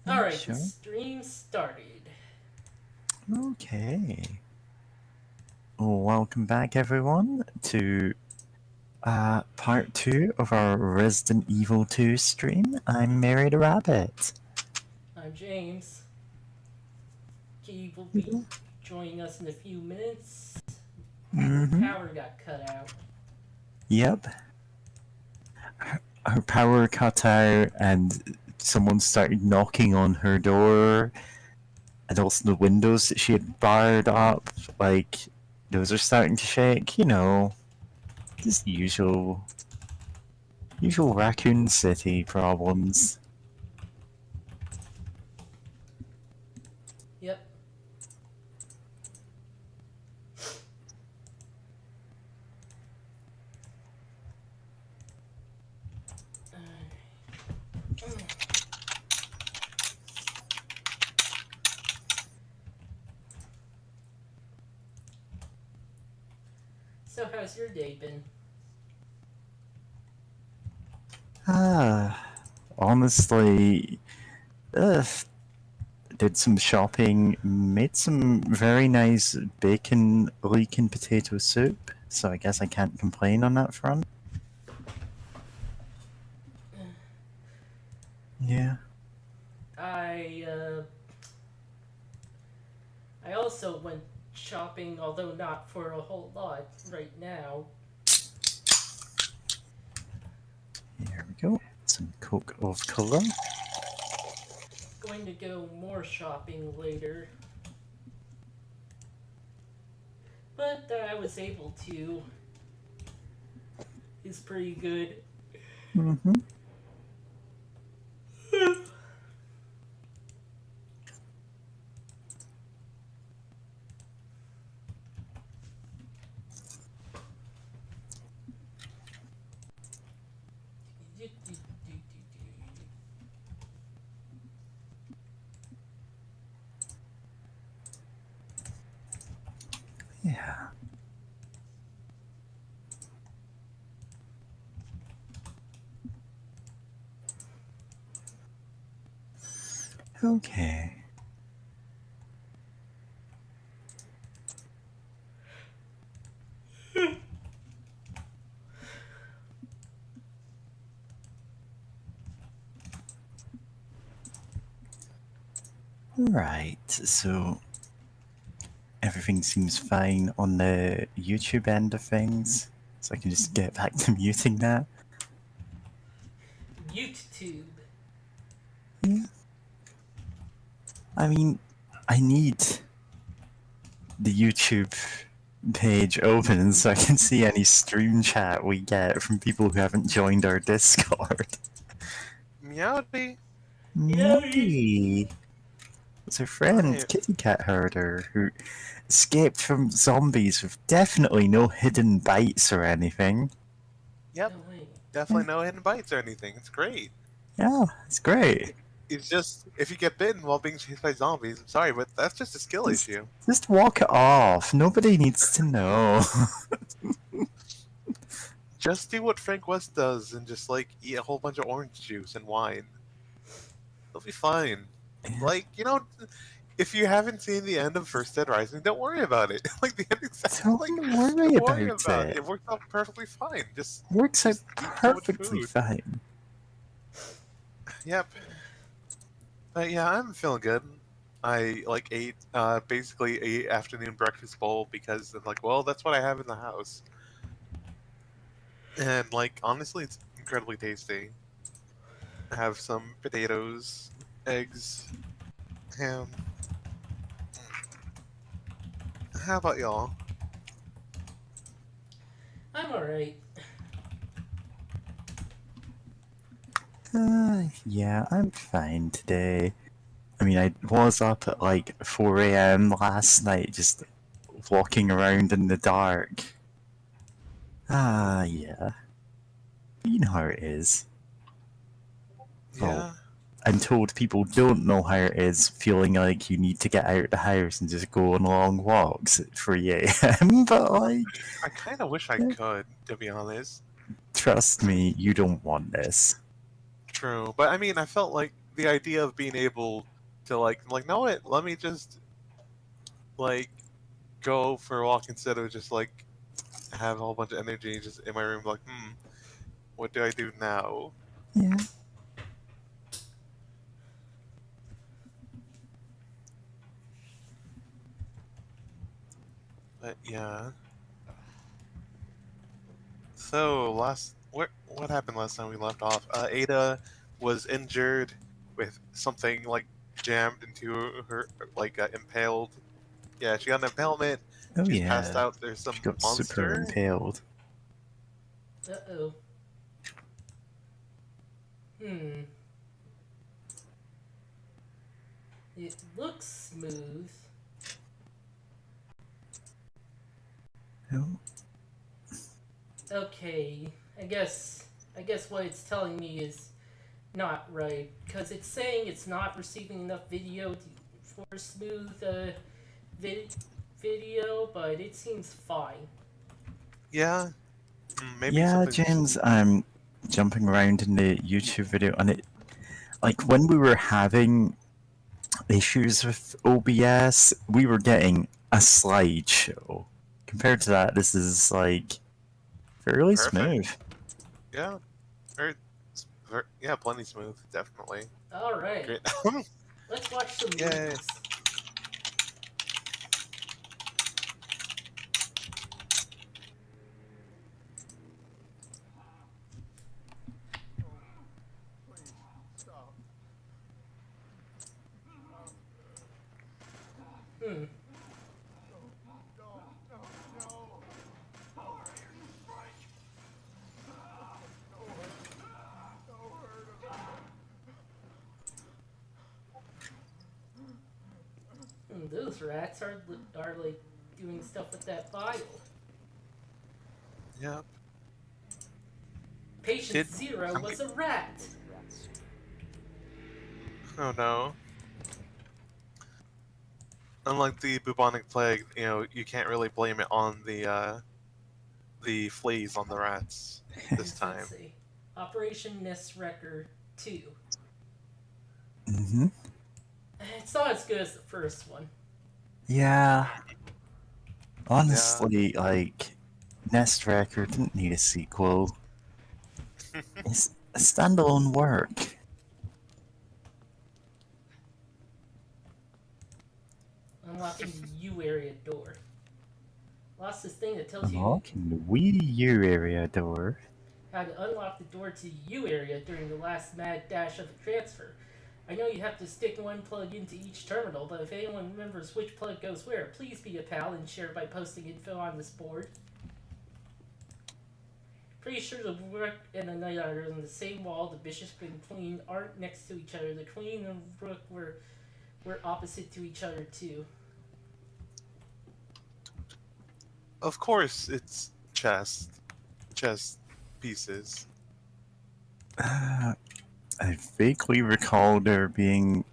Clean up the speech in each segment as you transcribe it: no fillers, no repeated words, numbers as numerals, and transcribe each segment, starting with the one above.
Alright, the Sure. stream started. Okay. Well, welcome back, everyone, to part 2 of our Resident Evil 2 stream. I'm Mary the Rabbit. I'm James. Key will be joining us in a few minutes. Her Mm-hmm. power got cut out. Yep. Her power cut out, and someone started knocking on her door, and also the windows that she had barred up, like, those are starting to shake, just usual Raccoon City problems. Yep. So, how's your day been? Honestly, did some shopping, made some very nice bacon, leek, and potato soup, so I guess I can't complain on that front. Yeah. I, I also went shopping, although not for a whole lot right now. Here we go. Some Coke of colour. Going to go more shopping later. But that I was able to is pretty good. Mm-hmm. Yeah. Okay. Right, so everything seems fine on the YouTube end of things, so I can just get back to muting that. YouTube. Yeah. I mean, I need the YouTube page open so I can see any stream chat we get from people who haven't joined our Discord. Meowdy. Meowdy! It's our friend, Hi. Kitty Cat Herder, who escaped from zombies with definitely no hidden bites or anything. Yep. No way. Definitely no hidden bites or anything. It's great. Yeah, it's great. It's just if you get bitten while being chased by zombies, I'm sorry, but that's just a skill Just, issue. just walk it off. Nobody needs to know. Just do what Frank West does and just eat a whole bunch of orange juice and wine. It'll be fine. If you haven't seen the end of First Dead Rising, don't worry about it. The ending's Don't worry don't worry about about it. it. It works out perfectly fine. Just Works out eat so much perfectly food. fine. Yep. But yeah, I'm feeling good. I basically ate afternoon breakfast bowl because I'm like, well, that's what I have in the house. And honestly, it's incredibly tasty. I have some potatoes, eggs, ham. How about y'all? I'm alright. Yeah, I'm fine today. I mean, I was up at 4 a.m. last night just walking around in the dark. Yeah. You know how it is. Yeah. I'm told people don't know how it is feeling like you need to get out of the house and just go on long walks at 3 a.m. But, I kind of wish I could, to be honest. trust me, you don't want this. True, but I mean, I felt like the idea of being able to no wait, let me just like go for a walk instead of just like have a whole bunch of energy just in my room like, what do I do now? Yeah. But yeah. So what happened last time we left off? Ada was injured with something like jammed into her, like impaled. Yeah, she got an impalement. Oh She's passed yeah. out. There's some She got super monster. impaled. Uh-oh. Hmm. It looks smooth. Oh. Okay. I guess what it's telling me is not right, because it's saying it's not receiving enough video for smooth video, but it seems fine. Yeah, maybe Yeah, something's. James, I'm jumping around in the YouTube video, and it, like, when we were having issues with OBS, we were getting a slideshow. Compared to that, this is, like, fairly Perfect. smooth. Yeah, yeah, plenty smooth, definitely. All right, Great. let's watch some Yay. movies. Hmm. Those rats are like doing stuff with that file. Yeah. Patient Zero was a rat. Oh no. Unlike the bubonic plague, you can't really blame it on the fleas on the rats this Let's time. see. Operation Nest Wrecker 2. Mm-hmm. It's not as good as the first one. Yeah. Honestly, like, Nest Record didn't need a sequel. It's a standalone work. Unlocking the U area door. Lost this thing that tells you Unlocking the Wii U area door. how to unlock the door to the U area during the last mad dash of the transfer. I know you have to stick one plug into each terminal, but if anyone remembers which plug goes where, please be a pal and share by posting info on this board. Pretty sure the Rook and the Night Otter are on the same wall. The Bishop and Queen aren't next to each other. The Queen and Rook were opposite to each other too. Of course, it's chess pieces. I vaguely recall there being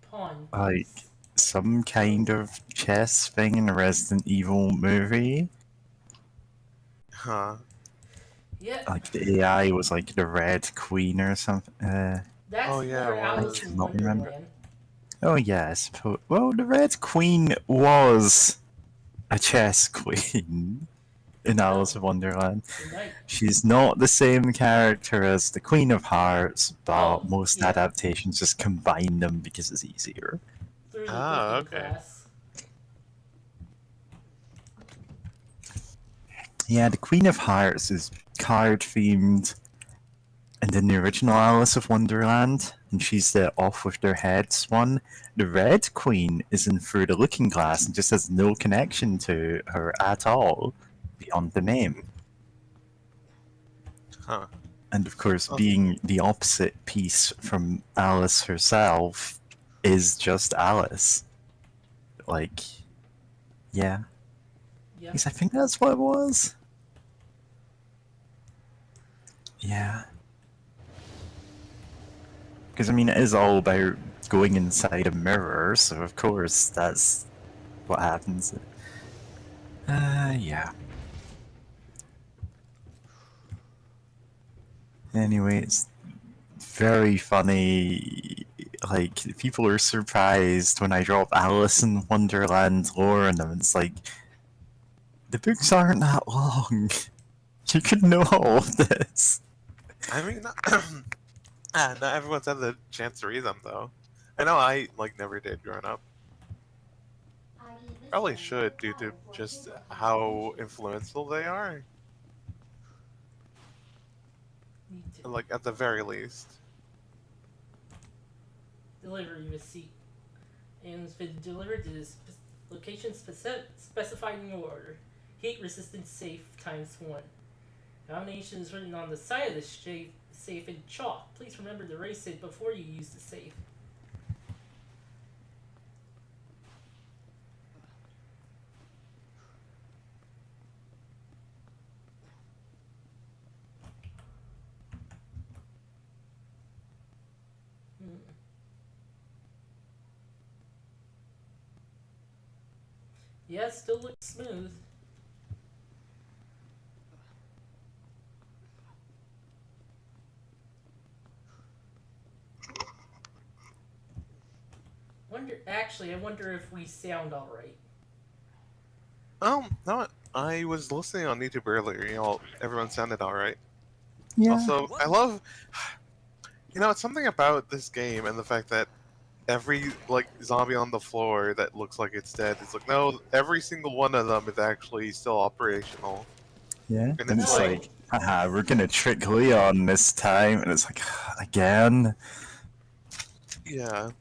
Pawn like piece. some kind of chess thing in a Resident Evil movie. Huh. Yep. Like the AI was like the Red Queen or something. That's Oh, yeah, more it Alice was. in Not remember. Wonderland. Oh yeah, I suppose. Well, the Red Queen was a chess queen in Alice in Wonderland. The Night. She's not the same character as the Queen of Hearts, but Oh, most yeah. adaptations just combine them because it's easier. Through the Ah, cooking okay. class. Yeah, the Queen of Hearts is card themed, and in the original Alice of Wonderland, and she's the off with their heads one. The Red Queen is in Through the Looking Glass and just has no connection to her at all beyond the name. Huh. And of course, Oh. being the opposite piece from Alice herself is just Alice. Like, yeah. Yep. Because I think that's what it was. Yeah. Because, I mean, it is all about going inside a mirror, so of course that's what happens. Yeah. Anyway, it's very funny. Like, people are surprised when I drop Alice in Wonderland lore on them. It's like, the books aren't that long. You could know all of this. I mean, not everyone's had the chance to read them though. I know I never did growing up. Probably should due to just how influential they are. Need to Like at the very least. delivery receipt. And it's been delivered to the location specified in your order. Heat resistant safe ×1. Combination is written on the side of the safe in chalk. Please remember to erase it before you use the safe. Yeah, it still looks smooth. I wonder if we sound alright. No, I was listening on YouTube earlier. Everyone sounded all right. Yeah. Also, I love, it's something about this game and the fact that every zombie on the floor that looks like it's dead. It's like no, every single one of them is actually still operational. Yeah. And And it's it's No. like, haha, we're gonna trick Leon this time. And it's like, again? Yeah.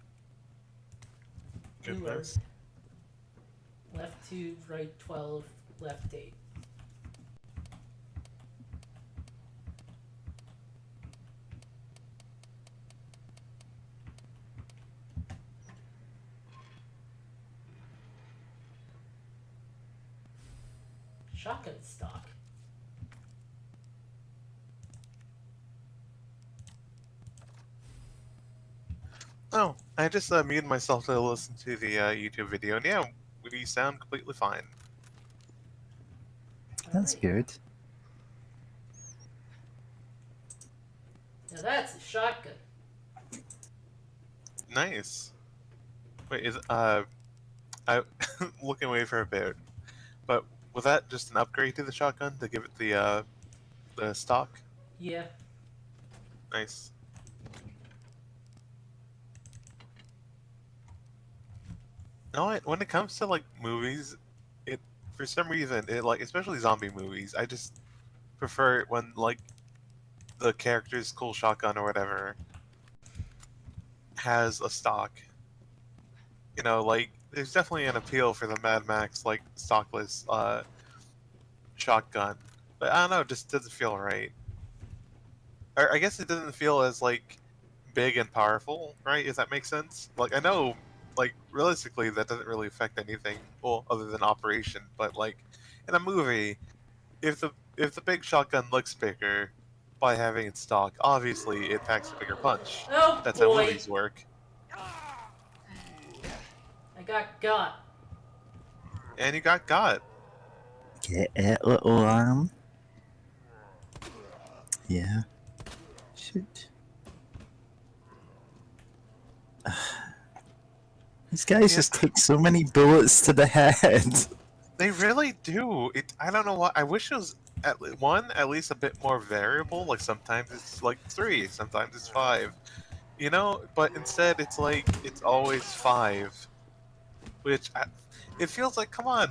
New Goodness. Left 2, right 12, left 8. Shotgun stock. Oh, I just muted myself to listen to the YouTube video, and yeah, we sound completely fine. That's Alright. good. Now that's a shotgun. Nice. Wait, I looking away for a bit, but was that just an upgrade to the shotgun to give it the stock? Yeah. Nice. No, when it comes to movies, it for some reason especially zombie movies, I just prefer it when the character's cool shotgun or whatever has a stock. There's definitely an appeal for the Mad Max stockless shotgun, but I don't know, it just doesn't feel right. Or I guess it doesn't feel as big and powerful, right? If that makes sense. I know, realistically, that doesn't really affect anything, well, other than operation. But in a movie, if the big shotgun looks bigger by having it stock, obviously it packs a bigger punch. Oh That's how boy! movies work. I got. And you got. Get it, little lamb. Yeah. Shoot. These guys Yeah. just take so many bullets to the head. They really do. I don't know why. I wish it was at least a bit more variable. Sometimes it's 3, sometimes it's 5. But instead it's always 5, which it feels like, come on,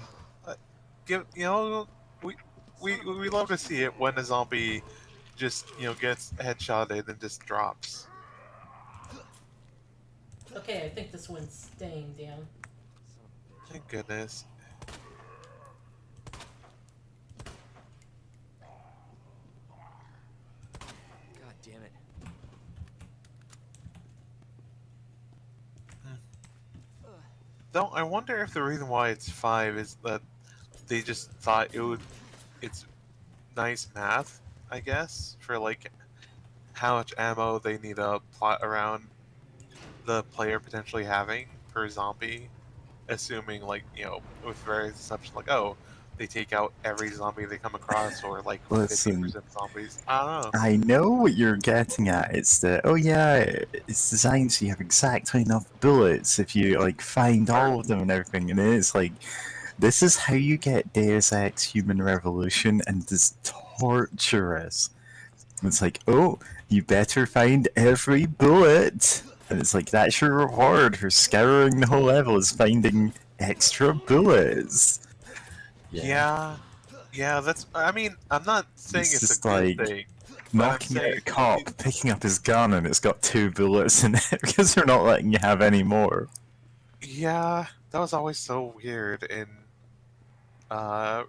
give we love to see it when a zombie just gets headshotted and just drops. Okay, I think this one's staying down. Thank goodness. God damn it. Though I wonder if the reason why it's 5 is that they just thought it's nice math, I guess, for how much ammo they need to plot around the player potentially having per zombie, assuming with various assumptions oh, they take out every zombie they come across, or like Listen, 50% zombies. I don't know. I know what you're getting at. It's the oh yeah, it's designed so you have exactly enough bullets if you like find all of them and everything. And it's like this is how you get Deus Ex Human Revolution, and it's torturous. It's like, oh, you better find every bullet. And it's like, that's your reward for scouring the whole level, is finding extra bullets. Yeah, that's. I mean, I'm not saying It's it's a just good like thing, but I'm knocking out saying a cop, picking up his gun, and it's got 2 bullets in it because they're not letting you have any more. yeah, that was always so weird in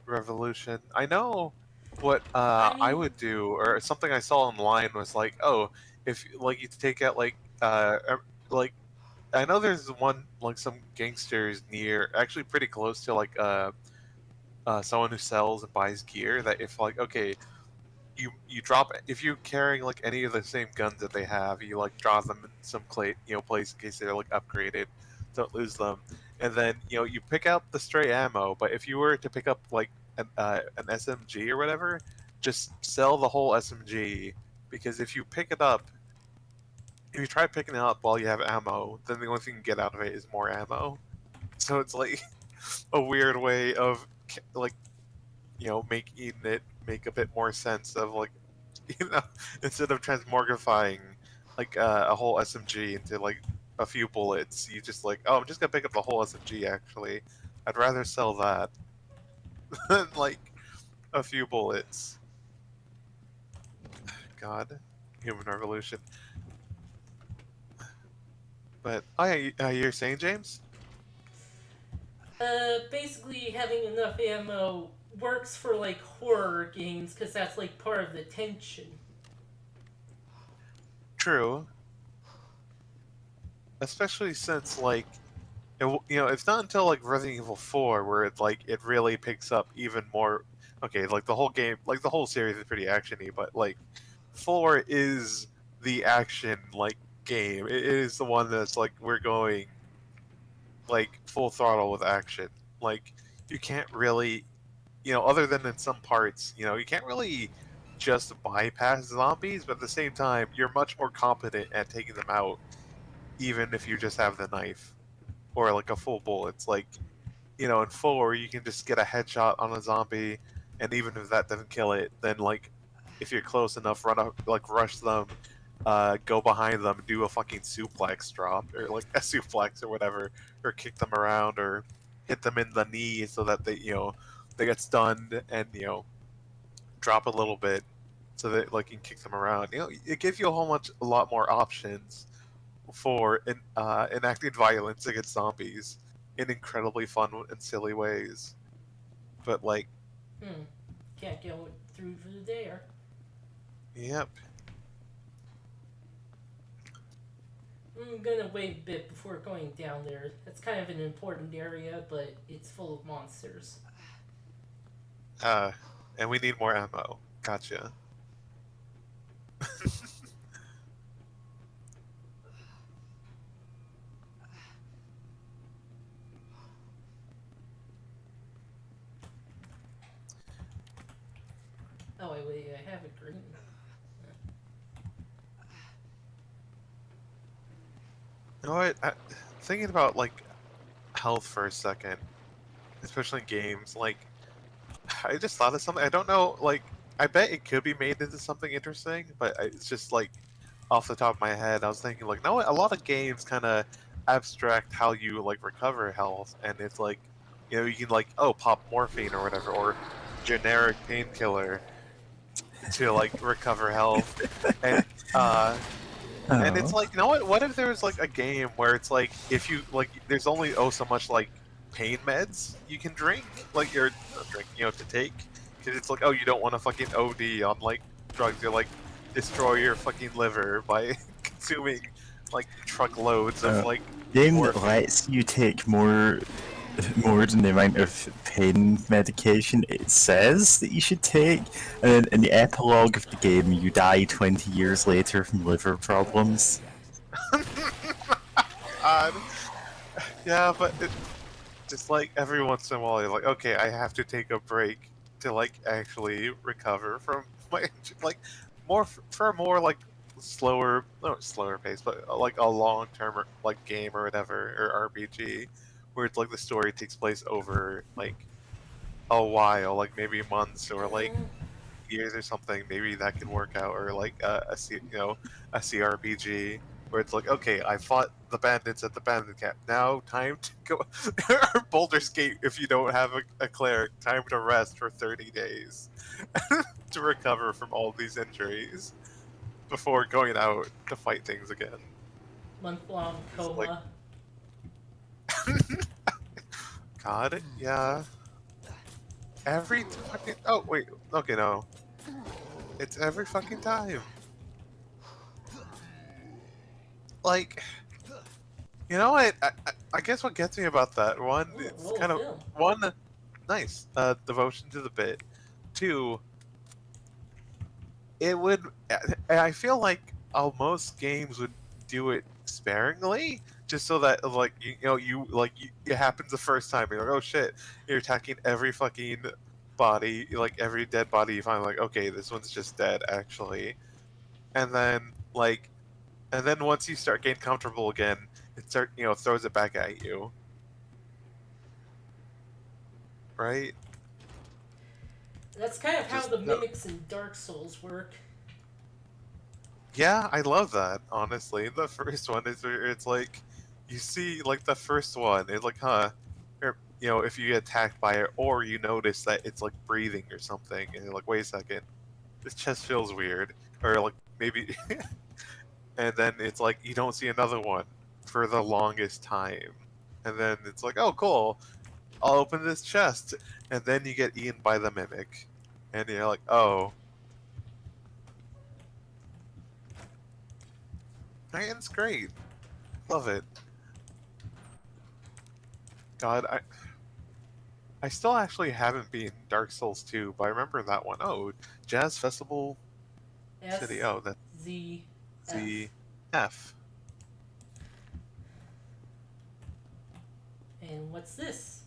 Revolution. I know what I mean, would do, or something I saw online was like, oh, if like you take out like I know there's one like some gangsters near, actually pretty close to like someone who sells and buys gear, that if like okay, you drop, if you're carrying like any of the same guns that they have, you like drop them in some place in case they're like upgraded, don't lose them, and then you pick up the stray ammo. But if you were to pick up like an SMG or whatever, just sell the whole SMG, because if you pick it up, if you try picking it up while you have ammo, then the only thing you get out of it is more ammo. So it's like a weird way of like making it make a bit more sense of like instead of transmogrifying like a whole SMG into like a few bullets, you just like, oh, I'm just gonna pick up the whole SMG. Actually, I'd rather sell that than like a few bullets. God, human revolution. But you're saying, James? basically having enough ammo works for like horror games because that's like part of the tension. True, especially since like it's not until like Resident Evil 4 where it really picks up even more. Okay, like the whole game, like the whole series is pretty actiony, but like 4 is the action like game. It is the one that's like we're going like full throttle with action. Like you can't really, other than in some parts, you can't really just bypass zombies, but at the same time, you're much more competent at taking them out, even if you just have the knife or like a full bullet. It's like, in 4 you can just get a headshot on a zombie, and even if that doesn't kill it, then like if you're close enough, run up, like rush them, go behind them, do a fucking suplex drop, or like a suplex or whatever, or kick them around, or hit them in the knee so that they get stunned, and drop a little bit so that like you can kick them around. It gives you a lot more options for enacting violence against zombies in incredibly fun and silly ways. But like, Can't go through there. yep. I'm gonna wait a bit before going down there. It's kind of an important area, but it's full of monsters. And we need more ammo. Gotcha. Oh wait, I have a green. You know what? Thinking about like health for a second, especially in games, like I just thought of something. I don't know, like I bet it could be made into something interesting, but it's just like off the top of my head, I was thinking like, no, a lot of games kind of abstract how you like recover health, and it's like, you can like, oh, pop morphine or whatever, or generic painkiller to like recover health, and and it's like, what if there was like a game where it's like, if you like, there's only so much like pain meds you can drink, like you're drink, to take, because it's like, oh, you don't want to fucking OD on like drugs, you're like destroy your fucking liver by consuming like truckloads of like game that morphine. lets you take more than the amount of pain medication it says that you should take, and then in the epilogue of the game you die 20 years later from liver problems. God. Yeah, but just like every once in a while, you're like, okay, I have to take a break to like actually recover from my like more for a more like slower, not slower pace, but like a long term like game or whatever or RPG, where it's like the story takes place over like a while, like maybe months or like years or something. Maybe that can work out, or like a CRPG where it's like, okay, I fought the bandits at the bandit camp. Now time to go or Boulder's Gate if you don't have a cleric. Time to rest for 30 days to recover from all these injuries before going out to fight things again. Month-long It's like, coma. God, yeah. Every fucking. Oh wait, okay, no. It's every fucking time. Like, you know what? I guess what gets me about that one, Ooh, it's roll kind of film. one, nice devotion to the bit. Two, it would. I feel like most games would do it sparingly, just so that like it happens the first time. You're like, oh shit, you're attacking every fucking body, like every dead body you find. Like, okay, this one's just dead actually, and then like, and then once you start getting comfortable again, it throws it back at you, right? That's kind of how Just the no. mimics in Dark Souls work. Yeah, I love that. Honestly, the first one is where it's like you see like the first one. It's like, huh, if you get attacked by it, or you notice that it's like breathing or something, and you're like, wait a second, this chest feels weird, or like maybe, and then it's like you don't see another one for the longest time, and then it's like, oh cool, I'll open this chest, and then you get eaten by the mimic, and you're like, oh, man, it's great, love it. God, I still actually haven't beaten Dark Souls 2, but I remember that one. Oh, Jazz Festival City. S Oh, that's Z F. the F. And what's this?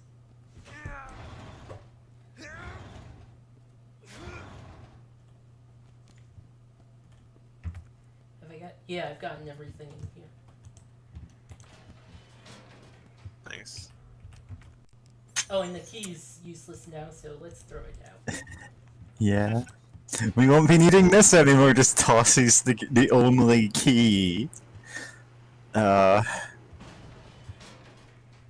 Have I got? Yeah, I've gotten everything in here. Nice. Oh, and the key's useless now, so let's throw it out. Yeah. We won't be needing this anymore, just tosses the only key. Yeah.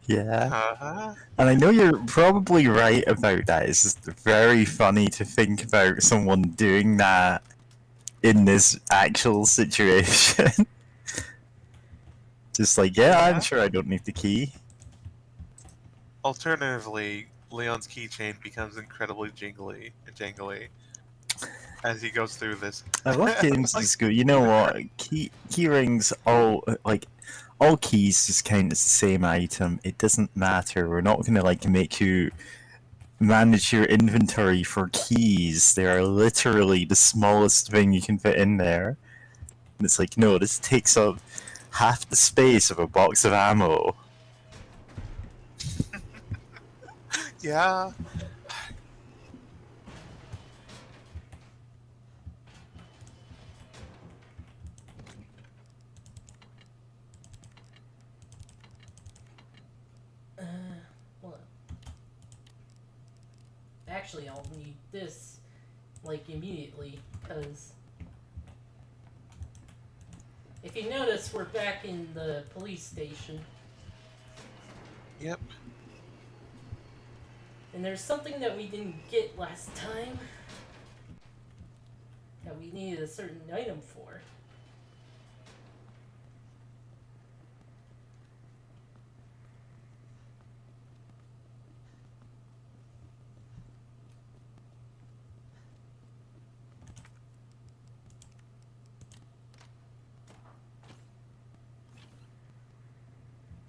Uh-huh. And I know you're probably right about that. It's just very funny to think about someone doing that in this actual situation. Just like, yeah, I'm Yeah. sure I don't need the key. Alternatively, Leon's keychain becomes incredibly jangly as he goes through this. I love games Like, as go. You know what? Key rings all keys just count as the same item. It doesn't matter. We're not gonna like make you manage your inventory for keys. They are literally the smallest thing you can fit in there. And it's like, no, this takes up half the space of a box of ammo. yeah. Well, actually, I'll need this, like, immediately, because if you notice, we're back in the police station, Yep. and there's something that we didn't get last time that we needed a certain item for.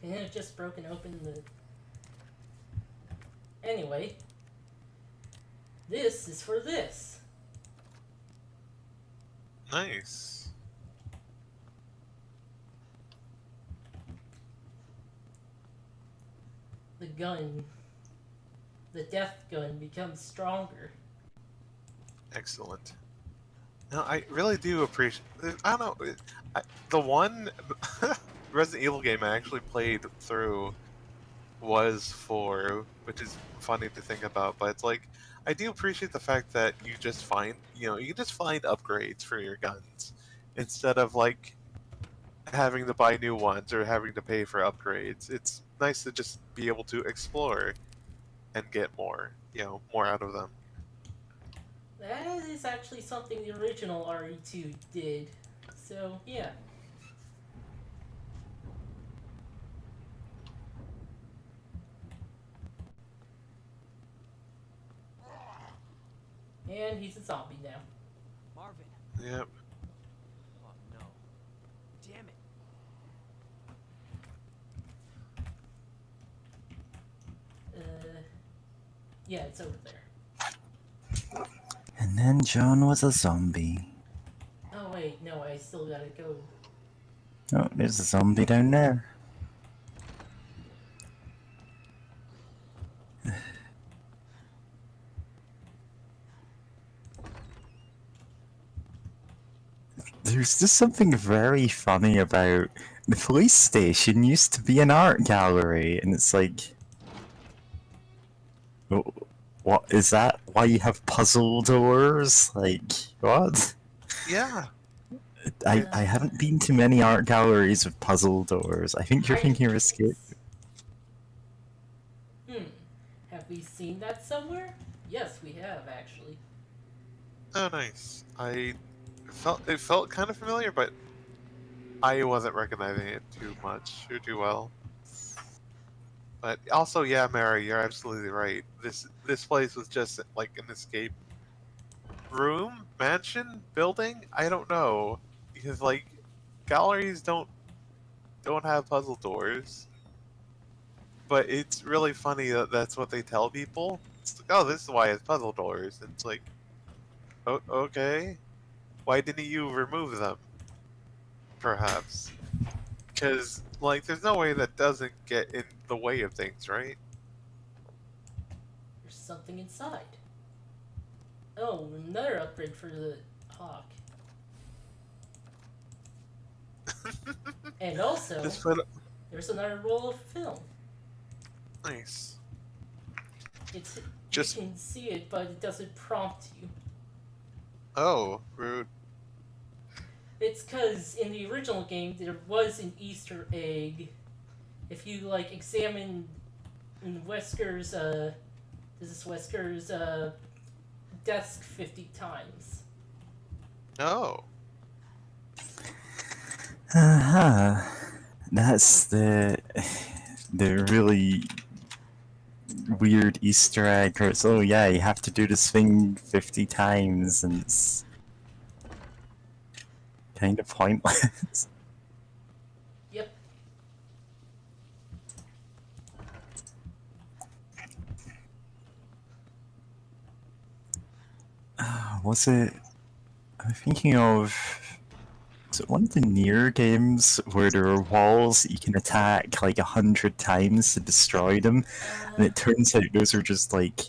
And it had just broken open the... Anyway, this is for this. Nice. the gun, the death gun, becomes stronger. Excellent. No, I really do appreciate. I don't know. The one Resident Evil game I actually played through was 4, which is funny to think about. But it's like I do appreciate the fact that you just find, you can just find upgrades for your guns instead of like having to buy new ones or having to pay for upgrades. It's nice to just be able to explore and get more, more out of them. That is actually something the original RE2 did. So, yeah. And he's a zombie now. Marvin. Yep. Oh no. Damn it. Yeah, it's over there. And then John was a zombie. Oh, wait, no, I still gotta go. Oh, there's a zombie down there. There's just something very funny about the police station used to be an art gallery, and it's like, what is that? Why you have puzzle doors? Like, what? Yeah. I haven't been to many art galleries with puzzle doors. I think you're thinking of Escape. Have we seen that somewhere? Yes, we have, actually. Oh, nice. It felt kind of familiar, but I wasn't recognizing it too much or too well. But also, yeah, Mary, you're absolutely right. This place was just like an escape room, mansion, building. I don't know, because like galleries don't have puzzle doors. But it's really funny that that's what they tell people. It's like, oh, this is why it's puzzle doors. And it's like, oh, okay. Why didn't you remove them? Perhaps. Because, like, there's no way that doesn't get in the way of things, right? There's something inside. Oh, another upgrade for the Hawk. And also, there's another roll of film. Nice. You can see it, but it doesn't prompt you. Oh, rude. It's because in the original game there was an Easter egg. If you like examine Wesker's desk 50 times. Oh. That's the really weird Easter egg. Where it's, oh yeah, you have to do this thing 50 times, and it's kind of pointless. Yep. Was it? I'm thinking of. Was it one of the near games where there are walls that you can attack like 100 times to destroy them, and it turns out those are just like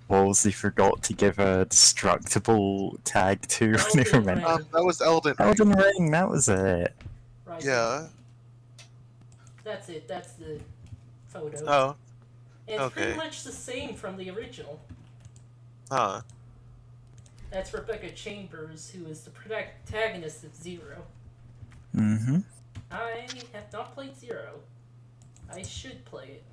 walls they forgot to give a destructible tag to when they were meant. That was Elden Ring. Elden Ring, that was it. Right. Yeah. That's it. That's the photo. Oh. And it's Okay. pretty much the same from the original. Huh. That's Rebecca Chambers, who is the protagonist of Zero. Mm-hmm. I have not played Zero. I should play it.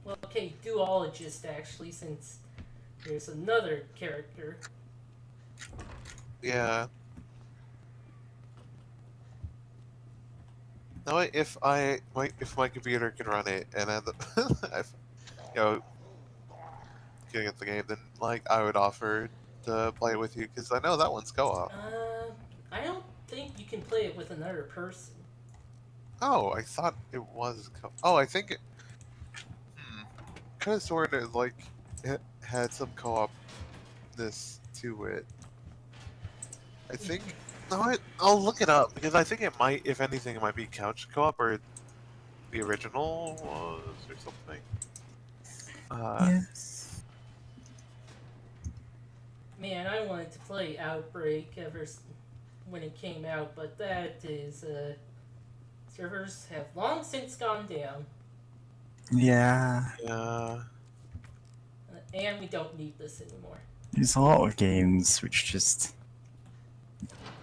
Well, okay, duologist actually, since there's another character. Yeah. No, if my computer can run it and getting at the game, then like I would offer to play it with you because I know that one's co-op. I don't think you can play it with another person. Oh, I thought it was. Oh, I think it. Could have sworn it like it had some co-opness to it. I think. No, I'll look it up because I think it might. If anything, it might be couch co-op or the original was or something. Yes. Man, I wanted to play Outbreak when it came out, but that is, servers have long since gone down, Yeah. Yeah. and we don't need this anymore. There's a lot of games which just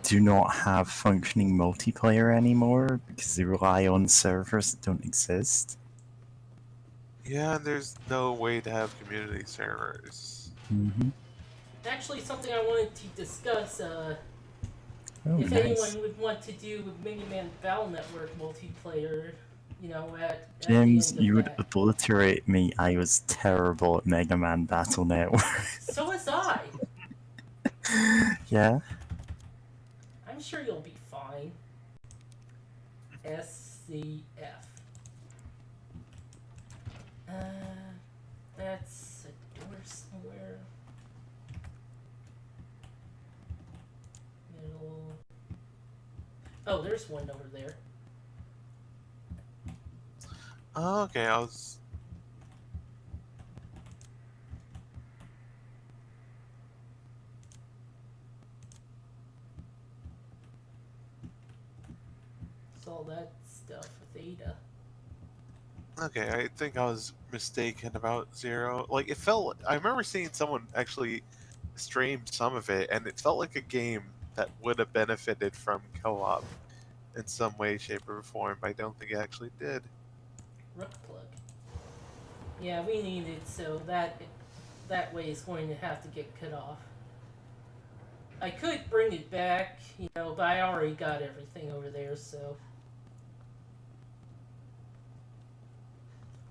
do not have functioning multiplayer anymore because they rely on servers that don't exist. Yeah, and there's no way to have community servers. Mm-hmm. Actually, something I wanted to discuss, Oh, if nice. anyone would want to do with Mini Man Battle Network multiplayer, you know, at the James, end you of would that. obliterate me. I was terrible at Mega Man Battle Network. So was I. Yeah. I'm sure you'll be fine. SCF. That's a door somewhere. Middle. Oh, there's one over there. Oh, okay, I was. It's all that stuff with Ada. Okay, I think I was mistaken about Zero. Like, it felt. I remember seeing someone actually stream some of it, and it felt like a game that would have benefited from co op in some way, shape, or form, but I don't think it actually did. Rook plug. Yeah, we need it, so that way is going to have to get cut off. I could bring it back, you know, but I already got everything over there, so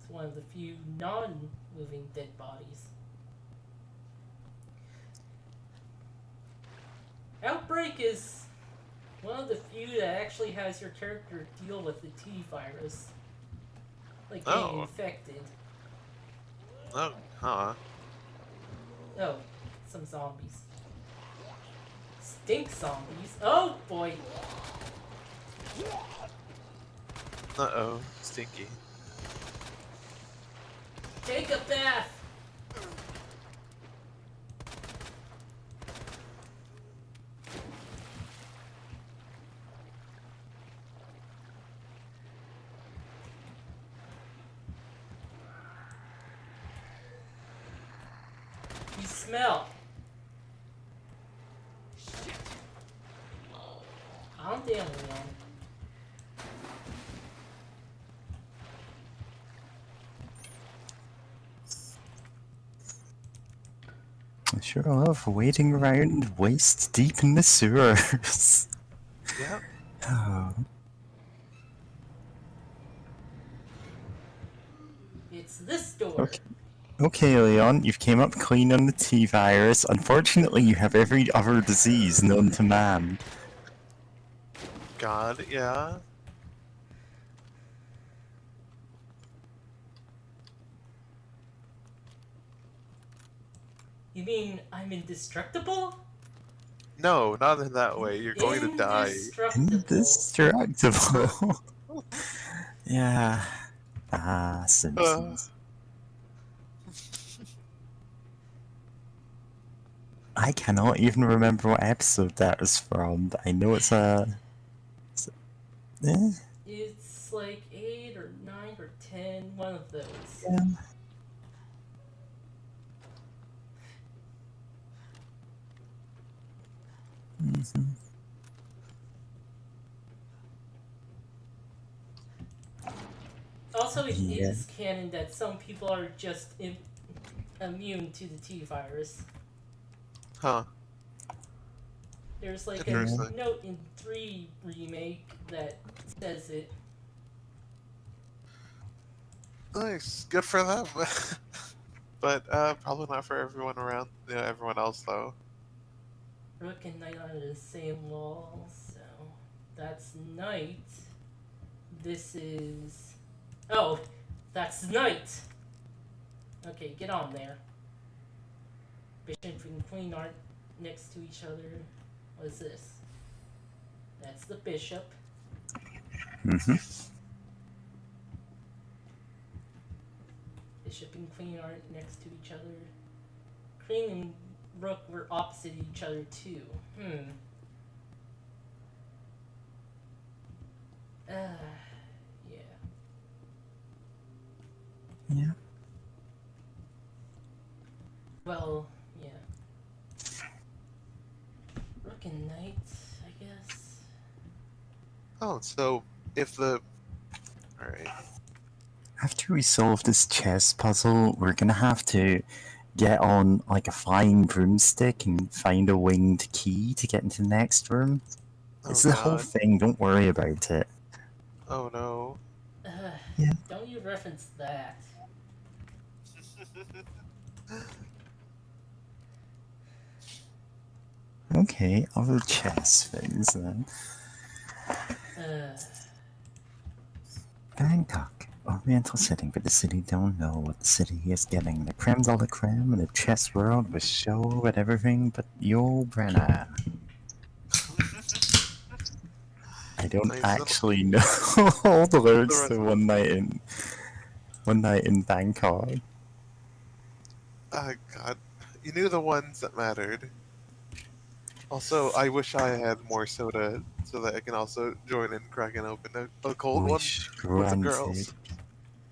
it's one of the few non-moving dead bodies. Outbreak is one of the few that actually has your character deal with the T virus, like being Oh. infected. Oh, huh. Oh, some zombies. Stink zombies. Oh boy. Uh-oh, stinky. Take a bath. You smell. Shit. Calm down, Leon. I sure love waiting around waist deep in the sewers. Yep. Oh. It's this door. Okay. Okay, Leon, you've came up clean on the T-virus. Unfortunately, you have every other disease known to man. God, yeah. You mean I'm indestructible? No, not in that way. You're going to die. Indestructible. Indestructible. Yeah. Ah, Uh, Simpsons. I cannot even remember what episode that was from, but I know it's a... It's like 8 or 9 or 10, one of those. Yeah. Mm-hmm. Also, it Yeah. is canon that some people are just immune to the T virus. huh. There's like a Interesting. note in 3 remake that says it. Nice. Good for them. But probably not for everyone around. Everyone else though. Rook and Knight on the same wall, so that's Knight. This is... Oh, that's Knight! Okay, get on there. Bishop and Queen aren't next to each other. What is this? That's the Bishop. Mm-hmm. Bishop and Queen aren't next to each other. Queen and Rook were opposite each other too. Yeah. Yeah. Well, yeah. Rook and Knight, I guess. Oh, so if the. Alright. After we solve this chess puzzle, we're gonna have to get on like a flying broomstick and find a winged key to get into the next room. Oh, It's the whole God. thing, don't worry about it. Oh, no. Yeah. Don't you reference that. Okay, other chess things then. Bangkok, oriental setting, but the city don't know what the city is getting. The creme de la creme in the chess world was show at everything but Yul Brenner. I don't Nice little- actually know all the lyrics rest to of One Night in Bangkok. Oh, God. You knew the ones that mattered. Also, I wish I had more soda so that I can also join in cracking open a cold one Wish with the granted. girls.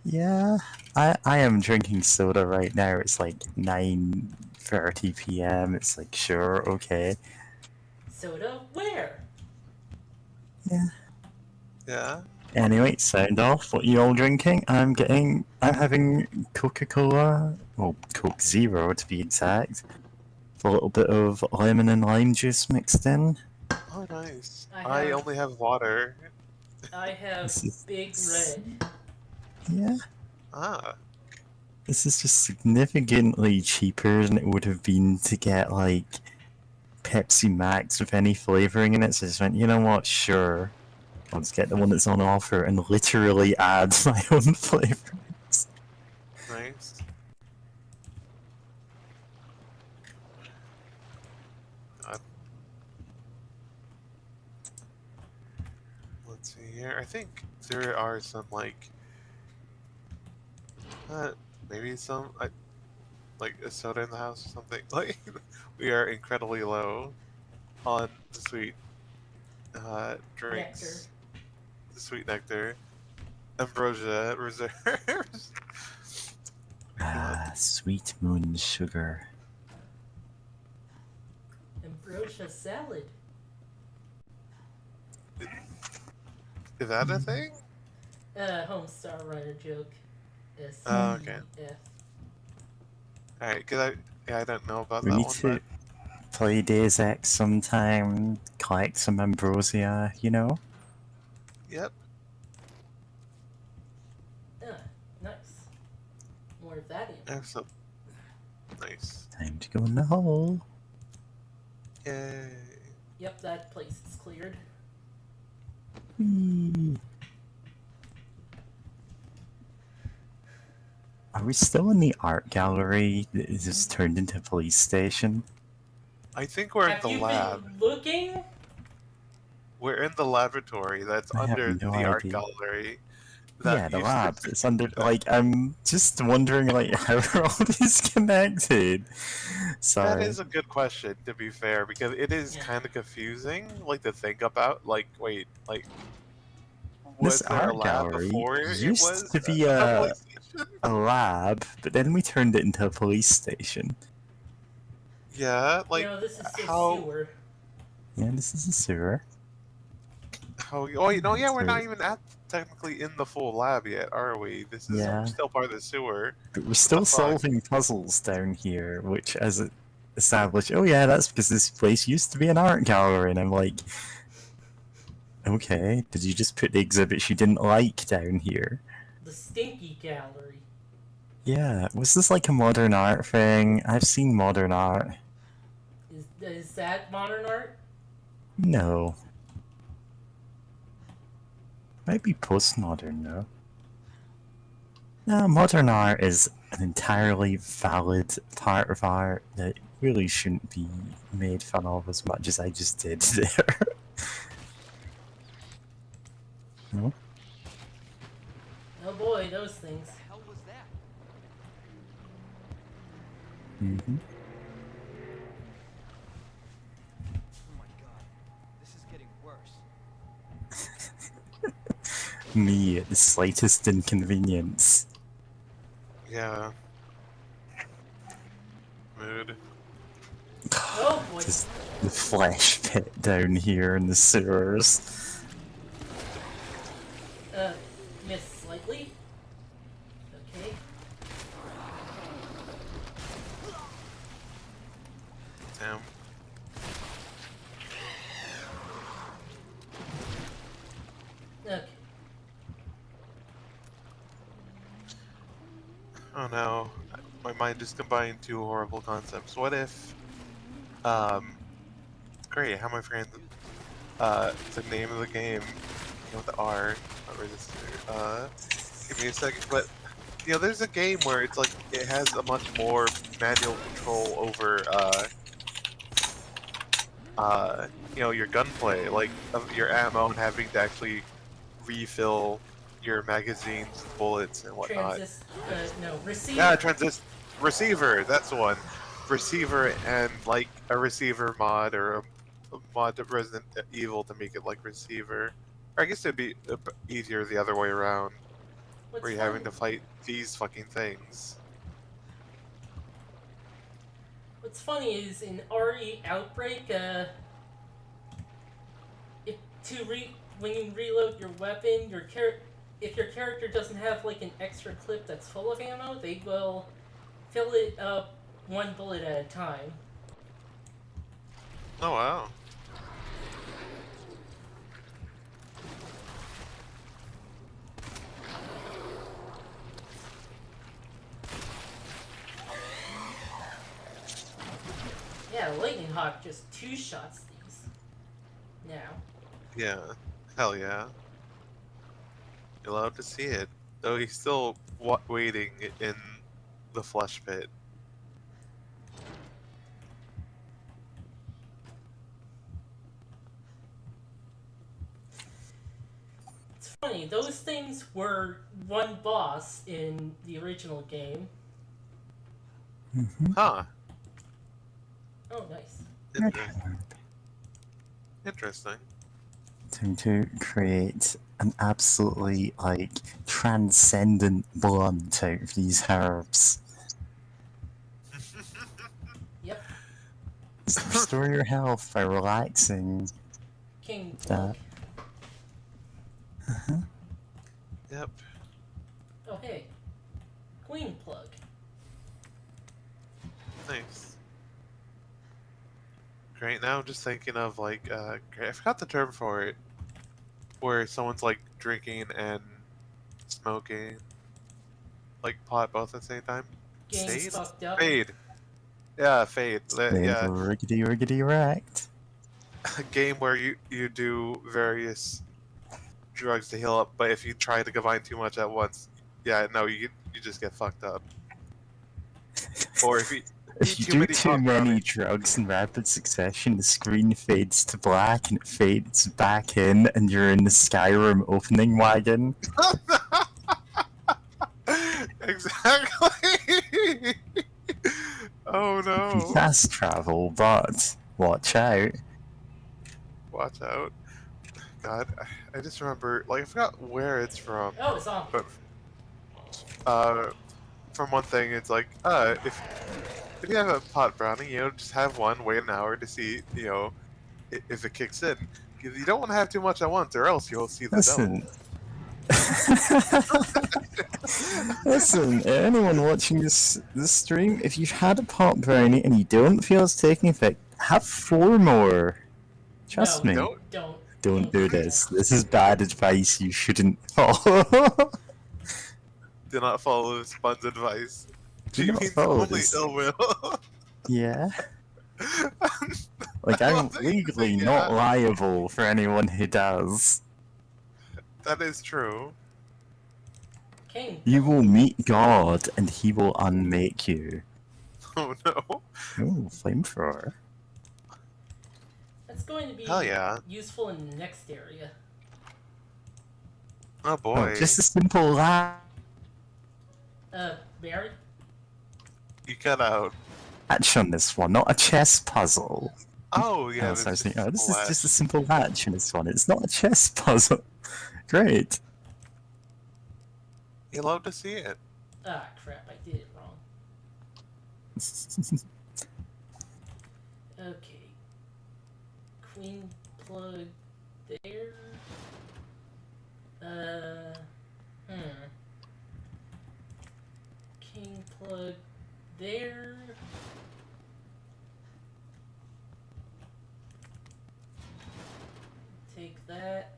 Yeah, I am drinking soda right now. It's like 9:30 p.m. It's like, sure, okay. Soda? Where? Yeah. Yeah? Anyway, sound off. What you all drinking? I'm having Coca-Cola, well, Coke Zero to be exact. With a little bit of lemon and lime juice mixed in. Oh, nice. I I have- only have water. I have This is- Big Red. Yeah. Ah. This is just significantly cheaper than it would have been to get, like, Pepsi Max with any flavoring in it. So I just went, you know what, sure. I'll just get the one that's on offer and literally add my own flavors. Nice. God. Let's see here. I think there are some, like, maybe some, like a soda in the house or something. Like, we are incredibly low on the sweet drinks. Nectar. The sweet nectar. Ambrosia reserves. Sweet moon sugar. Ambrosia salad. Is that a thing? Homestar Runner joke. Oh, okay. S-E-F. Alright, because I don't know about We that need one, to play Days X sometime, collect some ambrosia, you know? but yep. Nice. More of that in. Excellent. Nice. Time to go in the hole. Yay. Yep, that place is cleared. Whee. Are we still in the art gallery that is just turned into a police station? I think we're in Have the you lab. been looking? We're in the laboratory that's I have under no the art idea. gallery. Yeah, the used to- lab. It's under, like, I'm just wondering, like, how are all these connected? That Sorry. is a good question, to be fair, because it is Yeah. kind of confusing, like, to think about. Like, wait, like, This was there a art lab gallery before it used was to be police station? a lab, but then we turned it into a police station. Yeah, like, no, this is just how- sewer. Yeah, this is a sewer. oh, you know, yeah, we're not Sorry. even technically in the full lab yet, are we? This is Yeah. still part of the sewer. But we're still fuck? solving puzzles down here, which, as it established, oh yeah, that's because this place used to be an art gallery, and I'm like, okay, did you just put the exhibits you didn't like down here? The Stinky Gallery. Yeah, was this like a modern art thing? I've seen modern art. Is that modern art? No. Might be postmodern though. No, modern art is an entirely valid part of art that really shouldn't be made fun of as much as I just did there. No? Oh boy, those things. The hell was that? Mm-hmm. Oh my god. This is getting worse. Me at the slightest inconvenience. Yeah. Mood. Oh boy. Just the flesh pit down here in the sewers. Missed slightly. Okay. Damn. Okay. Oh no. My mind just combined two horrible concepts. What if, great, how am I forgetting the name of the game? With the R, not resistor. Give me a second, but, there's a game where it's like, it has a much more manual control over, your gunplay, like, of your ammo and having to actually refill your magazines, bullets, and whatnot. Receiver. Yeah, receiver. That's the one. Receiver and like a receiver mod or a mod to Resident Evil to make it like receiver. Or I guess it'd be easier the other way around, What's where you're funny, having to fight these fucking things. What's funny is in RE Outbreak, when you reload your weapon, if your character doesn't have like an extra clip that's full of ammo, they will fill it up one bullet at a time. Oh wow. Yeah, Lightning Hawk just two shots these. Now. Yeah. Hell yeah. You're allowed to see it, though he's still waiting in the flesh pit. It's funny, those things were one boss in the original game. Mm-hmm. Huh. Oh, nice. Interesting. Time to create an absolutely, like, transcendent blunt out of these herbs. Yep. Just restore your health by relaxing. King That. Plug. Yep. Oh, hey. Queen Plug. Thanks. Great. Now I'm just thinking of like, I forgot the term for it, where someone's like drinking and smoking, like pot both at the same time. Game's fucked up. Fade. Yeah, fade. Yeah, Riggedy riggedy wrecked. a game where you do various drugs to heal up, but if you try to combine too much at once, yeah, no, you just get fucked up. Or if you If you too do many too pot many brownies. drugs in rapid succession, the screen fades to black and it fades back in, and you're in the Skyrim opening wagon. Exactly. Oh You can no! fast travel, but watch out. Watch out! God, I just remember, like, I forgot where it's from, Oh, it's on. but from one thing, it's like, if you have a pot brownie, just have one, wait an hour to see, if it kicks in. Because you don't want to have too much at once, or else you'll see the Listen. devil. Listen, anyone watching this stream, if you've had a pot brownie and you don't feel it's taking effect, have 4 more. Trust me. Don't do this. This is bad advice you shouldn't follow. Do not follow this Bun's advice. Do She not means follow only this. ill will. Yeah. Like, I I'm love that you legally say not yeah. liable for anyone who does. That is true. King You Plug. will meet God, and he will unmake you. Oh no. Oh, flamethrower. That's going to be Hell yeah. useful in the next area. Oh boy. Oh, just a simple laugh. Barry? You cut out. hatch on this one, not a chess puzzle. Oh yeah, Oh, so I there's was thinking, just oh, this is just a flash. simple hatch in this one. It's not a chess puzzle. Great. You love to see it. Ah, crap, I did it wrong. Okay. Queen plug there. King plug there. Take that.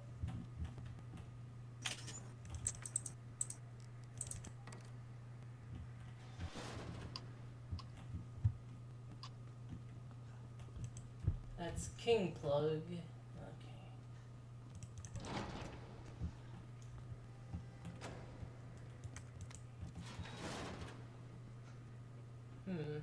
That's king plug. Okay. Hmm.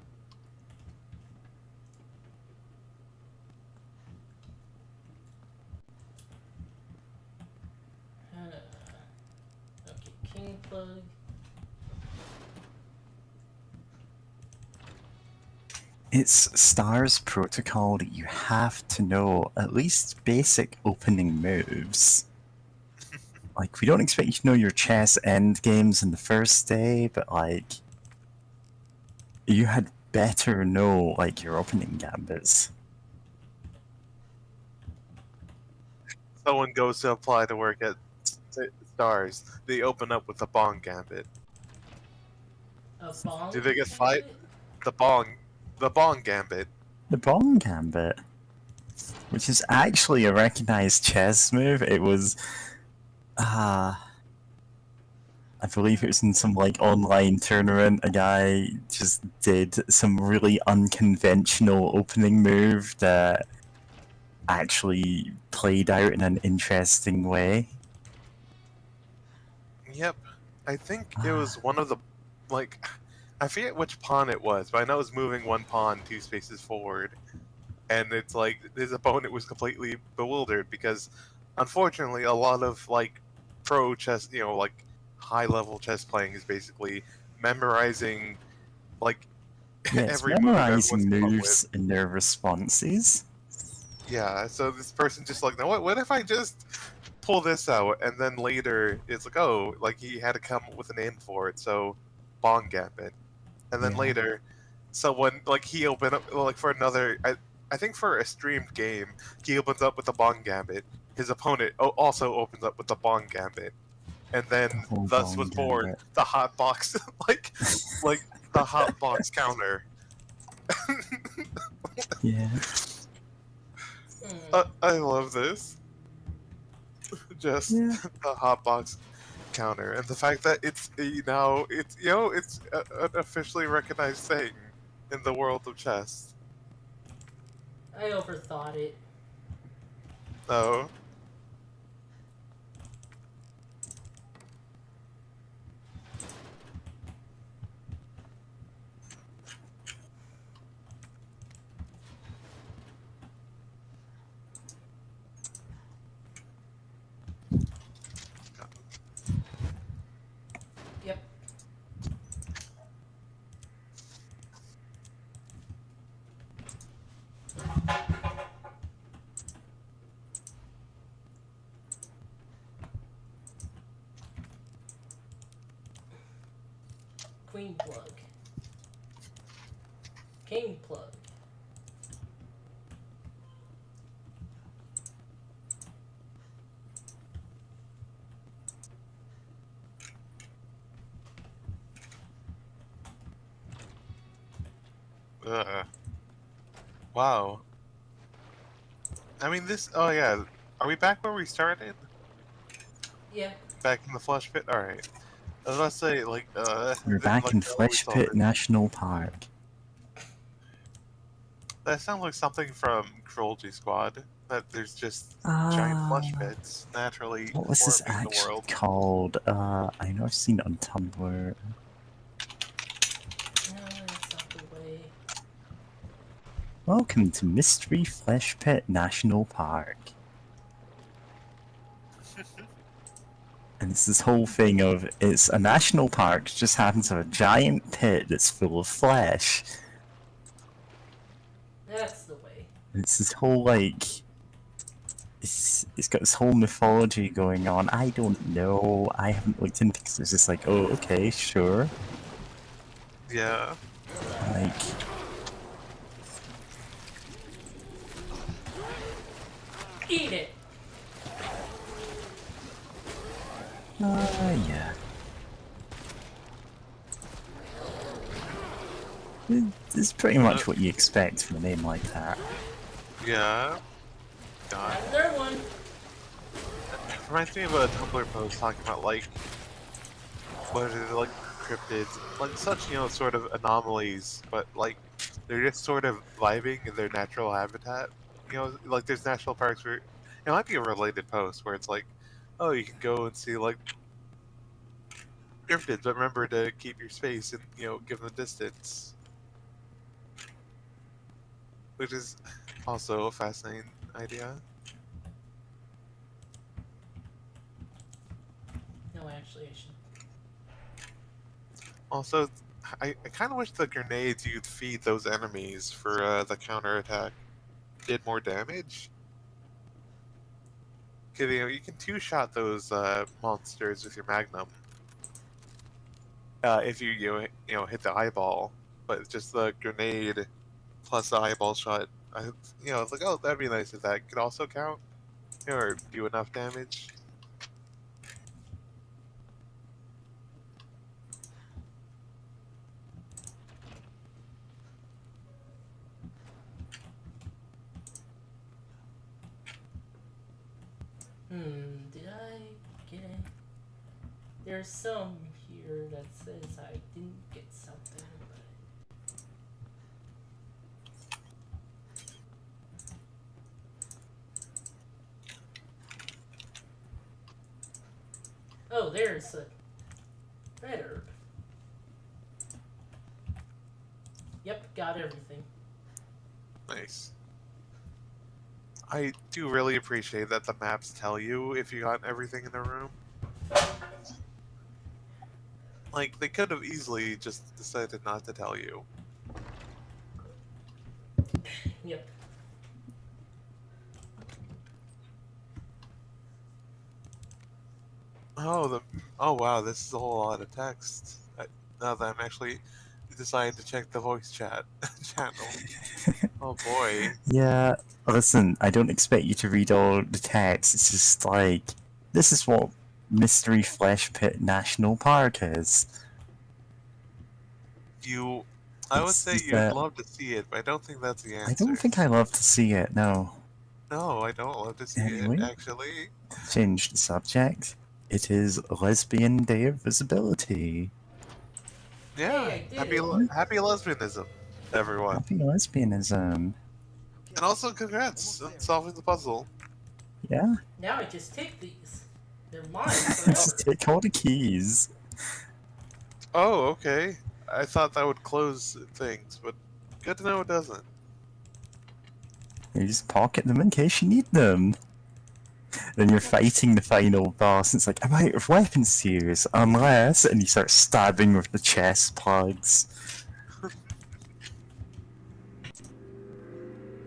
Okay, king plug. It's Stars Protocol that you have to know at least basic opening moves. Like, we don't expect you to know your chess end games in the first day, but like, you had better know like your opening gambits. Someone goes to apply to work at Stars. They open up with the bong gambit. A bong. Do they get gambit? fight? The bong gambit. The Bong Gambit, which is actually a recognized chess move. It was, I believe it was in some like online tournament. A guy just did some really unconventional opening move that actually played out in an interesting way. Yep. I think it was one of the like I forget which pawn it was, but I know it was moving one pawn 2 spaces forward. And it's like his opponent was completely bewildered because unfortunately a lot of like pro chess, like high level chess playing is basically memorizing like Yeah, it's every move everyone's memorizing come up with. moves and their responses. Yeah, so this person just like, no, what if I just pull this out, and then later it's like, oh, like he had to come up with a name for it, so Bong Gambit, and then Yeah. later, someone like he opened up like for another, I think for a streamed game, he opens up with the Bong Gambit. His opponent also opens up with the Bong Gambit, and then The whole thus Bong was born Gambit. the hot box, like the hot box counter. Yeah. I love this. Just Yeah. the hotbox counter, and the fact that it's it's an officially recognized thing in the world of chess. I overthought it. So Yep. Queen plug. King plug. wow. I mean this. Oh yeah, are we back where we started? Yeah. Back in the flesh pit. All right. I was about to say like We're didn't back look in that what we Flesh saw Pit it. National Park. That sounds like something from Cruelty Squad. That there's just giant flesh pits naturally What was this forming in the actually world. called? I know I've seen it on Tumblr. No, that's not the way. Welcome to Mystery Flesh Pit National Park. And it's this whole thing of it's a national park, just happens to have a giant pit that's full of flesh. It's this whole like it's got this whole mythology going on. I don't know. I haven't looked into it 'cause it's just like, oh, okay, sure. Yeah. Like, Eat it! yeah. It's pretty much what you expect from a name like that. Yeah. God. Another one! Reminds me of a Tumblr post talking about like what are they, like cryptids, like such sort of anomalies, but like they're just sort of vibing in their natural habitat. Like there's national parks where it might be a related post where it's like, oh, you can go and see like cryptids, but remember to keep your space and give them distance, which is also a fascinating idea. No, actually, I should. Also, I kind of wish the grenades you'd feed those enemies for the counterattack did more damage. Cause you can two-shot those monsters with your magnum. If hit the eyeball, but it's just the grenade plus the eyeball shot. It's like, oh, that'd be nice if that could also count, or do enough damage. Did I get it? There's some here that says I didn't get something, but... Oh, there's a red herb. Yep, got everything. Nice. I do really appreciate that the maps tell you if you got everything in the room. Like, they could have easily just decided not to tell you. Yep. Oh wow, this is a whole lot of text. Now that I'm actually deciding to check the voice chat channel. Oh boy. Yeah, listen, I don't expect you to read all the text. It's just like, this is what Mystery Flesh Pit National Park is. I would It's say just you'd that love to see it, but I don't think that's the I answer. don't think I love to see it, no. No, I don't love to see Anyway. it, actually. Change the subject. It is Lesbian Day of Visibility. Yeah, Hey, I did it. happy lesbianism, everyone. Happy lesbianism. And also congrats on solving the puzzle. Yeah? Now I just take these. They're mine Just forever. take all the keys. Oh, okay. I thought that would close things, but good to know it doesn't. You just pocket them in case you need them. Then you're fighting the final boss, and it's like, I'm out of weapons here, unless... And you start stabbing with the chest plugs.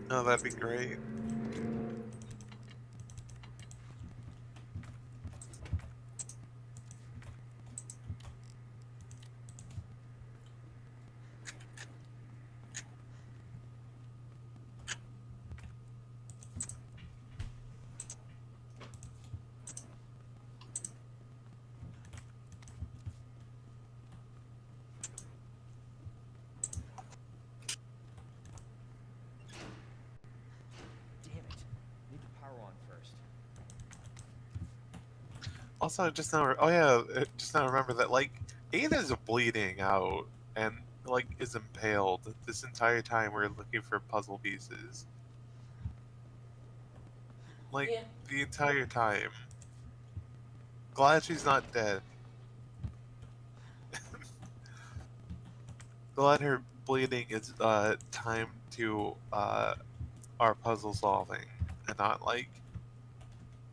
Oh, that'd be great. Damn it. Need the power on first. Also, just now remember that, like, Ada's bleeding out and, like, is impaled this entire time we're looking for puzzle pieces. Like, Yeah. the entire time. Glad she's not dead. Glad her bleeding is, timed to, our puzzle solving, and not, like,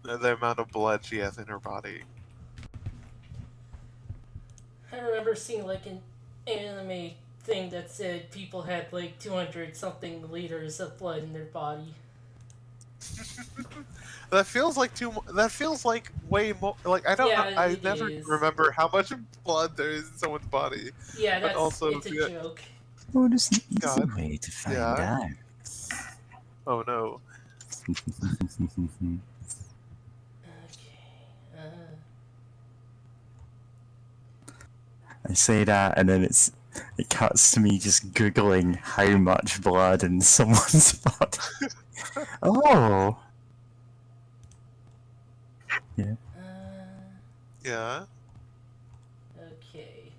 the amount of blood she has in her body. I remember seeing like an anime thing that said people had like 200 something liters of blood in their body. That feels like that feels like way more. Like I don't know. Yeah, I it never is. remember how much blood there is in someone's body. Yeah, But also, it's a yeah, joke. Oh, there's an easy God, way to find yeah. out. Oh no. Okay. I say that, and then it cuts to me just googling how much blood in someone's body. Oh, yeah. Yeah. Okay.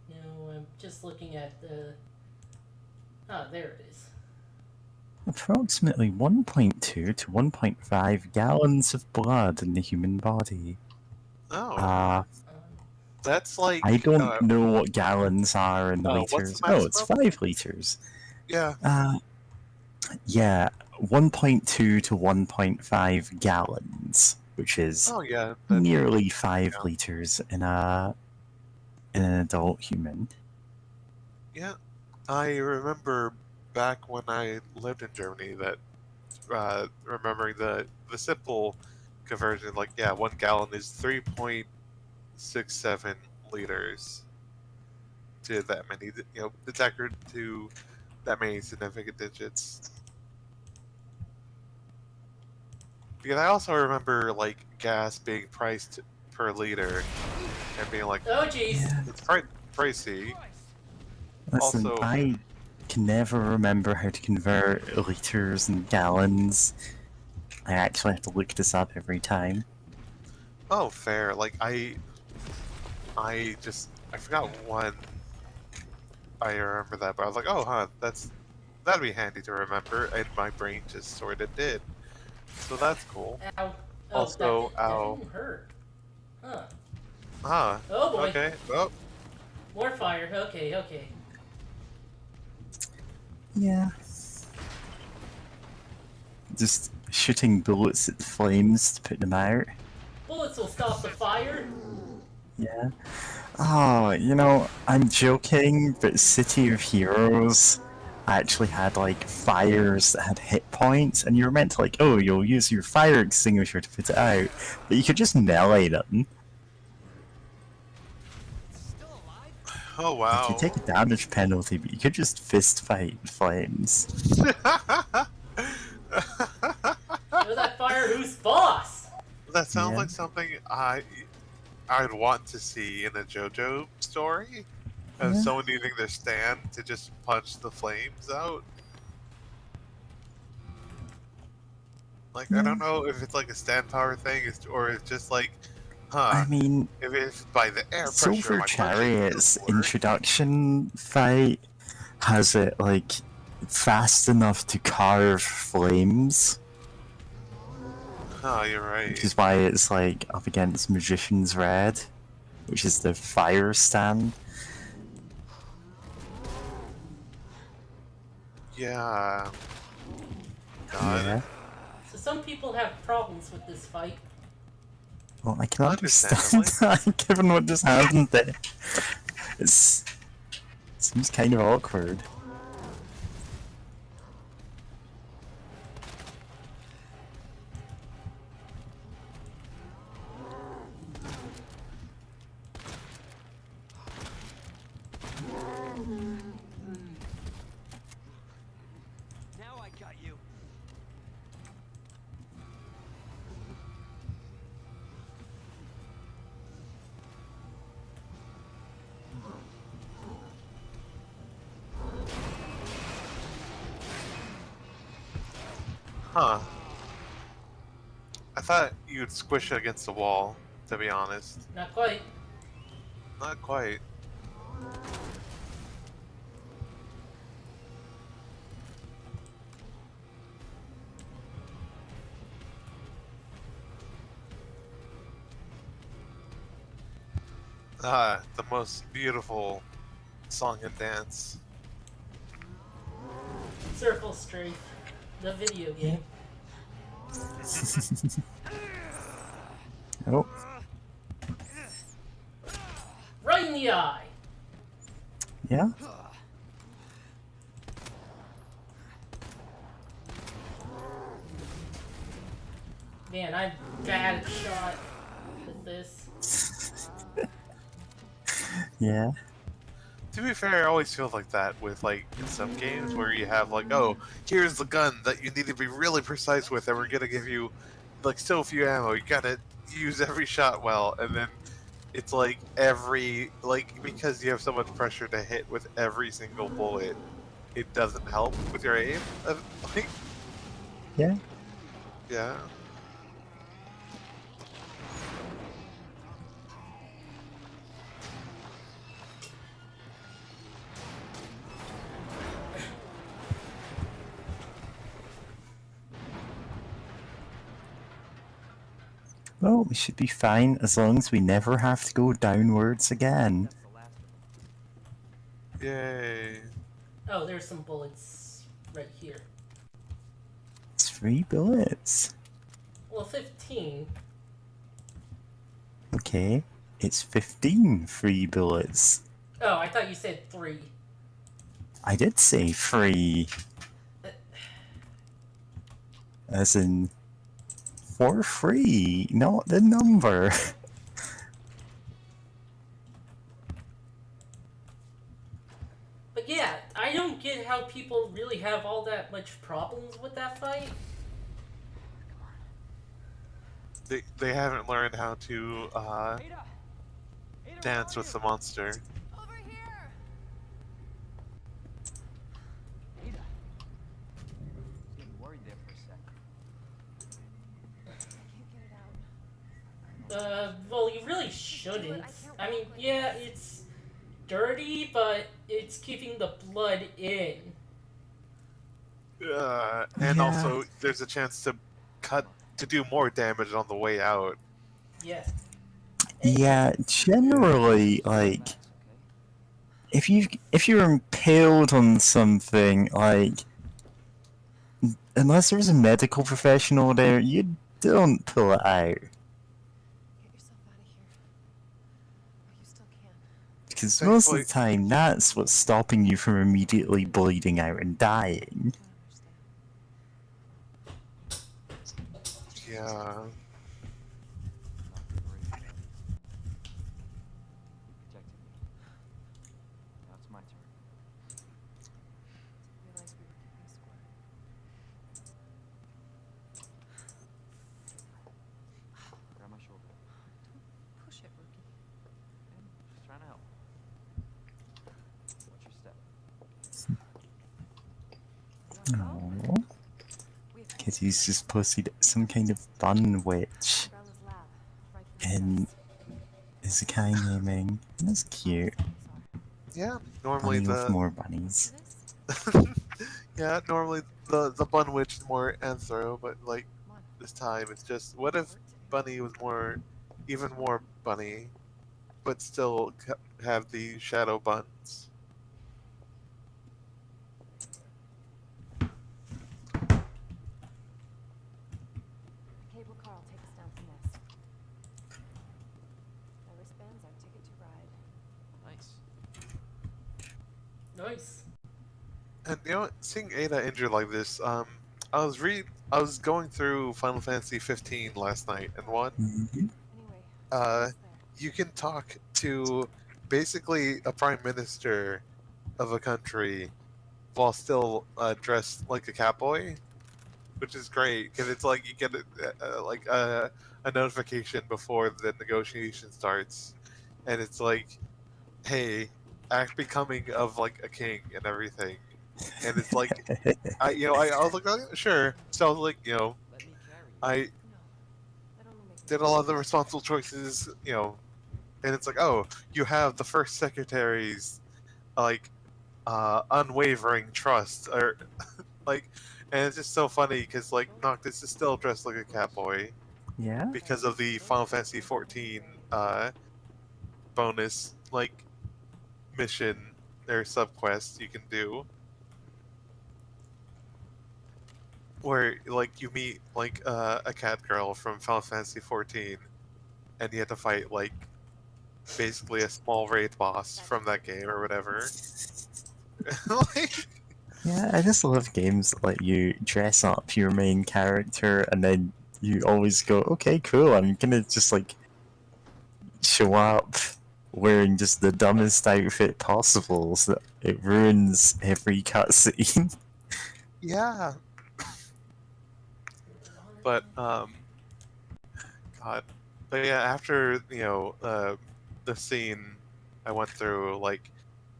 No, I'm just looking at the. Ah, there it is. Approximately 1.2 to 1.5 gallons of blood in the human body. Oh. That's like. I don't know what gallons are in What's the liters. Oh, it's maximum? 5 liters. Yeah. Yeah, 1.2 to 1.5 gallons, which is Oh yeah. nearly 5 yeah. liters in an adult human. Yeah. I remember back when I lived in Germany that remembering the simple conversion, like yeah, 1 gallon is 3.67 liters to that many, detected to that many significant digits. Because I also remember like gas being priced per liter and being like, Oh, jeez. Yeah. it's pricey. Listen, Also, I can never remember how to convert liters and gallons. I actually have to look this up every time. oh, fair. Like I forgot one. I remember that, but I was like, oh, huh, that'd be handy to remember, and my brain just sort of did. So that's cool. Ow. Oh, Also, that ow. didn't hurt. Huh. Huh. Oh boy. Okay. Oh. More fire. Okay, okay. Yeah. Just shooting bullets at flames to put them out. Bullets will stop the fire. Yeah. Oh, I'm joking, but City of Heroes actually had, like, fires that had hit points, and you were meant to, like, oh, you'll use your fire extinguisher to put it out, but you could just melee them. Still alive? Oh Like, you wow. take a damage penalty, but you could just fist fight flames. Show that fire who's boss. That sounds Yeah. like something I'd want to see in a JoJo story of Yeah. someone using their stand to just punch the flames out. Like I Yeah. don't know if it's like a stand power thing, or it's just like, I mean, if it's by the air pressure, Silver my punches Chariot's don't work. introduction fight has it, like, fast enough to carve flames. Oh, you're Which right. is why it's like up against Magician's Red, which is the fire stand. Yeah. God. Yeah. So some people have problems with this fight. Well, I can understand that, given what just happened there. It seems kind of awkward. Now I got you. Huh. I thought you'd squish it against the wall, to be honest. Not quite. Not quite. Ah, the most beautiful song and dance. Circle Strafe. The video game. Oh. the eye. Yeah. Man, I'm bad at shot with this. Yeah. To be fair, I always feel like that with like in some games where you have like, oh, here's the gun that you need to be really precise with, and we're gonna give you like so few ammo. You gotta use every shot well, and then it's like every like because you have so much pressure to hit with every single bullet, it doesn't help with your aim. Like, Yeah. yeah. Well, we should be fine as long as we never have to go downwards again. That's the last of them. Yay. Oh, there's some bullets right here. It's 3 bullets. Well, 15. Okay. It's 15 free bullets. Oh, I thought you said 3. I did say free. As in, for free, not the number. But yeah, I don't get how people really have all that much problems with that fight. They haven't learned how to Ada! Ada, dance where with are the monster. Over here! you? Ada! I was getting worried there for a sec. I can't get it out. Well, you really shouldn't. I can't I mean, walk like yeah, this. it's dirty, but it's keeping the blood in. And Yeah. also, there's a chance to do more damage on the way out. Yeah. Yeah, generally, like, Max, okay? if you're impaled on something, like, unless there's a medical professional there, you don't pull it out. Get yourself out of here. Oh, you still can. Because most of the Thankfully- time, that's what's stopping you from immediately bleeding out and dying. I don't understand. Yeah. Not great. You protected me. Now it's my turn. Realized we were keeping score. Grab my shoulder. Don't push it, rookie. Okay? Just trying to help. Watch your step. You wanna go? Aww. We have Because he's just posted some kind of fun witch Umbrella's lab, right from in the Isekai naming. That's cute. Yeah. Normally Bunny with the more bunnies. yeah, normally the bun witch is more anthro, but like Come on. this time it's just what if Bunny was even more bunny, but still have the shadow buns. The cable car will take us down to Nest. My wristband's our ticket to ride. Nice. Nice. And you know, seeing Ada injured like this, I was going through Final Fantasy 15 last night, and Mhm. Anyway, Uh, almost there. you can talk to basically a prime minister of a country while still dressed like a catboy, which is great because it's like you get a notification before the negotiation starts, and it's like, hey, act becoming of like a king and everything, and it's like I was like, oh, sure. So I was like, Let me carry you. I No. That only makes did a lot of the responsible choices, and it's like, oh, you have the first secretary's like unwavering trust, or like, and it's just so funny because like Noctis is still dressed like a catboy Yeah? because of the Final Fantasy 14 bonus like mission or subquest you can do, where like you meet like a cat girl from Final Fantasy 14, and you have to fight like basically a small raid boss from that game or whatever. Like, Yeah, I just love games that let you dress up your main character and then you always go, okay, cool, I'm gonna just like show up wearing just the dumbest outfit possible so that it ruins every cutscene. yeah, but God, but yeah, after the scene I went through, like,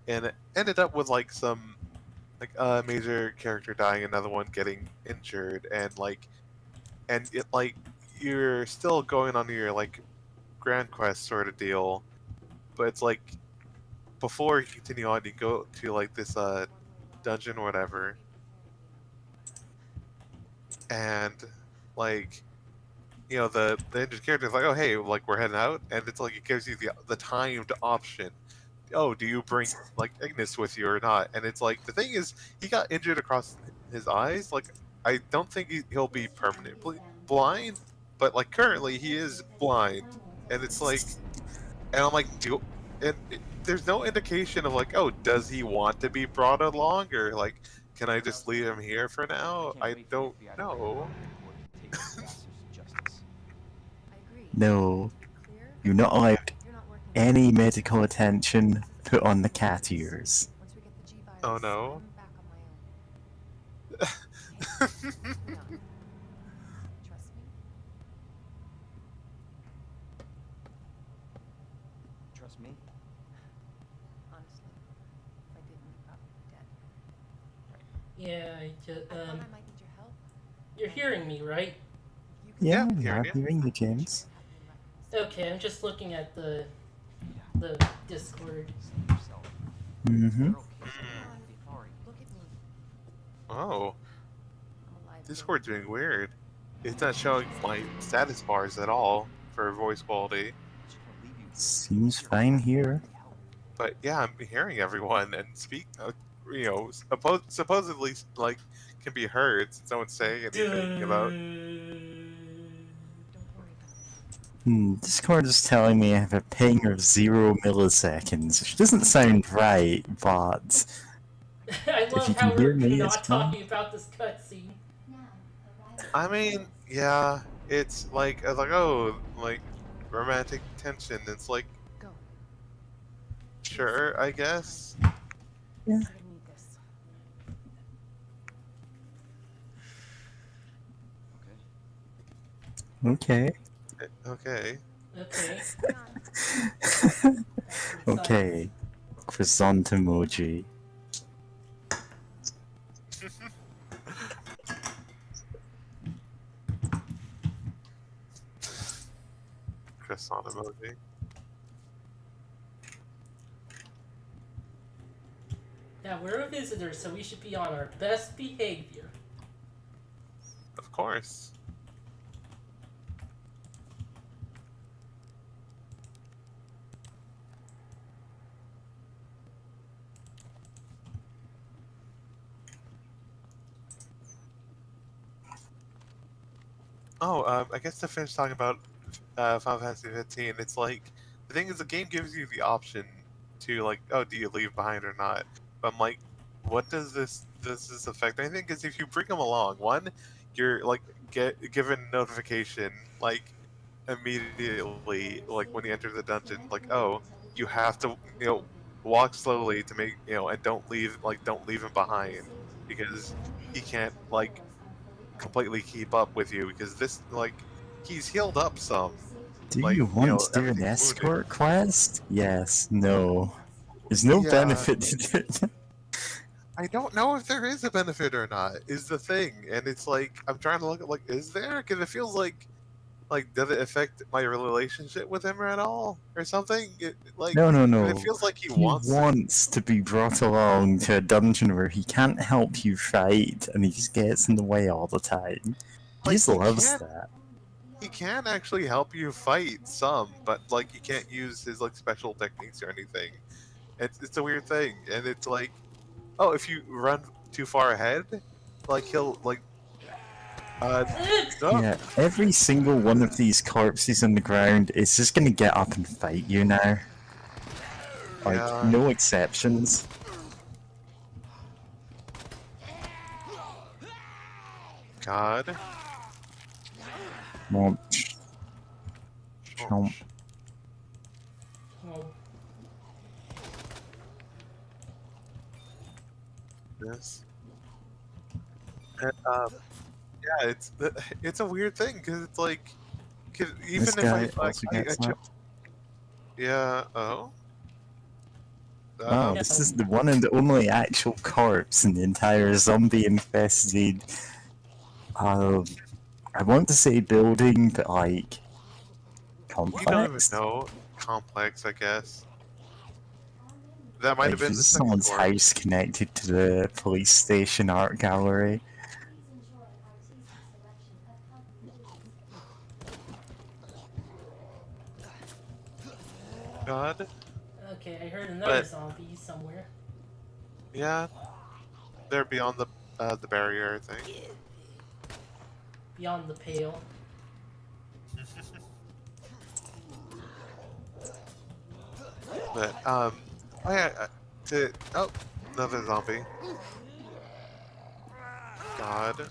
and it ended up with like some like a major character dying, another one getting injured, and it like you're still going on your like grand quest sort of deal, but it's like before you continue on, you go to like this dungeon or whatever, and like the injured character is like, oh hey, like we're heading out, and it's like it gives you the timed option. Oh, do you bring like Ignis with you or not? And it's like the thing is, he got injured across his eyes. Like I don't think he'll be permanently blind, but like currently he is blind, and it's like, and I'm like, there's no indication of like, oh, does he want to be brought along, or like, can I just leave him here for now? I don't know. I agree. No, Clear? you're not allowed You're not working. any medical attention put on the cat ears. Once we get the G virus, Oh no. I'm back on my own. Hey, hold on. Trust me? Trust me? Honestly, if I didn't, you'd probably be dead. Yeah, I just, I thought I might need your help. you're hearing me, right? You can Yeah, Yeah, we hearing are you. hearing you, James. help me right from this. Okay, I'm just looking at the Discord. Save yourself. Mm-hmm. You're okay. Come on, Be sorry. look at me. Oh, I'm alive. Discord's doing weird. It's not showing my status bars at all for voice quality. Just gonna leave you here. Seems fine here. Help. But yeah, I'm hearing everyone and supposedly like can be heard since no one's saying anything about. Don't worry about it. Discord is telling me I have a ping of 0 milliseconds, which doesn't sound right, but I if love you how can hear we're me, not it's fine. talking about this cutscene. I mean, yeah, it's like oh, like romantic tension. It's like Go. sure, I guess. You're gonna need this. Okay. Okay. Okay. Okay. Okay. Croissant emoji. Croissant emoji. Now we're a visitor, so we should be on our best behavior. Of course. Oh, I guess to finish talking about Final Fantasy 15, it's like the thing is the game gives you the option to like, oh, do you leave behind or not? But I'm like, what does this affect anything? Because if you bring them along, one, you're like get given notification like immediately, like when you enter the dungeon, like, oh, you have to walk slowly to make and don't leave him behind because he can't like completely keep up with you because this like he's healed up some. Do Like, you want to do an everything's escort quest? Yes, no. There's no Yeah. benefit to it. I don't know if there is a benefit or not. Is the thing, and it's like I'm trying to look at like, is there? Because it feels like does it affect my relationship with him at all or something? No. It feels like he He wants. wants to be brought along to a dungeon where he can't help you fight, and he just gets in the way all the time. He Like, just he loves can't- that. He can actually help you fight some, but like you can't use his like special techniques or anything. It's a weird thing, and it's like, oh, if you run too far ahead, like he'll like. Oh, Yeah, every single one of these corpses on the ground is just gonna get up and fight you now. Like, Yeah. no exceptions. God. Chomp, Oh, chomp. Well, yes. And, yeah, it's a weird thing because it's like, 'cause This even if guy also I gets that. yeah. Oh. Oh, Uh, this no. is the one and only actual corpse in the entire zombie-infested, uh, I want to say building, but like, we don't even complex? know. Complex, I guess. That might Like, have been this the is second someone's corpse. house connected to the police station art gallery. God. Okay, I heard another But zombie somewhere. yeah, they're beyond the barrier, I think. Beyond the pale. But oh yeah, another zombie. God.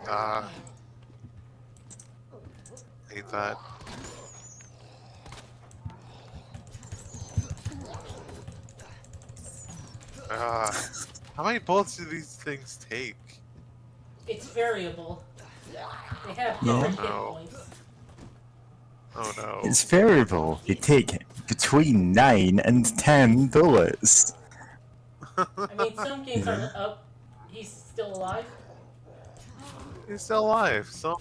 Ah, hate that. Ah, how many bullets do these things take? It's variable. They have Oh Yeah, different hit no. points. Oh no. it's variable. You take between 9 and 10 bullets. I mean, some games Yeah. are up. He's still alive. He's still alive. So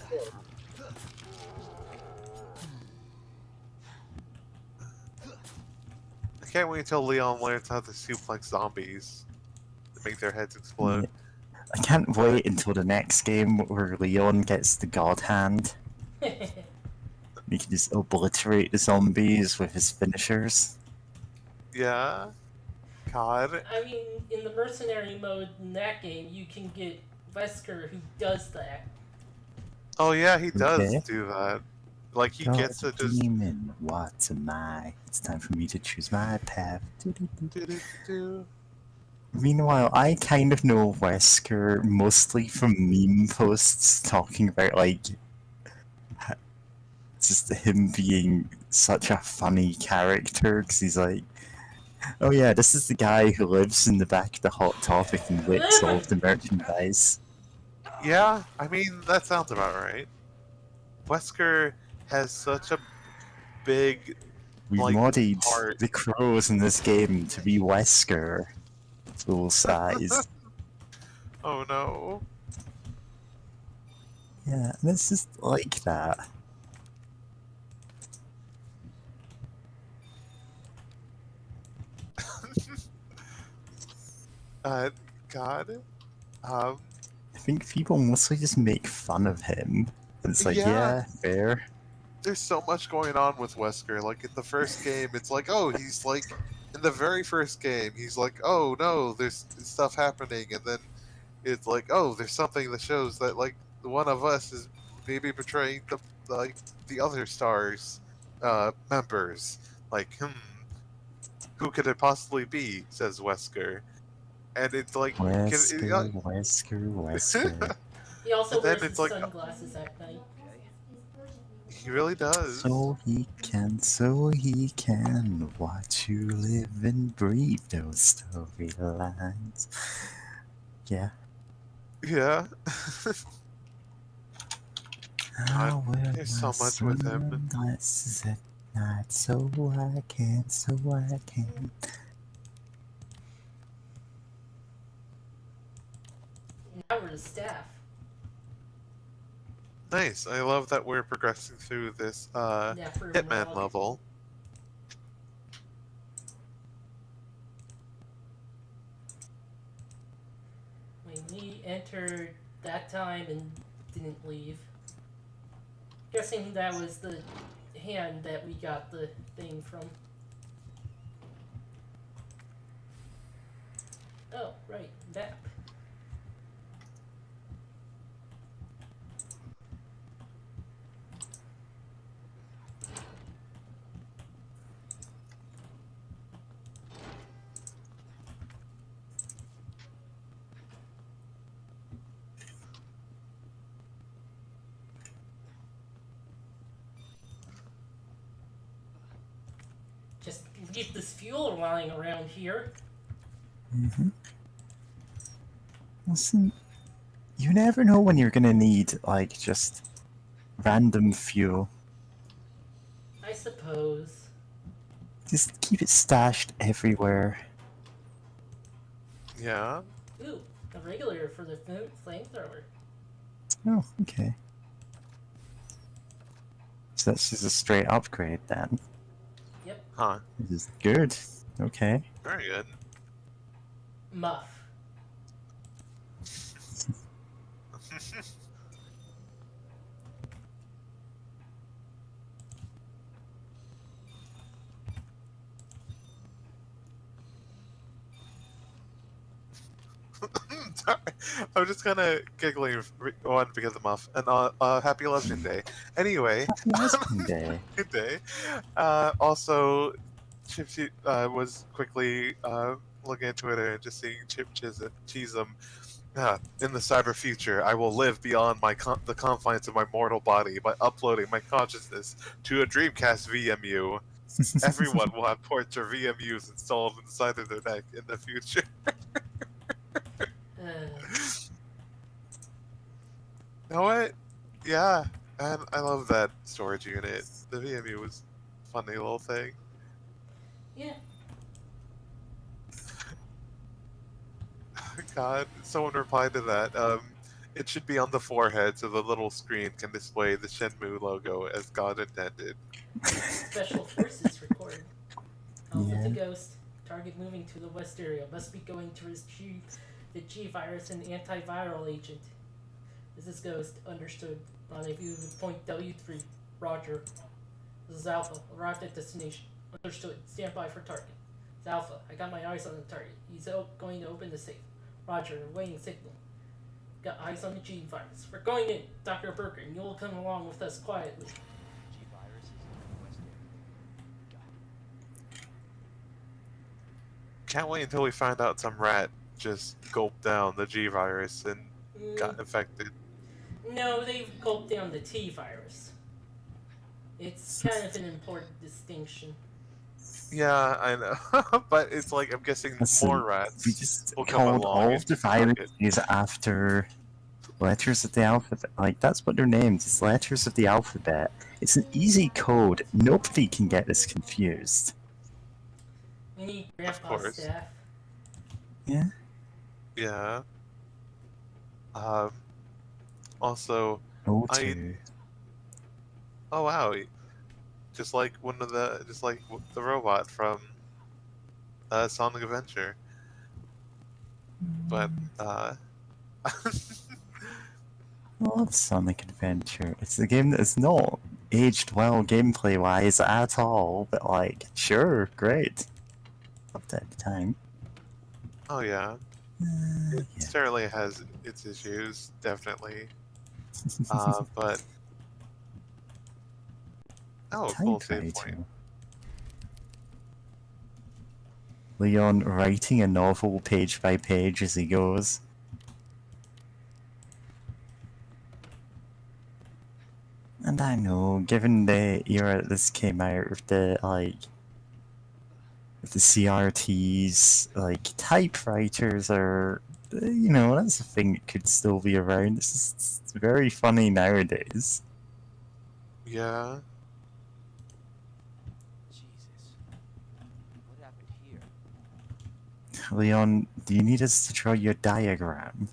I can't wait until Leon learns how to suplex zombies to make their heads Yeah. explode. I can't But wait until the next game where Leon gets the God Hand. He can just obliterate the zombies with his finishers. yeah, God. I mean, in the mercenary mode in that game, you can get Wesker who does that. Oh yeah, he does Okay. do that. Like he God gets to just demon, what am I? It's time for me to choose my path. do. Meanwhile, I kind of know Wesker mostly from meme posts talking about like just him being such a funny character because he's like, oh yeah, this is the guy who lives in the back of the Hot Topic and licks all of the merchandise. Yeah, I mean that sounds about right. Wesker has such a big We like modded heart. the crows in this game to be Wesker full size. Oh no. Yeah, and it's just like that. Uh, God. Um, I think people mostly just make fun of him. It's like, yeah, yeah, fair. there's so much going on with Wesker. Like in the first game, it's like, oh, he's like, in the very first game, he's like, oh no, there's stuff happening, and then it's like, oh, there's something that shows that like one of us is maybe betraying like the other stars, members. Like, who could it possibly be? Says Wesker, and it's like, Wesker, Wesker, Wesker. He also and then wears his it's like, sunglasses at night. he really does. So he can watch you live and breathe those storylines. Yeah. Yeah. I God, wear there's my so much with him. sunglasses at night so I can, so I can. Now we're the staff. Nice. I love that we're progressing through this Napper Hitman mod. level. When we entered that time and didn't leave. Guessing that was the hand that we got the thing from. Oh, right, map. Leave this fuel lying around here. Mm-hmm. Listen, you never know when you're gonna need, like, just random fuel. I suppose. Just keep it stashed everywhere. Yeah. Ooh, a regulator for the flamethrower. Oh, okay. So that's just a straight upgrade then. Yep, Huh. Which is good. Okay. Very good. muff. Sorry. I'm just kind of giggling one because of Muff. And happy Lesbian Day. Anyway, Happy Husband Day. good day. Also, Chip was quickly looking at Twitter and just seeing Chip Cheesem. In the cyber future, I will live beyond the confines of my mortal body by uploading my consciousness to a Dreamcast VMU. Everyone will have ports or VMUs installed inside of their neck in the future. You know what? Yeah, and I love that storage unit. The VMU was a funny little thing. Yeah. God, someone replied to that. It should be on the forehead so the little screen can display the Shenmue logo as God intended. Special forces record. Alpha Yeah. to Ghost. Target moving to the west area. Must be going to the G virus and antiviral agent. This is Ghost. Understood. Rendezvous with point W3. Roger. This is Alpha. Arrived at destination. Understood. Stand by for target. It's Alpha. I got my eyes on the target. He's going to open the safe. Roger. Waiting signal. Got eyes on the G virus. We're going in. Dr. Burger, and you'll come along with us quietly. G-viruses in the west area. Can't wait until we find out some rat just gulped down the G virus and got infected. No, they've gulped down the T virus. It's kind of an important distinction. Yeah, I know. But it's like, I'm guessing Listen, more we rats just will come called along all and of the target. viruses after letters of the alphabet. Like, that's what they're named. It's letters of the alphabet. It's an easy code. Nobody can get this confused. We need Of Grandpa's course. staff. Yeah? Yeah. Also, O2. oh wow, just like the robot from Sonic Adventure. But I love Sonic Adventure. It's a game that's not aged well gameplay wise at all, but like, sure, great. Loved it at the time. oh yeah, it Yeah. certainly has its issues, definitely. But cool save point. Typewriter. Leon writing a novel page by page as he goes. And I know, given the era this came out, with the with the CRTs, like typewriters are, that's a thing that could still be around. It's very funny nowadays. Yeah. Jesus. What happened here? Leon, do you need us to draw your diagram?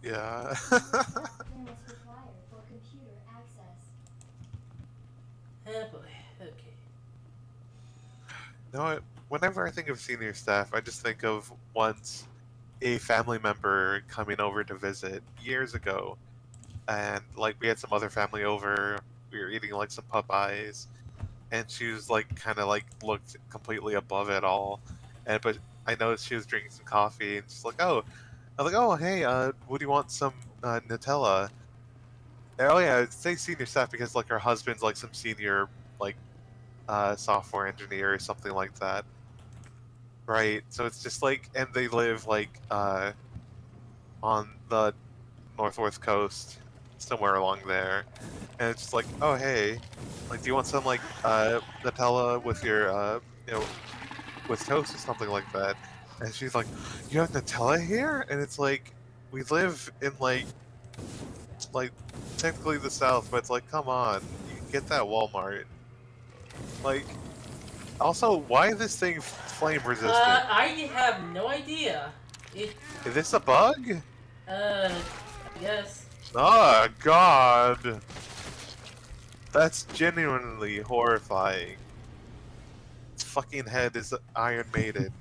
Yeah. Clearance required for computer access. Oh boy, okay. No, whenever I think of senior staff, I just think of once a family member coming over to visit years ago, and like we had some other family over. We were eating like some Popeyes, and she was like kind of like looked completely above it all, and but I noticed she was drinking some coffee, and she's like, "Oh," I was like, "Oh, hey, would you want some Nutella?" And, oh yeah, I'd say senior staff because like her husband's like some senior like software engineer or something like that. Right. So it's just like, and they live like on the northwest coast, somewhere along there, and it's just like, oh hey, like, do you want some like Nutella with your you know, with toast or something like that? And she's like, you have Nutella here? And it's like, we live in like technically the South, but it's like, come on, you can get that at Walmart. Like, also, why is this thing flame resistant? I have no idea. It, Is this a bug? I guess. Oh god, that's genuinely horrifying. Its fucking head is Iron Maiden,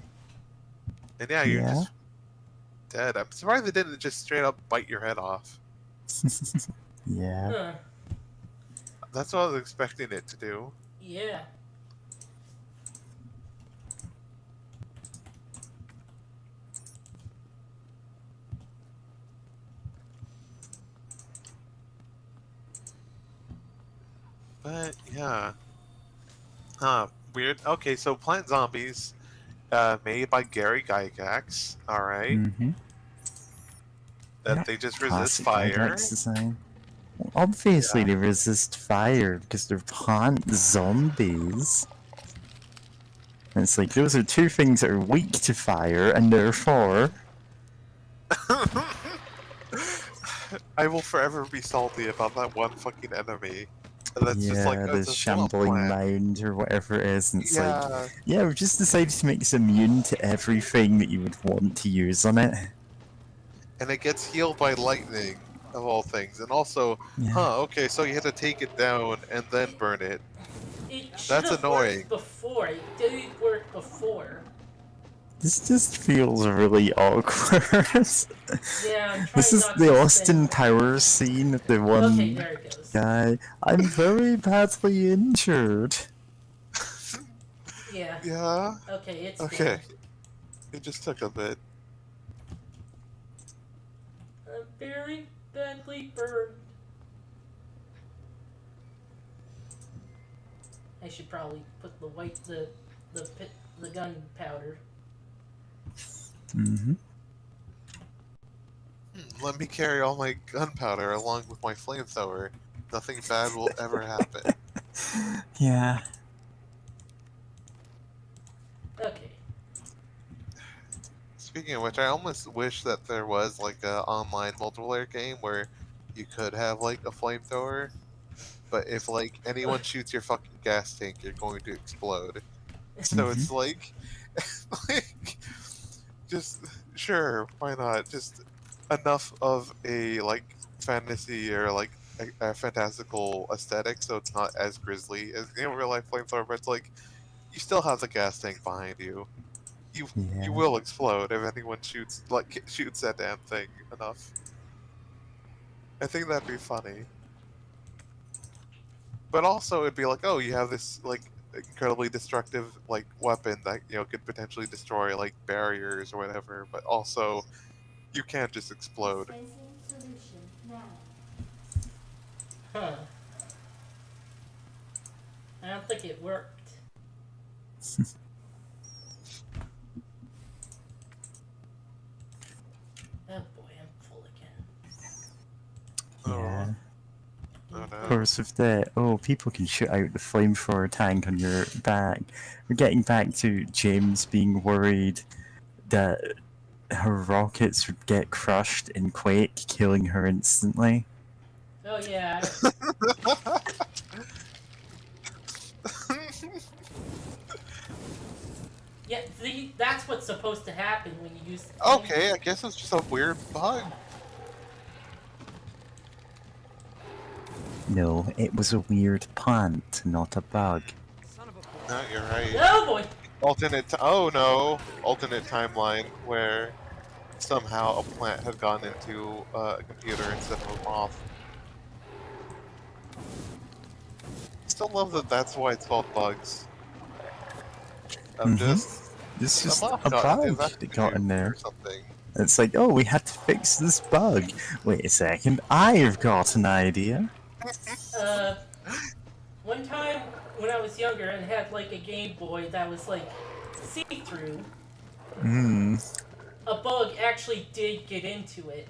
and yeah, you're Yeah. just dead. I'm surprised they didn't just straight up bite your head off. Yeah. Huh. That's what I was expecting it to do. Yeah. But yeah. Huh. Weird. Okay, so Plant Zombies, made by Gary Gygax. Alright. Mm-hmm. That Yeah, they just Classic resist fire. Gygax design. Well, obviously, they resist fire because they're plant zombies. And it's like, those are two things that are weak to fire, and therefore... I will forever be salty about that one fucking enemy. That's yeah, just like, oh, the it's a still shambling plant. mound or whatever it is, and it's like, Yeah. yeah, we've just decided to make this immune to everything that you would want to use on it. And it gets healed by lightning, of all things. And also, Yeah. huh, okay, so you had to take it down and then burn it. It should That's have annoying. worked before. It didn't work before. This just feels really awkward. Yeah, I'm trying This is not the to Austin spend... Powers scene of the one Okay, there it goes. guy. I'm very badly injured. Yeah. Yeah. Okay, it's Okay. there. It just took a bit. I'm very badly burned. I should probably put the gunpowder. Mm-hmm. Let me carry all my gunpowder along with my flamethrower. Nothing bad will ever happen. Yeah. Okay. Speaking of which, I almost wish that there was like a online multiplayer game where you could have like a flamethrower, but if like anyone shoots your fucking gas tank, you're going to explode. So it's like, like, just sure, why not? Just enough of a like fantasy or like a fantastical aesthetic, so it's not as grisly as real life flamethrower. But it's like you still have the gas tank behind you. Yeah. You will explode if anyone shoots that damn thing enough. I think that'd be funny. But also it'd be like, oh, you have this like incredibly destructive like weapon that could potentially destroy like barriers or whatever, but also you can't just explode. Huh. I don't think it worked. Oh boy, I'm full again. Yeah. Oh, Of no. course, with the people can shoot out the flamethrower tank on your back. We're getting back to James being worried that her rockets would get crushed in Quake, killing her instantly. Oh yeah. Yeah, see, that's what's supposed to happen when you use... Okay, I guess it's just a weird bug. No, it was a weird plant, not a bug. Son of a No, you're right. Oh boy! Oh no, alternate timeline where somehow a plant had gone into a computer instead of a moth. Still love that. That's why it's called bugs. I'm It's just moth a got into bug that got in there. or something. It's like, oh, we had to fix this bug. Wait a second, I've got an idea. One time when I was younger and had like a Game Boy that was like see-through, a bug actually did get into it.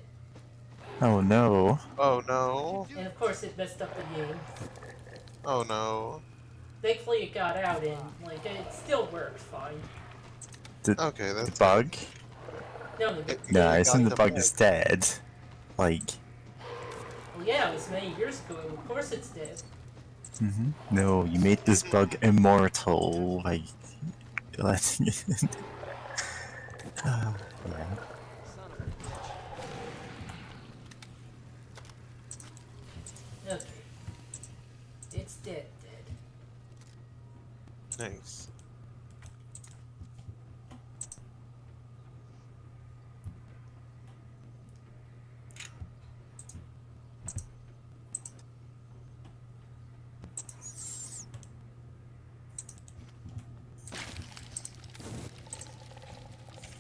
Oh no. Oh no. And of course, it messed up the game. Oh no. Thankfully, it got out and like it still worked fine. Okay, The that's bug? No, No, You I got assume the the bug is dead. Like, well, yeah, it was many years ago. Of course, it's dead. no, you made this bug immortal. Like, letting it. Yeah. Son of a bitch. Okay, it's dead. nice.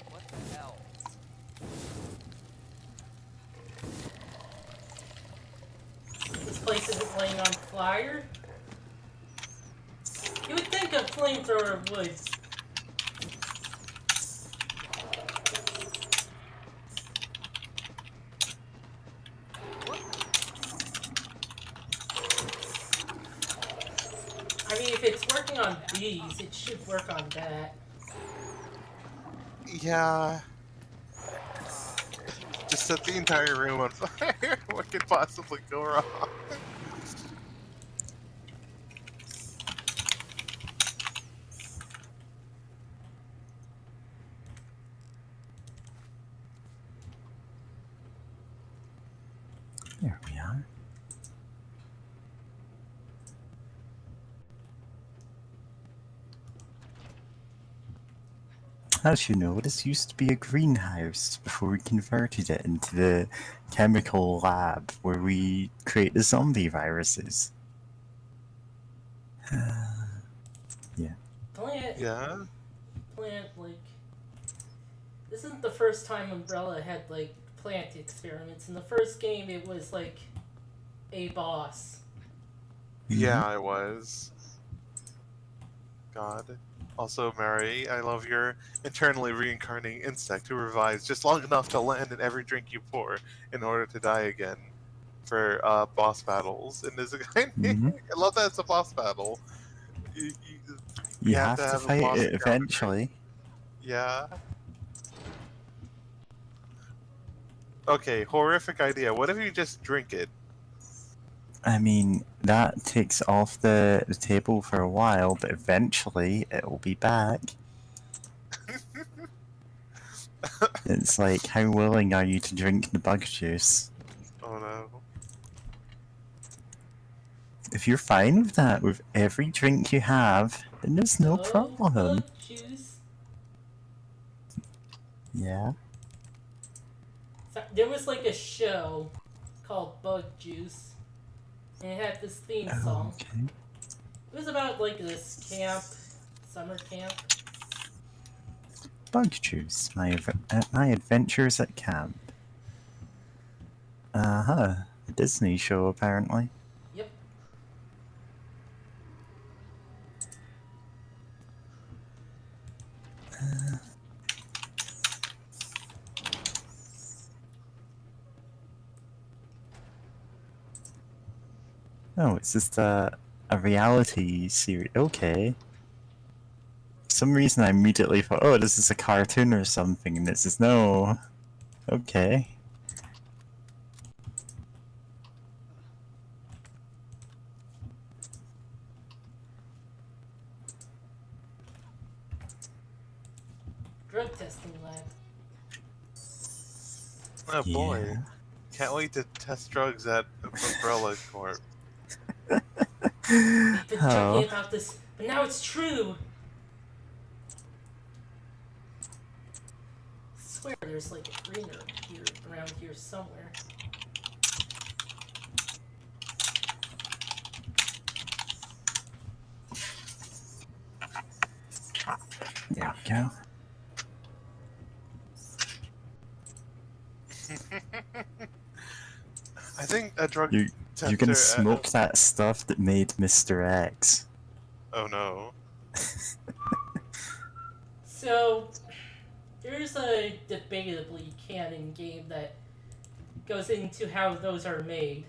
What the hell? This place isn't laying on fire. You would think a flamethrower would. I mean, if it's working on these, it should work on that. Yeah. Just set the entire room on fire. What could possibly go wrong? There we are. As you know, this used to be a greenhouse before we converted it into the chemical lab where we create the zombie viruses. Yeah. Plant, Yeah. like. This isn't the first time Umbrella had, like, plant experiments. In the first game, it was, like, a boss. Yeah, I was. God. Also, Mary, I love your internally reincarnating insect who revives just long enough to land in every drink you pour in order to die again for boss battles. And there's a guy Mhm. I love that it's a boss battle. You, You have have to to have a fight boss it encounter. eventually. Yeah. Okay, horrific idea. What if you just drink it? I mean, that takes off the table for a while, but eventually it will be back. It's like, how willing are you to drink the bug juice? Oh no. If you're fine with that, with every drink you have, then there's no Oh, problem. bug juice. Yeah. So, there was, like, a show called Bug Juice. And it had this theme song. Okay. It was about, like, this camp, summer camp. Bug juice. My adventures at camp. Uh-huh. A Disney show, apparently. Yep. Oh, it's just a reality series. Okay. For some reason, I immediately thought, oh, this is a cartoon or something, and this is no. Okay. Drug testing lab. Oh boy. Yeah. Can't wait to test drugs at Umbrella Corp. We've been Oh. joking about this, but now it's true. I swear there's like a greener here around here somewhere. There we go. I think a drug You tester. you can smoke that stuff that made Mr. X. Oh no. So, there's a debatably canon game that goes into how those are made.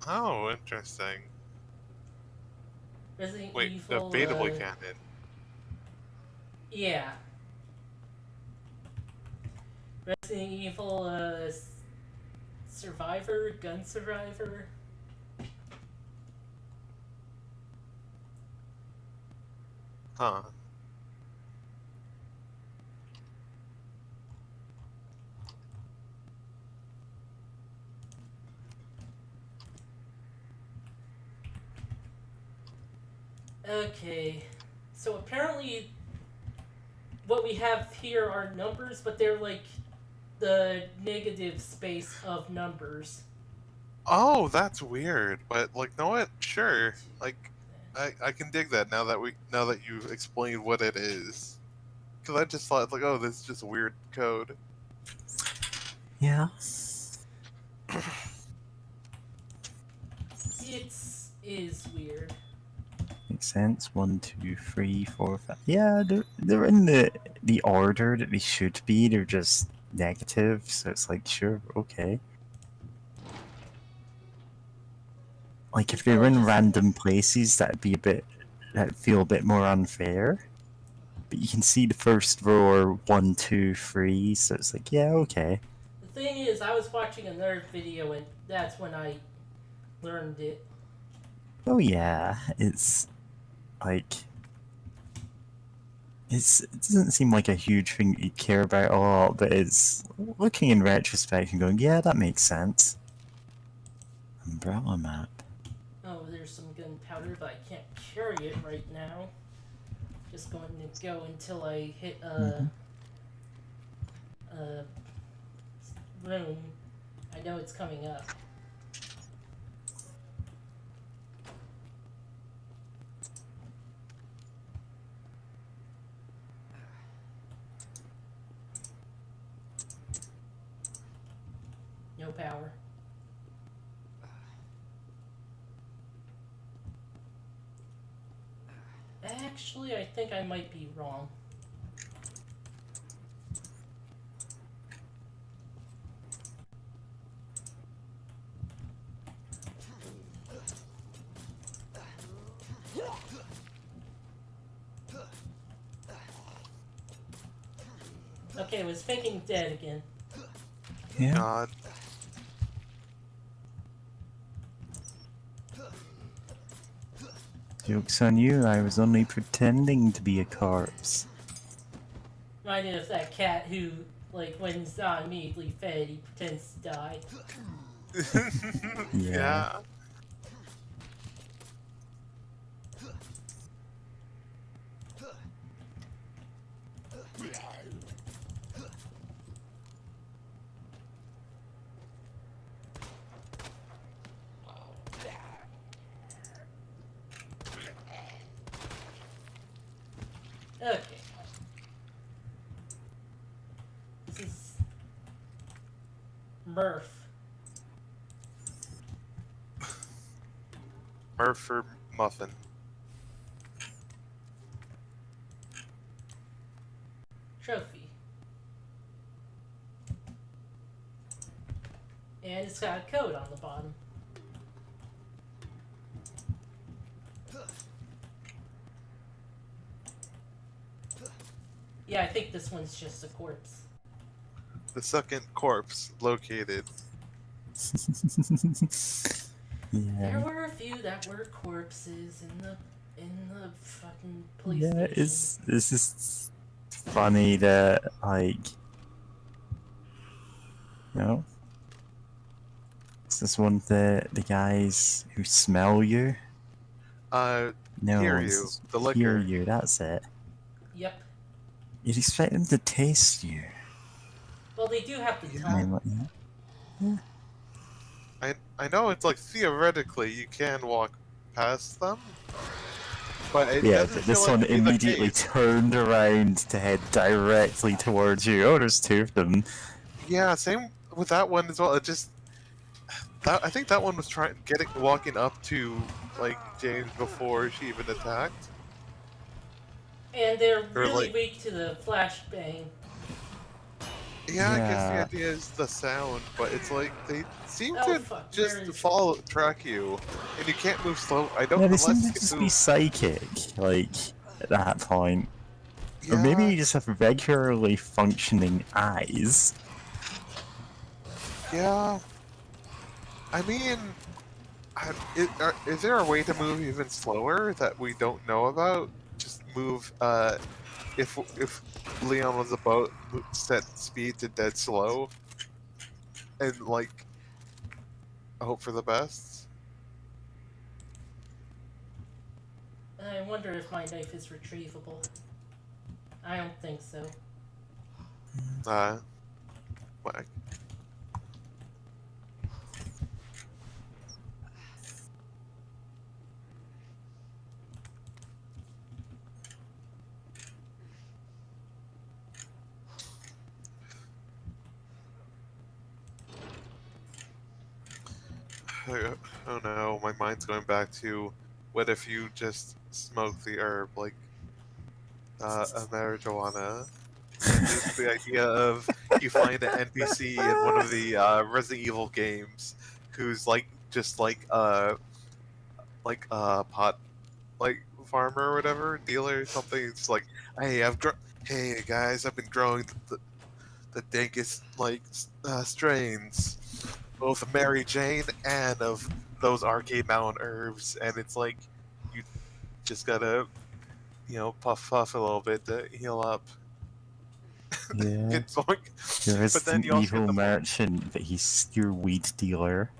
Oh, interesting. Resident Wait, Evil. debatably canon. Yeah. Resident Evil Survivor, Gun Survivor. Huh. Okay. So apparently, what we have here are numbers, but they're like the negative space of numbers. Oh, that's weird. But like, know what? Sure. Like, I can dig that now that you've explained what it is. Because I just thought like, oh, this is just weird code. Yeah. It is weird. Makes sense. 1, 2, 3, 4, 5. Yeah, they're in the order that they should be. They're just negative, so it's like, sure, okay. Like if they were in random places, that'd feel a bit more unfair. But you can see the first row are 1, 2, 3, so it's like, yeah, okay. The thing is, I was watching another video, and that's when I learned it. Oh yeah, it's like it doesn't seem like a huge thing that you care about a lot, but it's looking in retrospect and going, yeah, that makes sense. Umbrella map. Oh, there's some gunpowder, but I can't carry it right now. Just going to go until I hit room. I know it's coming up. No power. Actually, I think I might be wrong. Okay, it was faking dead again. Yeah. God. Joke's on you, I was only pretending to be a corpse. Reminded of that cat who, like, when he's not immediately fed, he pretends to die. Yeah. Okay. This is Murph. Murph or Muffin. Trophy. And it's got a code on the bottom. Yeah, I think this one's just a corpse. The second corpse located. There Yeah. were a few that were corpses in the fucking police Yeah, station. it's just funny that, like, you know, it's this one the guys who smell you. No, Hear it's you, just the hear liquor. you, that's it. Yep. You'd expect them to taste you. Well, they do have the I mean, tongue. like, yeah. I know it's like theoretically you can walk past them, but it Yeah, doesn't this feel like one to be the immediately case. turned around to head directly towards you. Oh, there's two of them. Yeah, same with that one as well. It just I think that one was walking up to like James before she even attacked. And they're Or, really like- weak to the flashbang. Yeah, I guess the Yeah. idea is the sound, but it's like they seem Oh to fuck, where just is... follow track you, and you can't move slow. I don't Yeah, they seem unless to you just be move. psychic, like, at that point. Or maybe Yeah, you just have regularly functioning eyes. yeah. I mean, is there a way to move even slower that we don't know about? Just move. If Leon was about set speed to dead slow, and like hope for the best. I wonder if my knife is retrievable. I don't think so. Like, oh no, my mind's going back to what if you just smoke the herb like a marijuana, and just the idea of you find an NPC in one of the Resident Evil games who's like just pot like farmer or whatever dealer or something. It's like, hey, hey guys, I've been growing the dankest strains, both of Mary Jane and of those Arcade Mountain herbs, and it's like you just gotta puff a little bit to heal up, Yeah. get going, You're a but then Resident you also get Evil the merchant, but he's your weed dealer.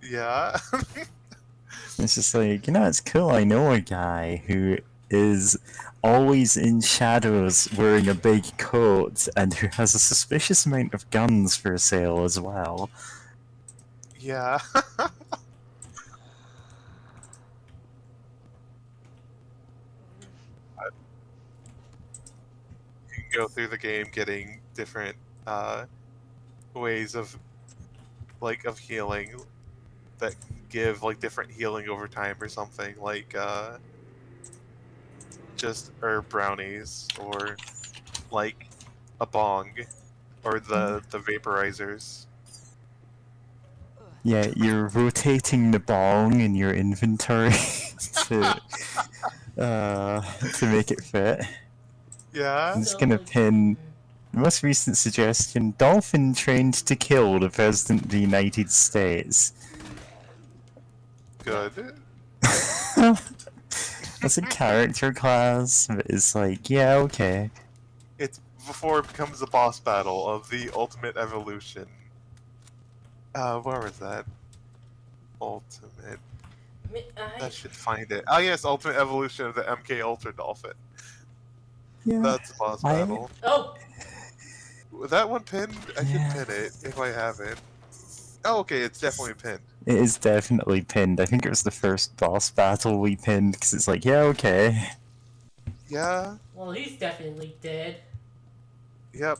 yeah. It's just like, it's cool, I know a guy who is always in shadows wearing a big coat and who has a suspicious amount of guns for sale as well. Yeah. You can go through the game getting different ways of healing that give like different healing over time or something, like just herb brownies or like a bong or the vaporizers. Yeah, you're rotating the bong in your inventory to to make it fit. Yeah. I'm just So, gonna like... pin the most recent suggestion: Dolphin trained to kill the President of the United States. No. Good. That's a character class, but it's like, yeah, okay. It's before it becomes the boss battle of the ultimate evolution. Where was that? Ultimate. I I... should find it. Ah, yes, ultimate evolution of the MK Ultra Dolphin. Yeah, That's the boss I battle. Oh! Was that one pinned? I should yeah. pin it if I have it. Oh, okay, it's definitely pinned. It is definitely pinned. I think it was the first boss battle we pinned because it's like, yeah, okay. Yeah. Well, he's definitely dead. Yep.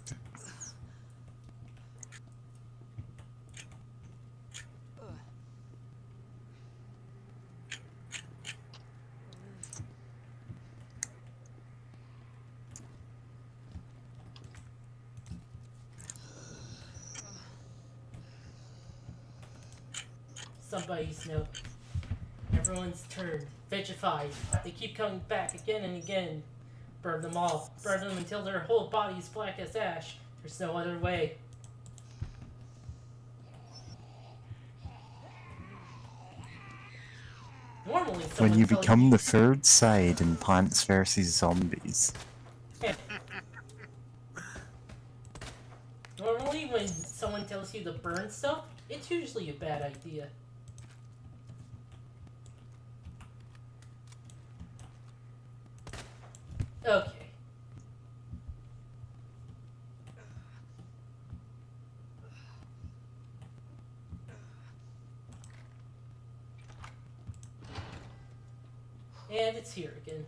Somebody's note. Everyone's turned. Vitrified. They keep coming back again and again. Burn them all. Burn them until their whole body is black as ash. There's no other way. Normally When someone you tells become you... the third side in Plants vs. Zombies. Normally when someone tells you to burn stuff, it's usually a bad idea. Okay. And it's here again.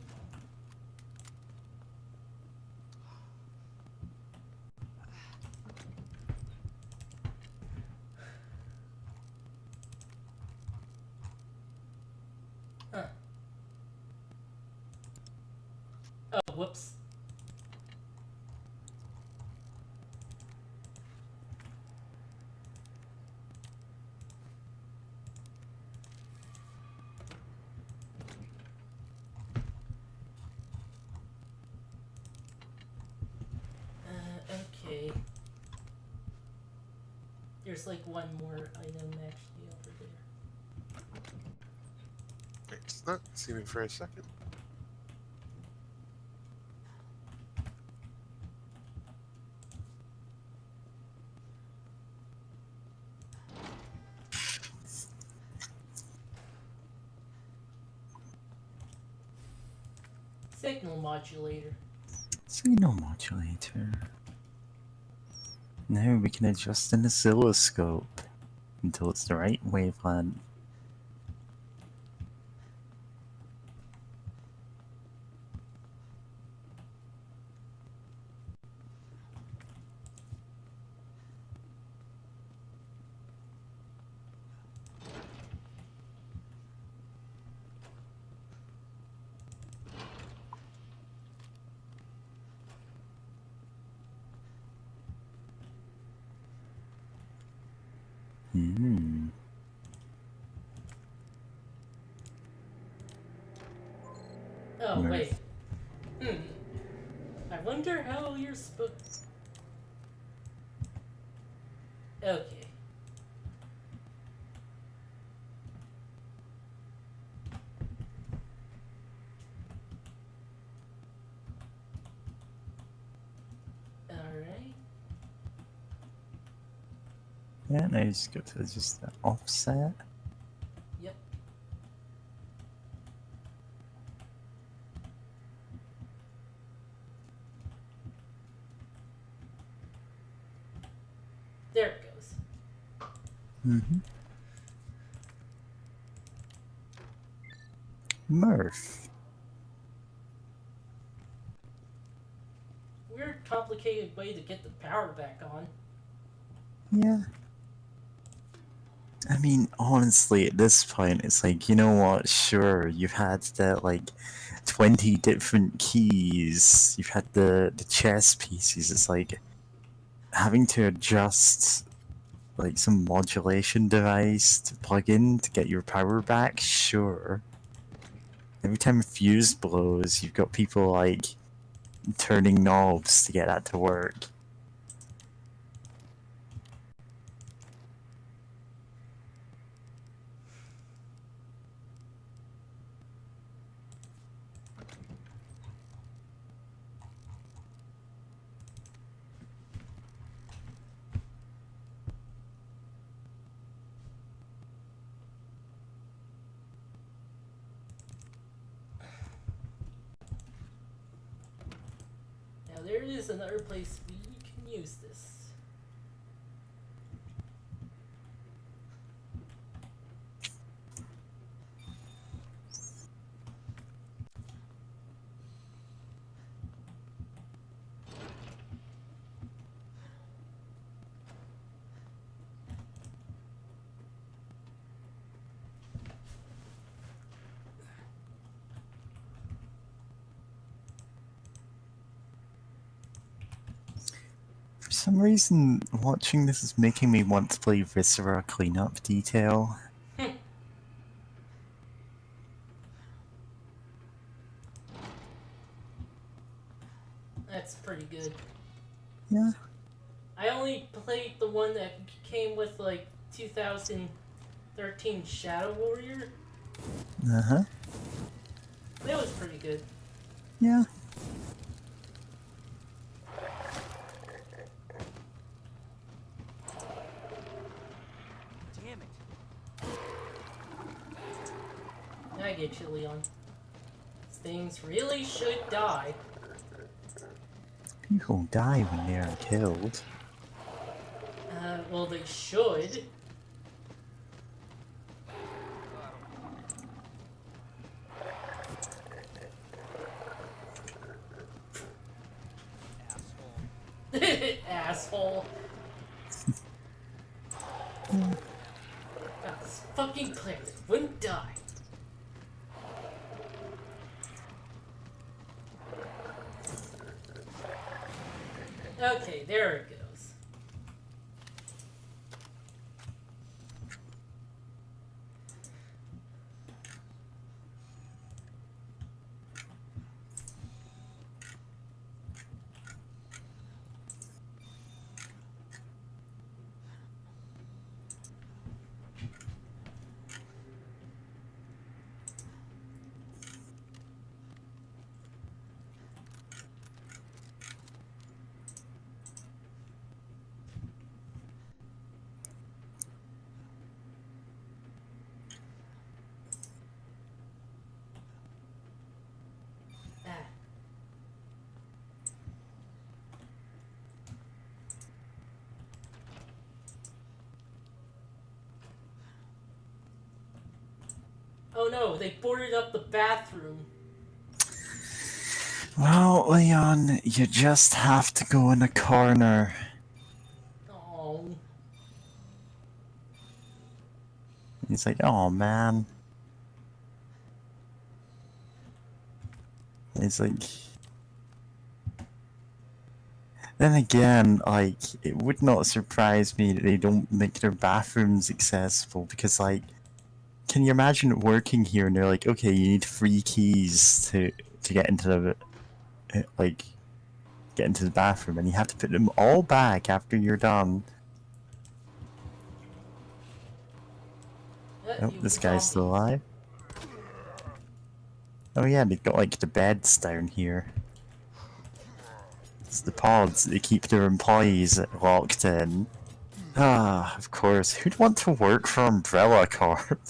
Huh. Oh, whoops. There's like one more item actually over there. It's not seeming for a second. Signal modulator. Signal modulator. Now we can adjust an oscilloscope until it's the right wavelength. Hmm. Oh, Murph. wait. I wonder how you're supposed. Okay. Alright. Yeah, now you just go to just the offset. Yep. There it goes. Mm-hmm. Murph. Weird, complicated way to get the power back on. Yeah. I mean, honestly, at this point, it's like, you know what? Sure, you've had that, like, 20 different keys. You've had the chess pieces. It's like having to adjust, like, some modulation device to plug in to get your power back. Sure. Every time a fuse blows, you've got people, like, turning knobs to get that to work. Now there is another place we can use this. For some reason, watching this is making me want to play Viscera Cleanup Detail. That's pretty good. Yeah. I only played the one that came with like 2013 Shadow Warrior. Uh-huh. That was pretty good. Yeah. Damn it. I get you, Leon. These things really should die. People die when they are killed. Well, they should. Asshole. This fucking planet wouldn't die. Okay, there it goes. no, they boarded up the bathroom. Well, Leon, you just have to go in the corner. Oh. He's like, oh man. It's like. Then again, like, it would not surprise me that they don't make their bathrooms accessible because, like, can you imagine working here and they're like, okay, you need 3 keys to get into the, like, get into the bathroom, and you have to put them all back after you're done. Oh, You this guy's still zombies. alive. Oh yeah, they've got, like, the beds down here. It's the pods that keep their employees locked in. Ah, of course. Who'd want to work for Umbrella Corp?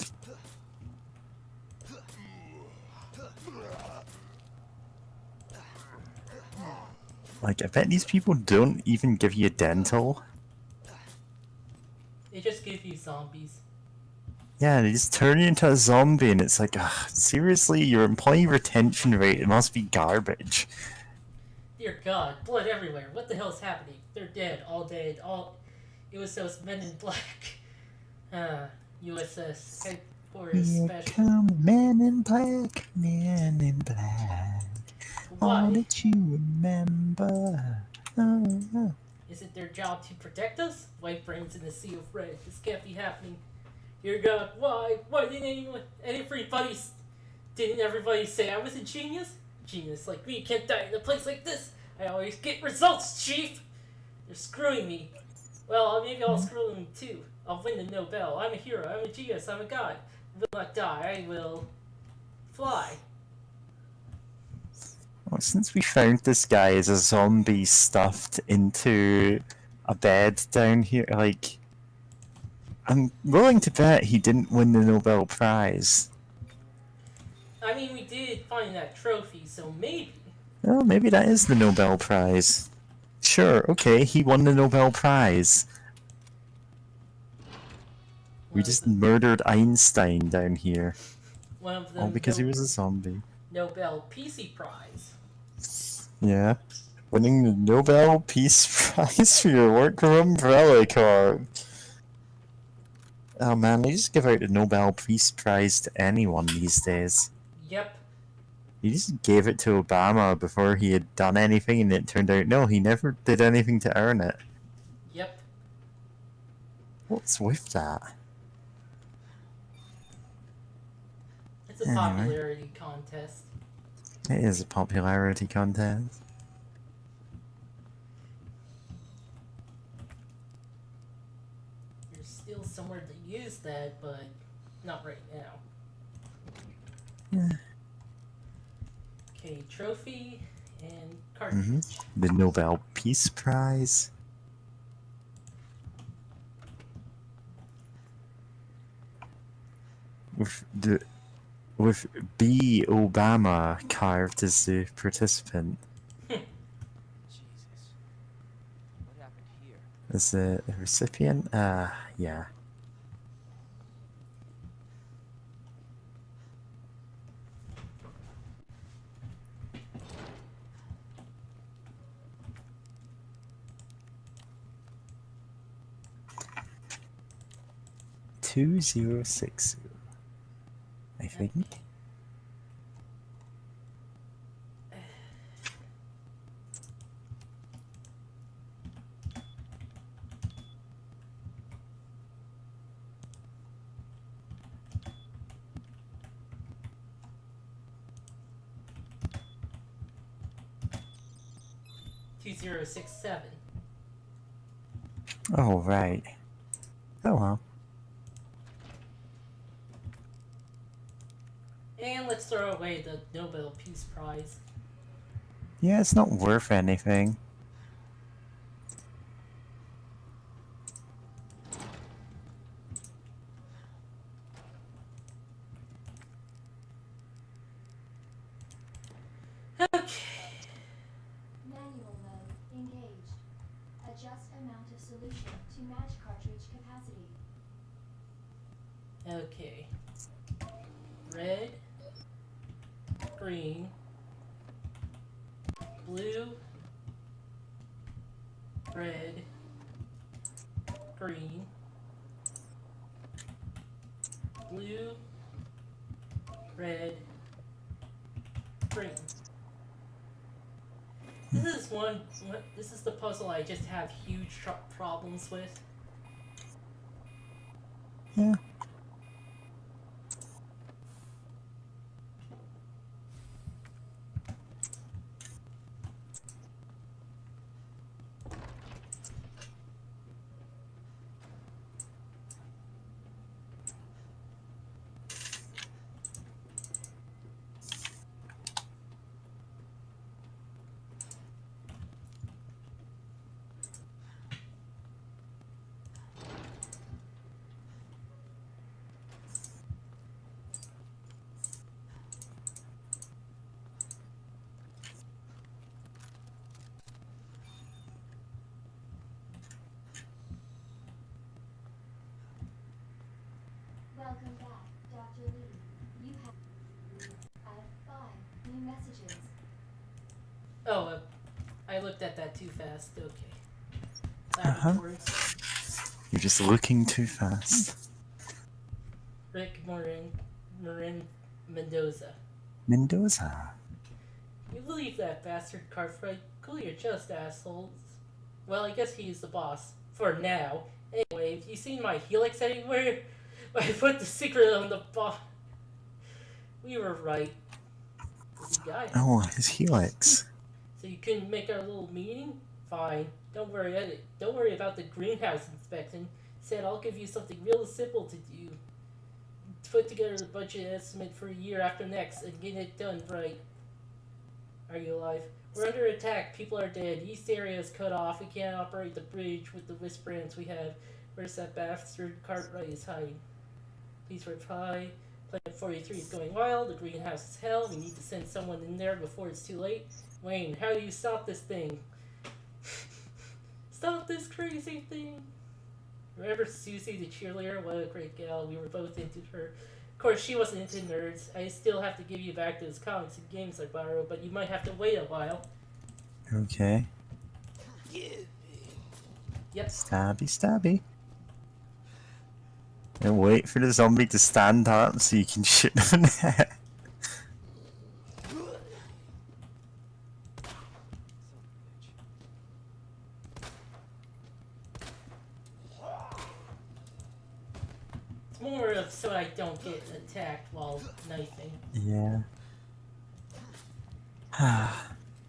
Like, I bet these people don't even give you dental. They just give you zombies. Yeah, they just turn you into a zombie, and it's like, ugh, seriously, your employee retention rate must be garbage. Dear God, blood everywhere. What the hell is happening? They're dead. All dead. All. It was those men in black. USS Headquarters Here Special. come men in black, men in black. All Why? that you remember. Oh. Is it their job to protect us? White brains in a sea of red. This can't be happening. Dear God, why? Why didn't didn't everybody say I was a genius? Genius like me can't die in a place like this. I always get results, Chief. They're screwing me. Well, maybe I'll screw them too. I'll win the Nobel. I'm a hero. I'm a genius. I'm a god. I will not die. I will fly. Well, since we found this guy as a zombie stuffed into a bed down here, like, I'm willing to bet he didn't win the Nobel Prize. I mean, we did find that trophy, so maybe. Well, maybe that is the Nobel Prize. Sure, okay, he won the Nobel Prize. We just murdered Einstein down here. One of them. All because he was a zombie. Nobel Peace Prize. Yeah. Winning the Nobel Peace Prize for your work for Umbrella Corp. Oh man, they just give out the Nobel Peace Prize to anyone these days. Yep. He just gave it to Obama before he had done anything, and it turned out, no, he never did anything to earn it. Yep. What's with that? It's a Anyway. popularity contest. It is a popularity contest. There's still somewhere to use that, but not right now. Yeah. Okay, trophy and cartridge. The Nobel Peace Prize. With B. Obama carved as the participant. Jesus. What happened here? As the recipient? Yeah. $2060, I think. $2067. Oh, right. Oh well. And let's throw away the Nobel Peace Prize. Yeah, it's not worth anything. Okay. Manual mode engaged. Adjust amount of solution to match cartridge capacity. Okay. red, green, blue, red, green, blue, red, green. This is the puzzle I just have huge problems with. Yeah. Welcome back, Dr. Lee. You have 5 new messages. Oh, I looked at that too fast. Okay. Uh-huh. Laboratories. You're just looking too fast. Rick Marin Mendoza. Mendoza. You believe that bastard Cartwright? Cool your chest, assholes. Well, I guess he's the boss. For now. Anyway, have you seen my helix anywhere? I put the secret on the box. We were right. He got it. Oh, his helix. So you couldn't make our little meeting? Fine. Don't worry about the greenhouse inspection. Said I'll give you something real simple to do. Put together the budget estimate for a year after next and get it done right. Are you alive? We're under attack. People are dead. East area is cut off. We can't operate the bridge with the wristbands we have. Where's that bastard Cartwright is hiding? Please reply. Planet 43 is going wild. The greenhouse is hell. We need to send someone in there before it's too late. Wayne, how do you stop this thing? Stop this crazy thing! Remember Susie the cheerleader? What a great gal. We were both into her. Of course, she wasn't into nerds. I still have to give you back those comics and games I borrowed, but you might have to wait a while. Okay. Yep. Stabby, stabby. And wait for the zombie to stand up so you can shoot them in the head. It's more of so I don't get attacked while knifing. Yeah.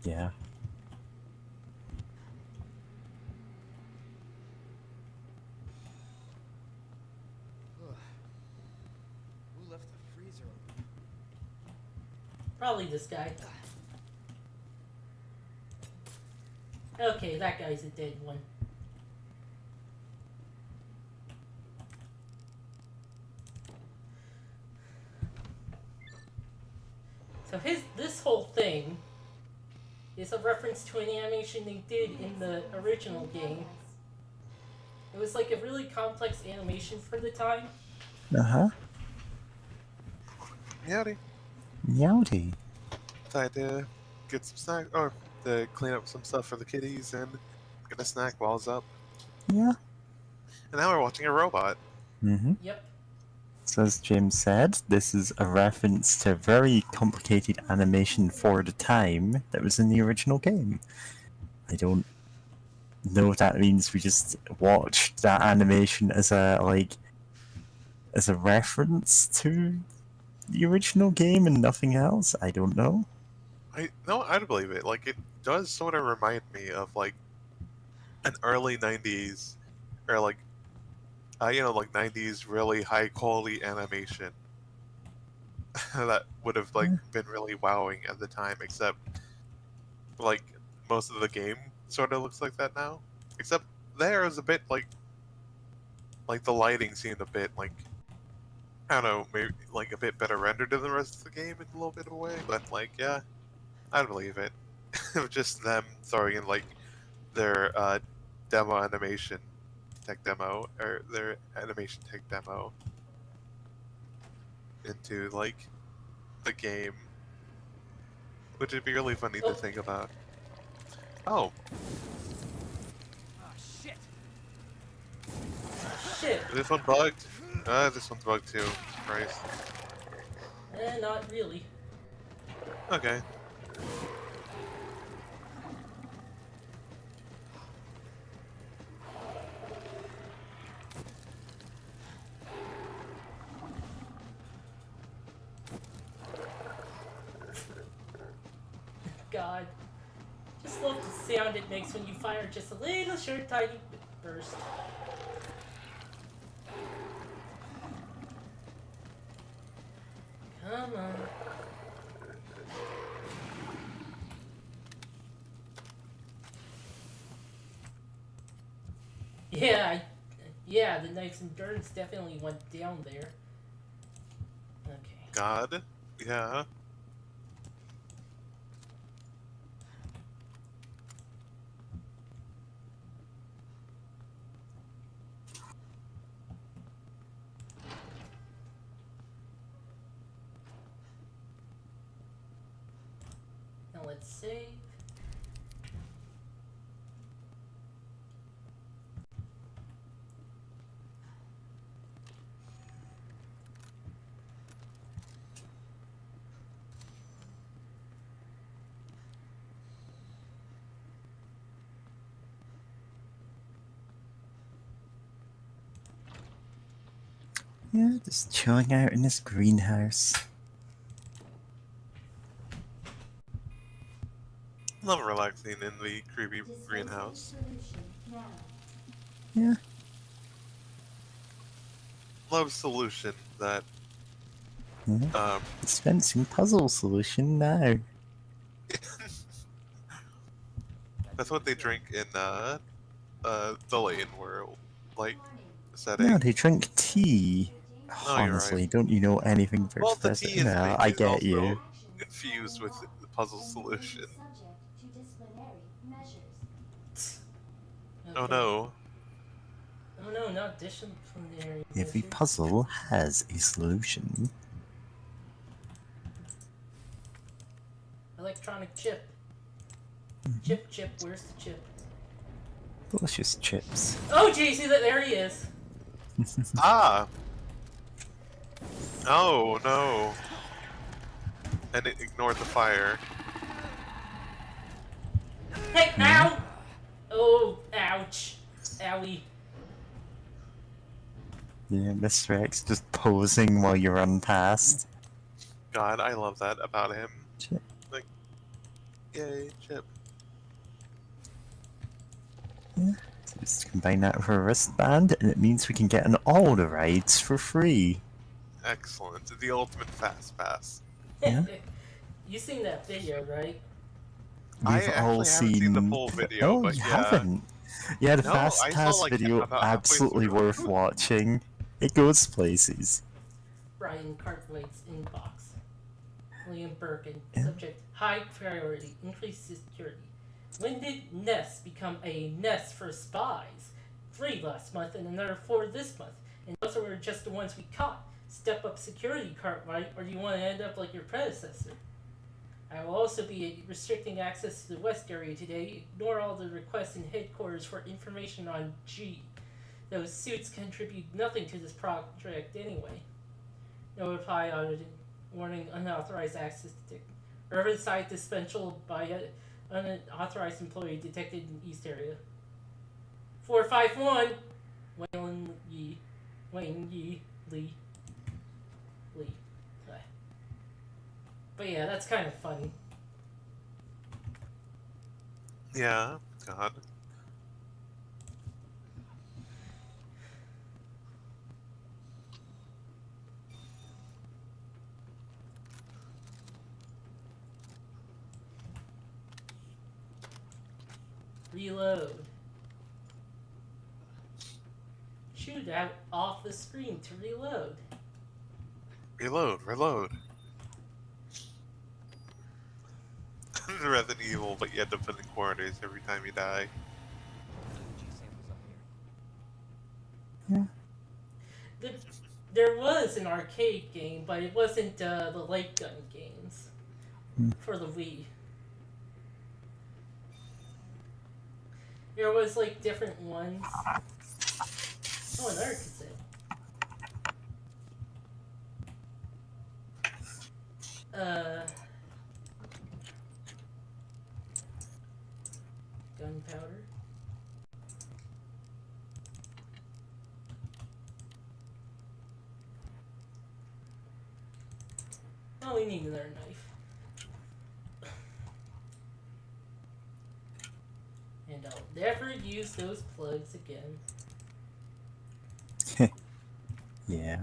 Yeah. Who left the freezer open? Probably this guy. Okay, that guy's a dead one. So this whole thing is a reference to an animation they did in the original game. It was like a really complex animation for the time. Uh-huh. Yowdy. Yowdy. Decided to get some snack, or to clean up some stuff for the kitties and get a snack while it's up. Yeah. And now we're watching a robot. Mm-hmm. Yep. So as Jim said, this is a reference to very complicated animation for the time that was in the original game. I don't know if that means we just watched that animation as a reference to the original game and nothing else. I don't know. I'd believe it. Like, it does sort of remind me of like an early '90s, or like, like '90s really high quality animation that would have like been really wowing at the time. Except, like, most of the game sort of looks like that now. Except there is a bit like the lighting seemed a bit like, I don't know, maybe like a bit better rendered than the rest of the game in a little bit of a way. But like, yeah, I'd believe it. Just them throwing in like their demo animation tech demo, or their animation tech demo into like the game. Which would be really funny Oh. to think about. Oh, Ah, shit. Shit. is this one bugged? This one's bugged too. Christ. Not really. Okay. God. Just love the sound it makes when you fire just a little short, tiny burst. Come on. Yeah, the knife's endurance definitely went down there. Okay. God. Yeah. Now let's save. Yeah, just chilling out in this greenhouse. Love relaxing in the creepy greenhouse. Yeah. Love solution that Yeah. Dispensing puzzle solution now. that's what they drink in the lane where like setting. No, they drink tea. No, you're Honestly, right. don't you know anything for Well, the Professor? tea in No, thing I is get also you. infused with the puzzle solution. Oh Okay. no. Oh no, not disciplinary Every measures. puzzle has a solution. Electronic chip. Chip, where's the chip? Delicious chips. Oh, jeez, there he is. Ah! Oh no. And it ignored the fire. Hey, ow! Oh, ouch. Owie. Yeah, Mr. X just posing while you run past. God, I love that about him. Chip. Like, yay, Chip. Yeah. So just combine that with a wristband, and it means we can get on all the rides for free. Excellent. The ultimate fast pass. Yeah. You seen that video, right? I We've actually all haven't seen. seen the full video, Oh, but you yeah. haven't? Yeah, the No, Fast I saw, Pass like, video about halfway absolutely through. worth watching. It goes places. Brian Cartwright's inbox. William Birkin. Yeah. Subject: high priority, increased security. When did Nest become a nest for spies? 3 last month and another 4 this month. And those were just the ones we caught. Step up security, Cartwright, or do you want to end up like your predecessor? I will also be restricting access to the West area today. Ignore all the requests in headquarters for information on G. Those suits contribute nothing to this project anyway. No reply audited. Warning: unauthorized access detected. Riverside dispensal by unauthorized employee detected in East area. 451. Wayne Yi. Lee. But yeah, that's kind of funny. Yeah, God. Reload. Shoot out off the screen to reload. Reload. Resident Evil, but you end up in corners every time you die. G samples up here. The There was an arcade game, but it wasn't the light gun games for the Wii. There was like different ones. Oh, another cassette. Gunpowder. Oh, we need another knife. And I'll never use those plugs again. Yeah.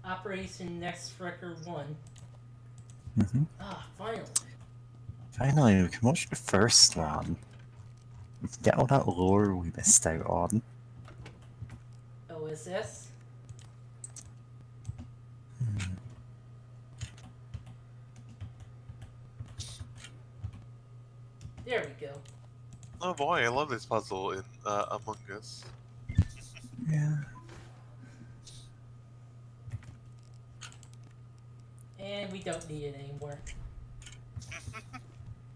Operation Next Wrecker 1. Mm-hmm. Ah, finally. Finally, we can watch the first one. We can get all that lore we missed out on. OSS. There we go. Oh boy, I love this puzzle in Among Us. Yeah. And we don't need it anymore.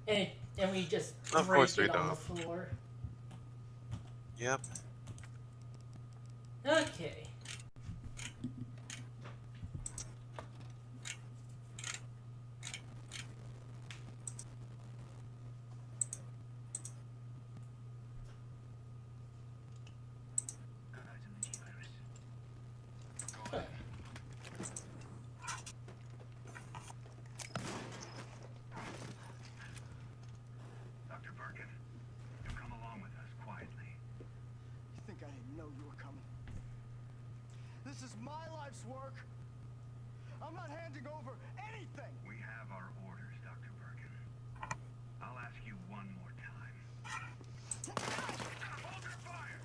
And we just Of break course we it on the don't. floor. Yep. Okay. Dr. Birkin, you'll come along with us quietly. You think I didn't know you were coming? This is my life's work. I'm not handing over anything. We have our orders, Dr. Birkin. I'll ask you one more time. Hold your fire!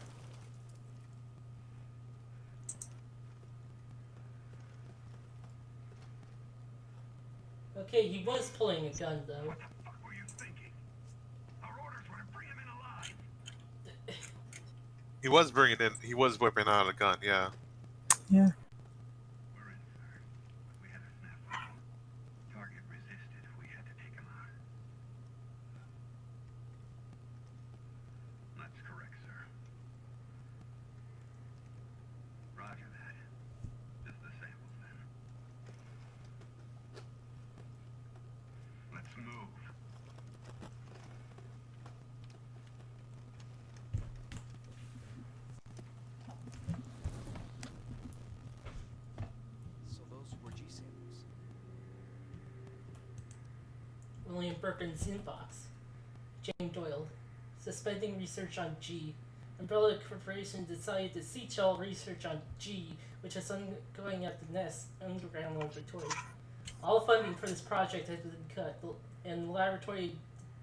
Okay, he was pulling a gun though. What the fuck were you thinking? Our orders were to bring him in alive. He was whipping out a gun, yeah. Yeah. We're in, sir. We had a snafu. Target resisted. We had to take him out. That's correct, sir. Roger that. Just the samples, then. Let's move. So those were G samples. William Birkin's inbox. Jane Doyle. Suspending research on G. Umbrella Corporation decided to cease all research on G, which is ongoing at the Nest Underground Laboratory. All funding for this project has been cut, and laboratory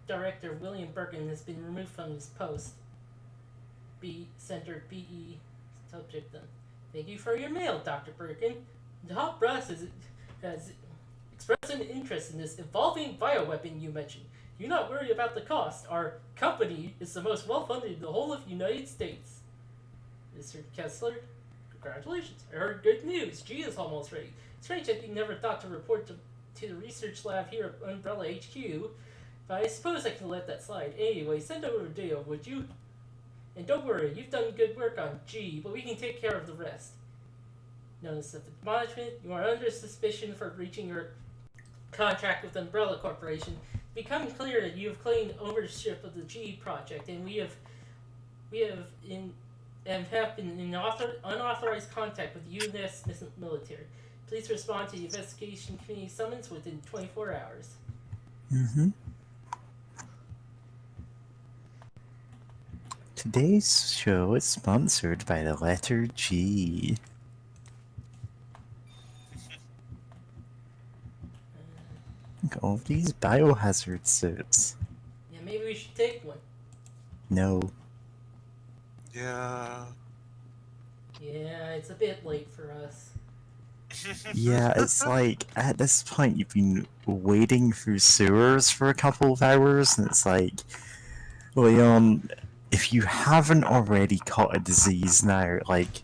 director William Birkin has been removed from his post. B. Center BE. Subject then. Thank you for your mail, Dr. Birkin. The hot brass has expressed an interest in this evolving bioweapon you mentioned. Do not worry about the cost. Our company is the most well-funded in the whole of the United States. Mr. Kessler, congratulations. I heard good news. G is almost ready. Strange that you never thought to report to the research lab here at Umbrella HQ, but I suppose I can let that slide. Anyway, send over a deal, would you? And don't worry, you've done good work on G, but we can take care of the rest. Notice of admonishment, you are under suspicion for breaching your contract with Umbrella Corporation. It's become clear that you have claimed ownership of the G project, and we have been in unauthorized contact with the U.S. military. Please respond to the investigation committee summons within 24 hours. Mm-hmm. Today's show is sponsored by the letter G. Look at all these biohazard suits. Yeah, maybe we should take one. No. Yeah. Yeah, it's a bit late for us. Yeah, it's like, at this point you've been wading through sewers for a couple of hours, and it's like, Leon, if you haven't already caught a disease now, like,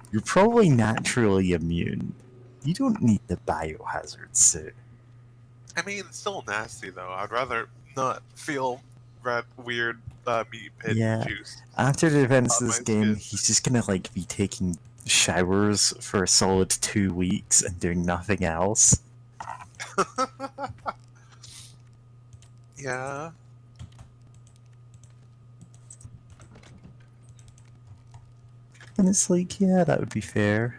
you're probably naturally immune. You don't need the biohazard suit. I mean, it's still nasty though. I'd rather not feel that weird meat pit Yeah. juice After the events on of my this game, skin. he's just gonna, like, be taking showers for a solid 2 weeks and doing nothing else. Yeah. And it's like, yeah, that would be fair.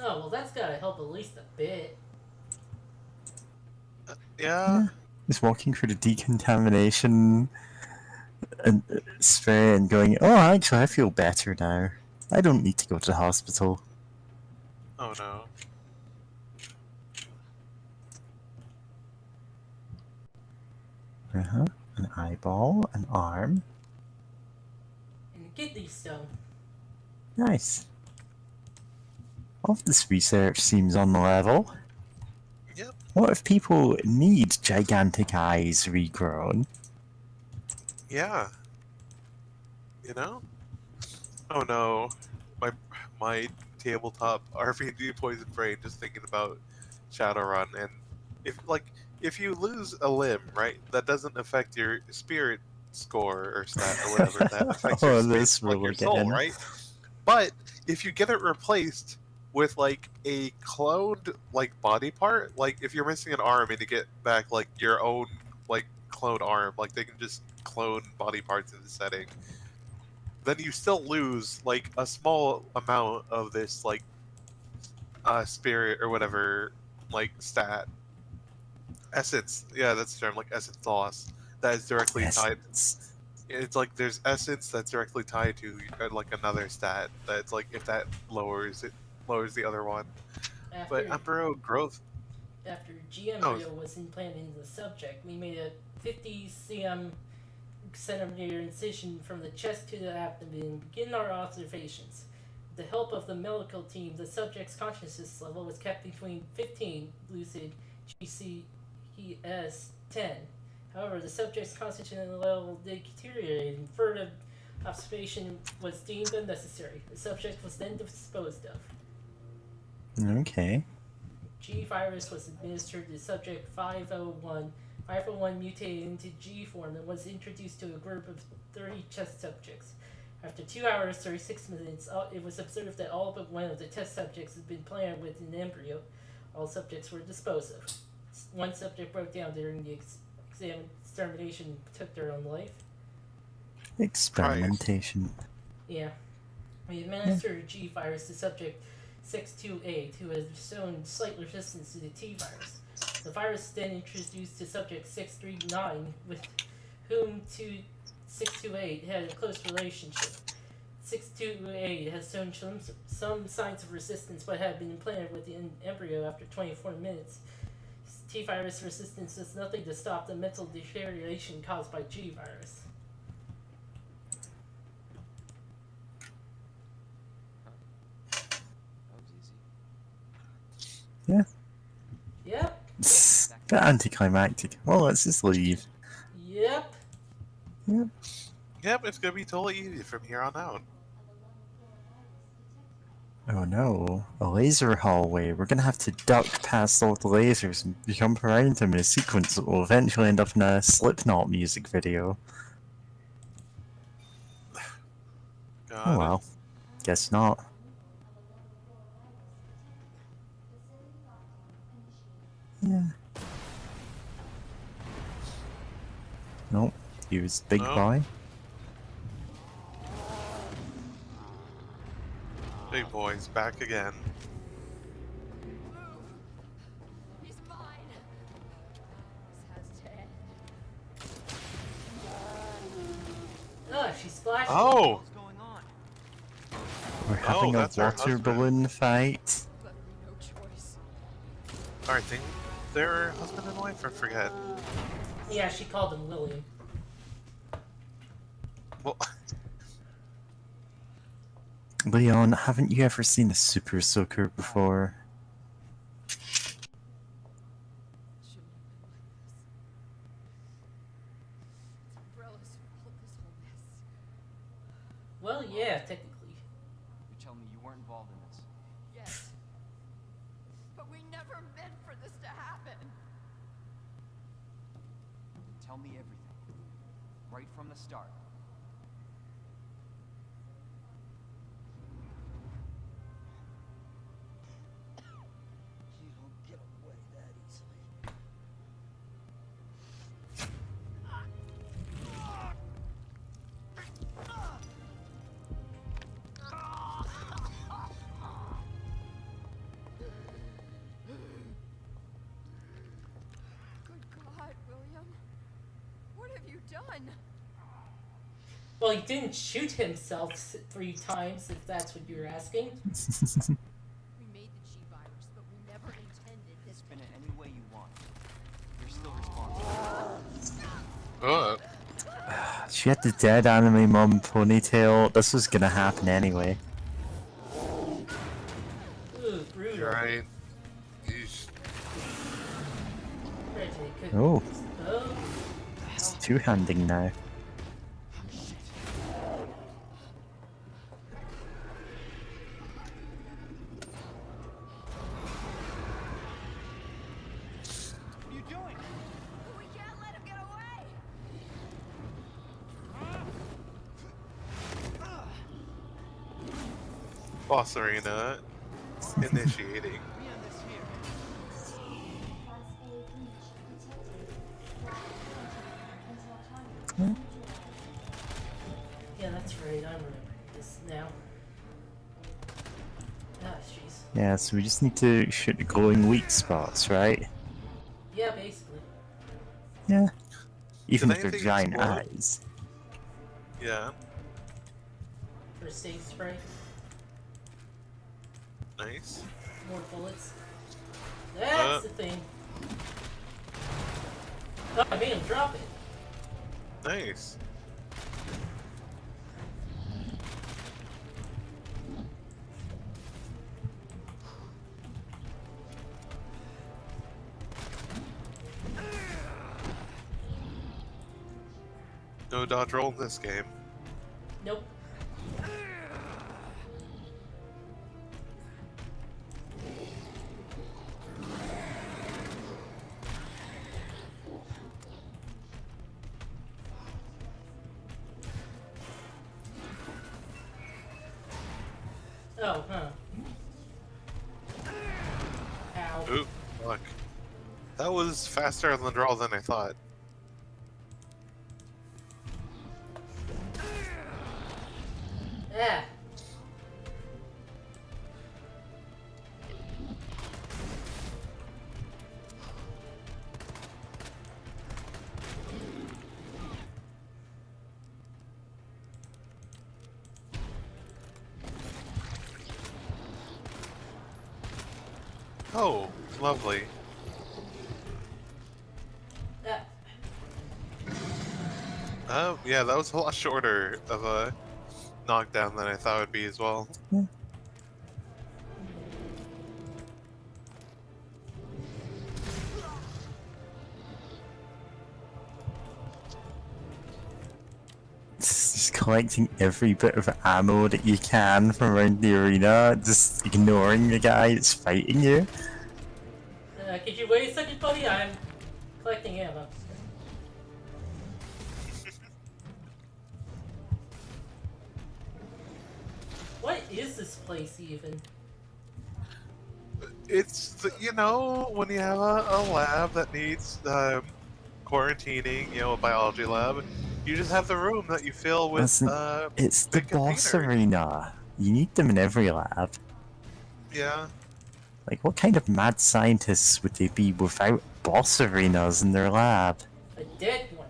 Oh, well, that's gotta help at least a bit. Yeah. Just walking through the decontamination and spray and going, oh, actually, I feel better now. I don't need to go to the hospital. Oh no. Uh-huh. An eyeball, an arm. And a kidney stone. Nice. All of this research seems on the level. Yep. What if people need gigantic eyes regrown? Yeah. You know? Oh no. My tabletop RPG poison brain just thinking about Shadowrun, and if you lose a limb, right, that doesn't affect your spirit score or stat or whatever, that affects your Oh, spirit, this like rule your soul, again. right? But if you get it replaced with like a cloned like body part, like if you're missing an arm and you get back like your own like clone arm, like they can just clone body parts in the setting, then you still lose like a small amount of this like spirit or whatever like stat essence. Yeah, that's the term, like essence loss. That is directly tied. Essence. It's like there's essence that's directly tied to like another stat. That's like if that lowers it, lowers the other one. But After Emperor growth. after G Oh, embryo was implanted in the subject, we made a 50 centimeter incision from the chest to the abdomen and begin our observations. With the help of the medical team, the subject's consciousness level was kept between 15 lucid GCS 10. However, the subject's consciousness level deteriorated and further observation was deemed unnecessary. The subject was then disposed of. Okay. G virus was administered to subject 501. 501 mutated into G form and was introduced to a group of 30 test subjects. After 2 hours 36 minutes, it was observed that all but one of the test subjects had been planted with an embryo. All subjects were disposed of. One subject broke down during the extermination and took their own life. Experimentation. Yeah. We administered a G virus to subject 62A, who has shown slight resistance to the T virus. The virus is then introduced to subject 639, with whom 628 had a close relationship. 628 has shown some signs of resistance, but had been implanted with the embryo after 24 minutes. T virus resistance does nothing to stop the mental deterioration caused by G virus. That was easy. Yeah. Yep. It's a bit anticlimactic. Well, let's just leave. Yep. Yep. Yep, it's gonna be totally easy from here on out. Oh no, a laser hallway. We're gonna have to duck past all the lasers and jump around them in a sequence that will eventually end up in a Slipknot music video. Got Oh it. well. Guess not. Yeah. Nope. He was big No. boy. Big boy's back again. He's mine. This has to end. she splashed. Oh! What's going on? We're having a that's her water husband. balloon fight. Left me no choice. Alright, think they're husband and wife, I forget. Yeah, she called him William. Well, Leon, haven't you ever seen a super soaker before? Shouldn't have been like this. It's Umbrella's fault, this whole mess. Well, yeah, technically. You're telling me you weren't involved in this? Yes. But we never meant for this to happen. Tell me everything. Right from the start. You don't get away that easily. Good God, William. What have you done? Well, he didn't shoot himself 3 times, if that's what you're asking. We made the G virus, but we never intended this. Spin it any way you want. You're still responsible. She had the dead anime mom ponytail. This was gonna happen anyway. Ooh, brutal. you're right. Yeesh. Reggie could- Oh, Oh, it's two-handing now. What are you doing? We can't let him get away. Boss Arena initiating. We end this here. yeah, that's right. I remember this now. Ah, jeez. Yeah, so we just need to shoot the glowing weak spots, right? Yeah, basically. Yeah. Even Did if they're anything giant explode? eyes. Yeah, First aid spray. nice. More bullets. That's the thing. Oh, I made him drop it. Nice. No dodge roll in this game. Nope. Oh, huh. Ow. Oop, fuck. That was faster on the draw than I thought. Ah. Oh, lovely. Ah. Yeah, that was a lot shorter of a knockdown than I thought it would be as well. Just collecting every bit of ammo that you can from around the arena, just ignoring the guy that's fighting you. Could you wait a second, buddy? I'm collecting ammo. What is this place even? It's, you know, when you have a lab that needs quarantining, you know, a biology lab, you just have the room that you fill with Listen, it's the big boss containers. arena. You need them in every lab. Yeah. Like, what kind of mad scientists would they be without boss arenas in their lab? A dead one.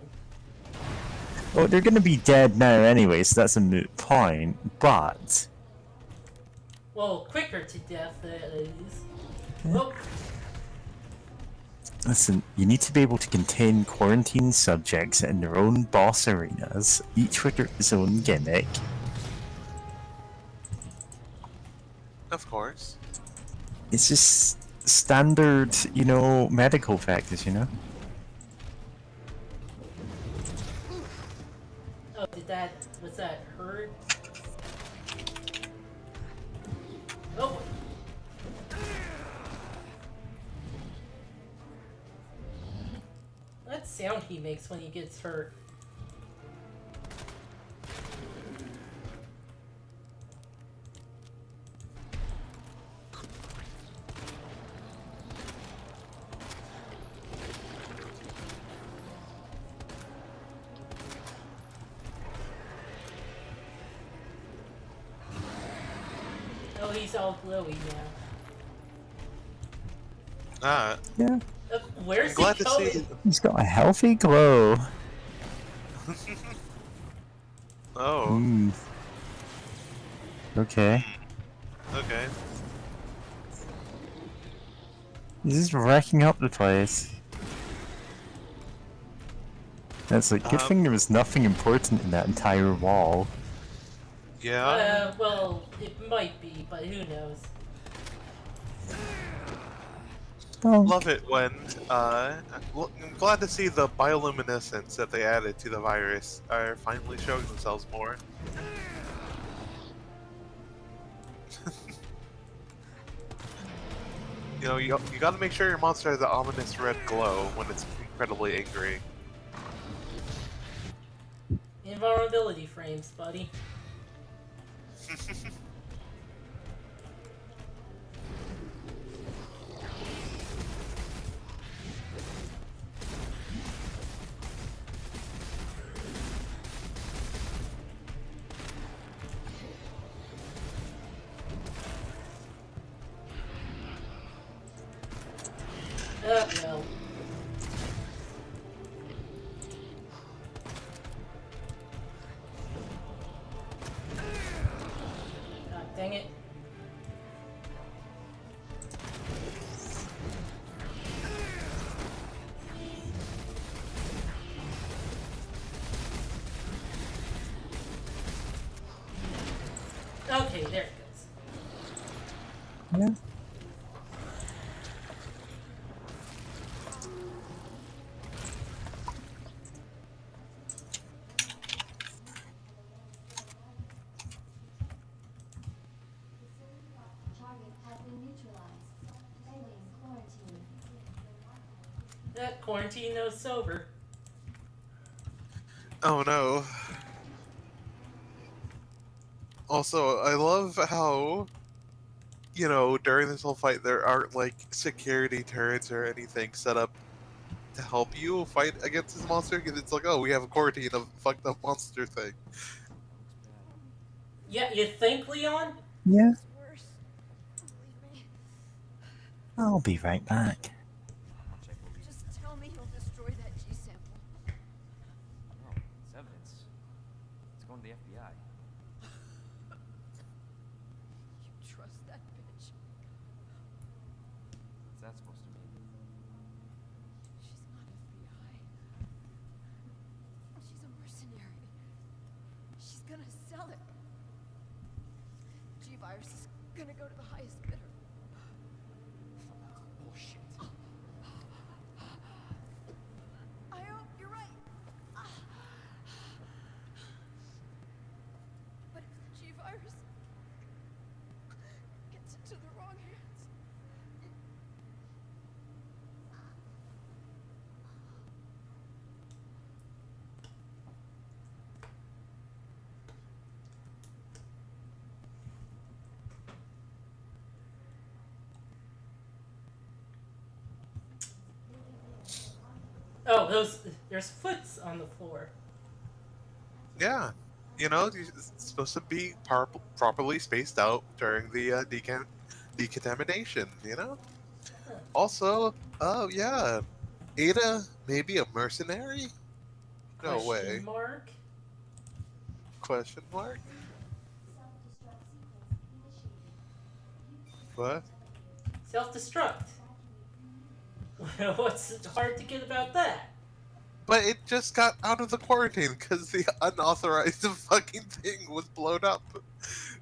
Well, they're gonna be dead now anyway, so that's a moot point. But Well, quicker to death, that is. Yeah. Well, listen, you need to be able to contain quarantine subjects in their own boss arenas, each with its own gimmick. Of course. It's just standard, you know, medical practice, you know? oh, was that heard? Oh, that sound he makes when he gets hurt. Oh, he's all glowy now. Yeah. Where's I'm glad he to going? see. He's got a healthy glow. Oh, Hmm. Okay. okay. He's just wrecking up the place. That's like, good thing there was nothing important in that entire wall. Yeah. Well, it might be, but who knows? Oh, Love it when I'm glad to see the bioluminescence that they added to the virus are finally showing themselves more. You know, you got to make sure your monster has the ominous red glow when it's incredibly angry. Invulnerability frames, buddy. No. God dang it. Okay, there it goes. yeah. Target has been neutralized. Ending quarantine. That quarantine no sober. Oh no. Also, I love how, you know, during this whole fight there aren't like security turrets or anything set up to help you fight against this monster, because it's like, oh, we have a quarantine of fucked up monster thing. Yeah, you think, Leon? Yeah. It's worse. Believe me. I'll be right back. Check what we Just tell me you'll destroy that G sample. No, it's evidence. It's going to the FBI. You trust that bitch? What's that supposed to mean? She's not FBI. She's a mercenary. She's gonna sell it. G-Virus is gonna go to the highest bidder. Bullshit. I hope you're right. But if the G-Virus gets into the wrong hands... Oh, there's foots on the floor. Yeah, you know, it's supposed to be properly spaced out during the decontamination. You know. Also, oh yeah, Ada maybe a mercenary. No way. Question mark? Question mark? What? Self-destruct. What's hard to get about that? But it just got out of the quarantine because the unauthorized fucking thing was blown up.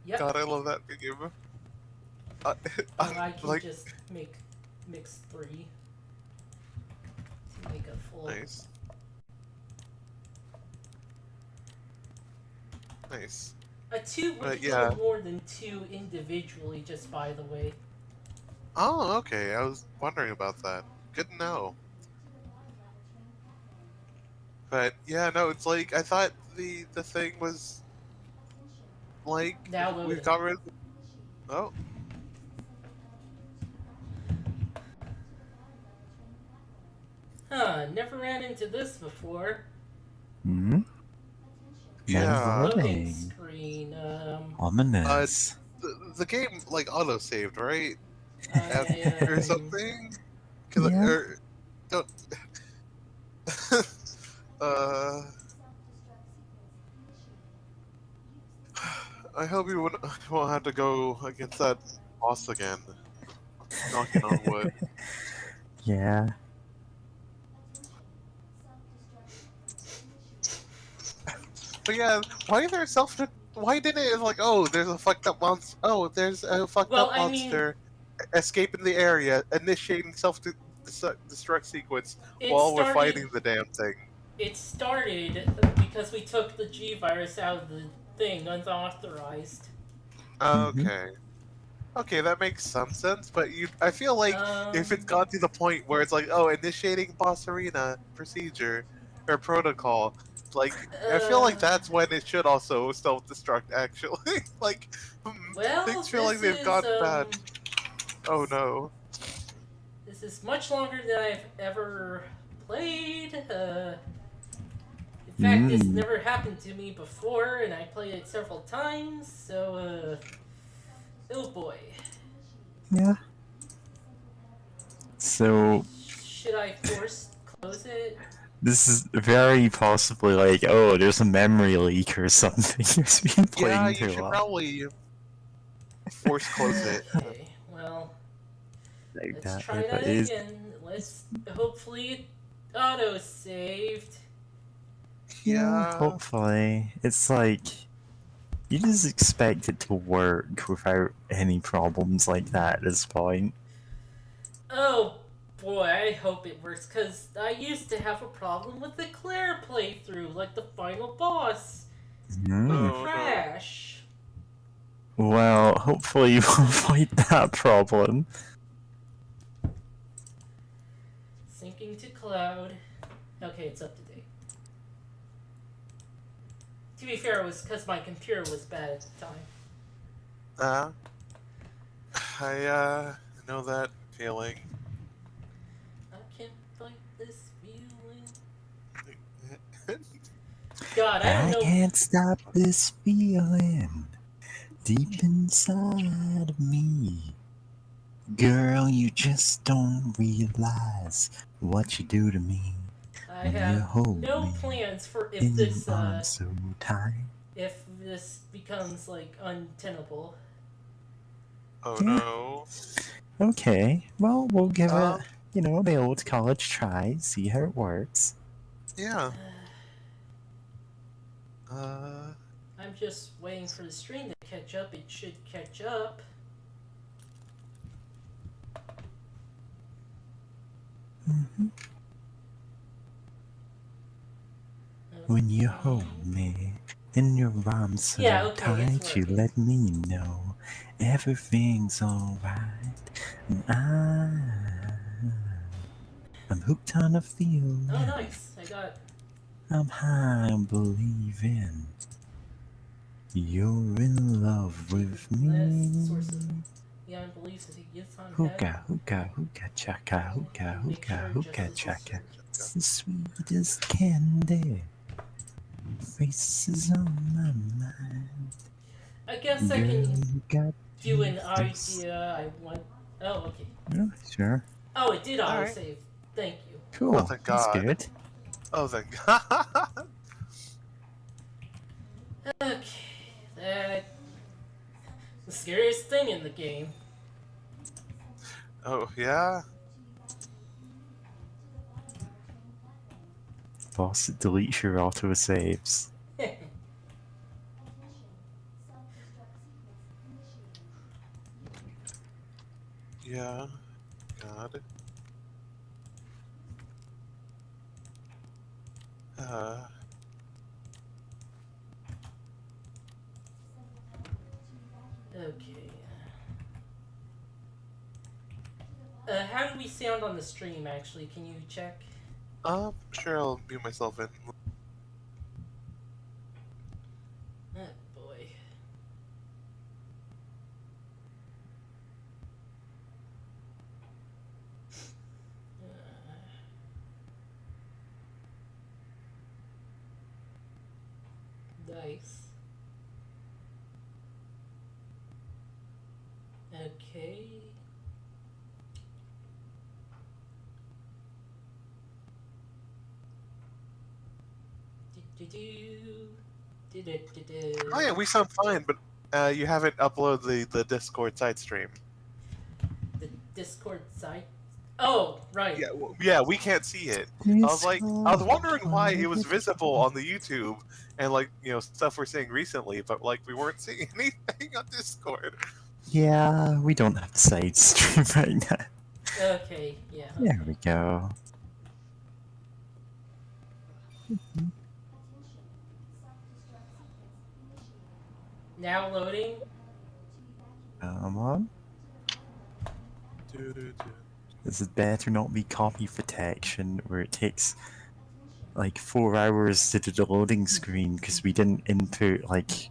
Yep. God, I love that game. I can like, just mix 3 to make a full. nice. Nice. A 2 would But kill yeah. more than 2 individually, just by the way. Oh, okay. I was wondering about that. Good to know. But yeah, no, it's like I thought the thing was like Now we've loading. got rid of. Oh, Huh, never ran into this before. Hmm? yeah. Loading Loading. screen, Ominous. The game like auto saved, right? I, Or something. Cause Yeah. don't. uh, I hope you won't have to go against that boss again. Knocking on wood. Yeah. But yeah, why is there self? Why didn't it like? Oh, there's a fucked up monster. Oh, there's a fucked Well, up I mean- monster escaping the area, initiating self-destruct sequence It while we're started- fighting the damn thing. It started because we took the G virus out of the thing, unauthorized. Okay. Okay, that makes some sense, but I feel like if it's gone to the point where it's like, oh, initiating boss arena procedure or protocol, like I feel like that's when it should also self-destruct. Actually, like Well, things feel like they've this gone is, bad. Oh no. This is much longer than I've ever played. In fact, this never happened to me before, and I played it several times, so, oh boy. Yeah. So, Should I force close it? this is very possibly like, oh, there's a memory leak or something. It's been playing Yeah, too you should long. probably force close it. Okay, well, Like let's that, try if that it is- again. Let's, hopefully it auto-saved. Yeah. Hopefully. It's like, you just expect it to work without any problems like that at this point. Oh boy, I hope it works, because I used to have a problem with the Claire playthrough, like the final boss. Hmm. Oh, no. Crash. Well, hopefully you will avoid that problem. Syncing to cloud. Okay, it's up to date. To be fair, it was because my computer was bad at the time. I know that feeling. I can't fight this feeling. God, I I don't know. can't stop this feeling deep inside of me. Girl, you just don't realize what you do to me. I when you have hold no me plans for in if this your arms so tight. if this becomes like untenable. Oh Yeah. no. Okay, well, we'll give Um, it, you know, the old college try, see how it works. Yeah. I'm just waiting for the stream to catch up. It should catch up. When you hold me in your arms so Yeah, okay, tight, it's you working. let me know everything's alright. And I'm hooked on a feeling. Oh, nice. I got. I'm high on believing you're in love with That's me. sources. Yeah, I believe that he gets on Hookah, hookah, hookah, chaka, hookah, Make hookah, sure hookah, Justice is chaka. searched. It's the sweetest candy. Faces on my mind. I guess I Girl, can you got do an me face. idea. I want. Oh, okay. Yeah, sure. Oh, it did Alright. autosave. Thank you. Cool. Oh, thank That's God. good. Oh, thank God. scariest thing in the game. Oh yeah. Boss, it deletes your auto saves. Yeah. God. Uh. Okay. How do we sound on the stream, actually? Can you check? Sure. I'll mute myself in. Oh, boy. Nice. Okay. Do-do-do. Oh yeah, we sound fine, but you haven't uploaded the Discord side stream. The Discord site. Oh, right. Yeah, we can't see it. I was wondering why it was visible on the YouTube and stuff we're seeing recently, but we weren't seeing anything on Discord. Yeah, we don't have the side stream right now. Okay, yeah. There we go. Now loading. Come on. This had better not be copy protection where it takes like 4 hours to do the loading screen because we didn't input like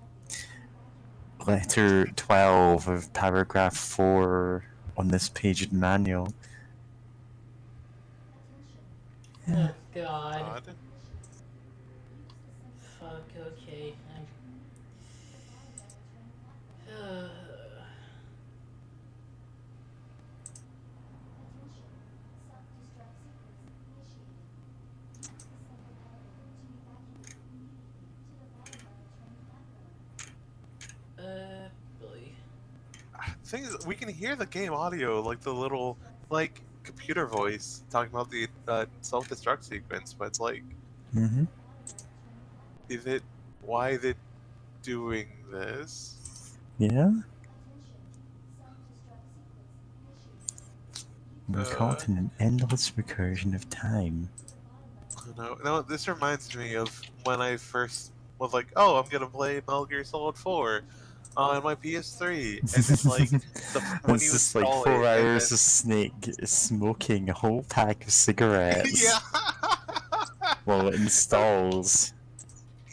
letter 12 of paragraph 4 on this page of the manual. Oh, God. God. Fuck, okay. Boy. The thing is, we can hear the game audio, like the little computer voice talking about the self-destruct sequence, but it's like, Mm-hmm. why is it doing this? Yeah? We're caught in an endless recursion of time. No, this reminds me of when I first was like, oh, I'm gonna play Metal Gear Solid 4 on my PS3, and then when It's you just like install 4 it, and hours of Snake smoking a whole pack of cigarettes yeah, while it installs.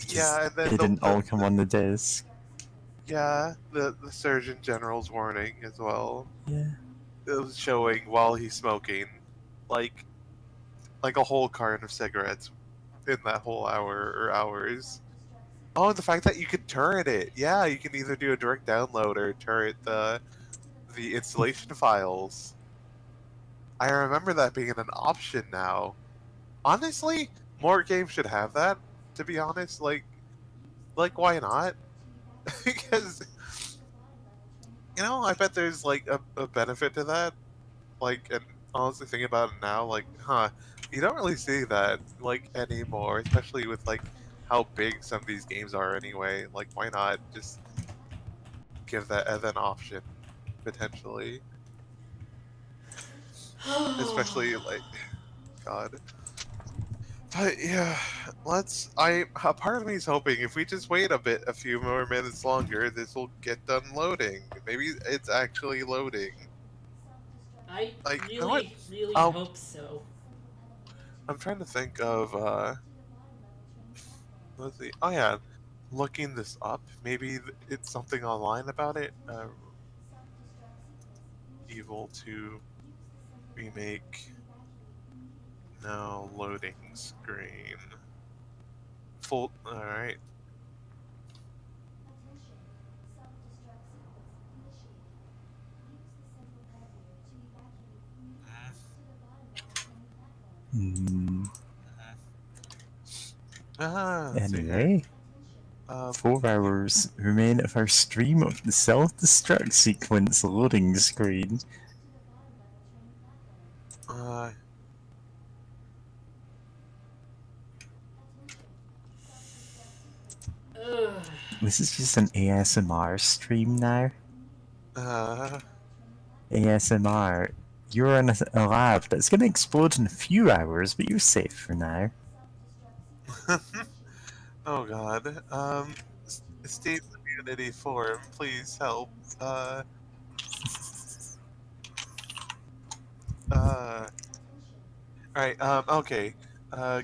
yeah, and then It didn't all come on the disc. the Surgeon General's warning as well. Yeah. It was showing while he's smoking, like a whole carton of cigarettes in that whole hour or hours. Oh, the fact that you could turret it. Yeah, you can either do a direct download or turret the installation files. I remember that being an option now. Honestly, more games should have that, to be honest. Why not? Because, I bet there's a benefit to that. And honestly thinking about it now, you don't really see that anymore, especially with how big some of these games are anyway. Why not just give that as an option potentially? Especially God. But yeah, a part of me is hoping if we just wait a few more minutes longer, this will get done loading. Maybe it's actually loading. I You know what? really Um, hope so. I'm trying to think of let's see. Oh yeah, looking this up. Maybe it's something online about it. Evil 2 remake. Now loading screen. Full. All right. Hmm. Ah, let's see here. Anyway, Um, 4 hours remain of our stream of the self-destruct sequence loading screen. uh, Ugh. This is just an ASMR stream now. uh, ASMR. You're in a lab that's going to explode in a few hours, but you're safe for now. oh god. State immunity form, please help. Uh, Alright, okay.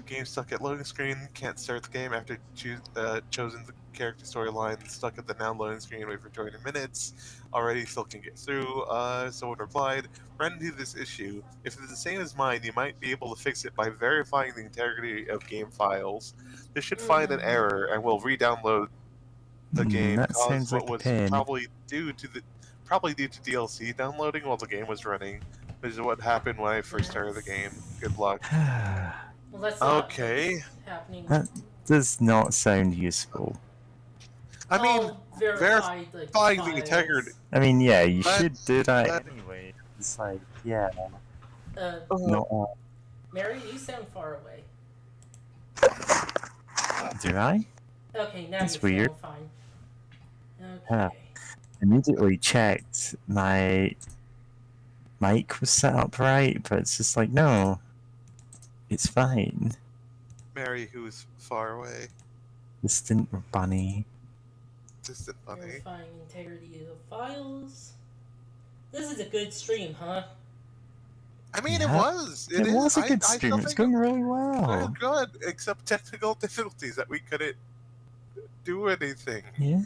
Game stuck at loading screen, can't start the game after chosen the character storyline, stuck at the now loading screen, wait for 20 minutes, already still can get through. Someone replied, ran into this issue. If it's the same as mine, you might be able to fix it by verifying the integrity of game files. This should find an error and will re-download the game, That caused sounds what like a was pain. probably due to DLC downloading while the game was running. This is what happened when I first started the game. Good luck. Well, that's not Okay. what's happening. That does not sound useful. I mean, I'll verify the verifying the files. integrity. I mean, yeah, you That- should do that that- anyway. It's like, yeah, Uh, no, Mary, you sound far away. do I? Okay, now That's you weird. sound fine. Okay. Huh. Immediately checked my mic was set up right, but it's just like, no, it's fine. Mary, who's far away. Distant or bunny. Distant bunny. Verifying integrity of files. This is a good stream, huh? I mean, it Yeah, was. It is. was a good I stream. still It's think going really it was well. good, except technical difficulties that we couldn't do anything. Yeah.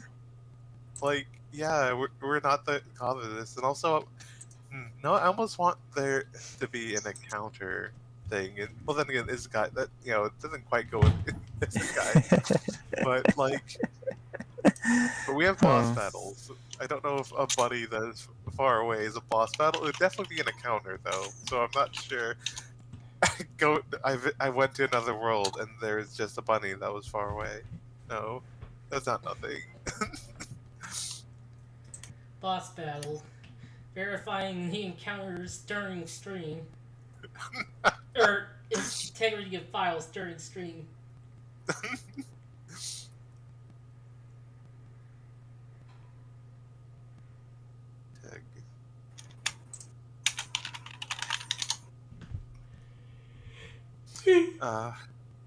Like, yeah, we're not the cause of this, and also, no, I almost want there to be an encounter thing. And well, then again, this guy that it doesn't quite go with this guy, but like, but we have boss Oh. battles. I don't know if a buddy that is far away is a boss battle. It would definitely be an encounter though, so I'm not sure. I went to another world and there's just a bunny that was far away. No, that's not nothing. Boss battle. Verifying the encounters during stream. Or integrity of files during stream.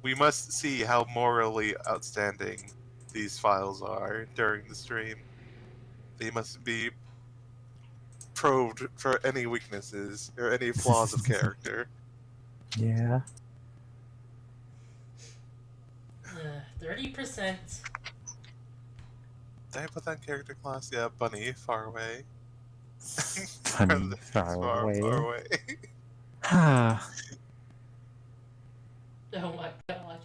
We must see how morally outstanding these files are during the stream. They must be probed for any weaknesses or any flaws of character. Yeah. 30%. Did I put that in character class? Yeah, bunny, far away. Bunny, far away. Far away. Ah. Oh my god.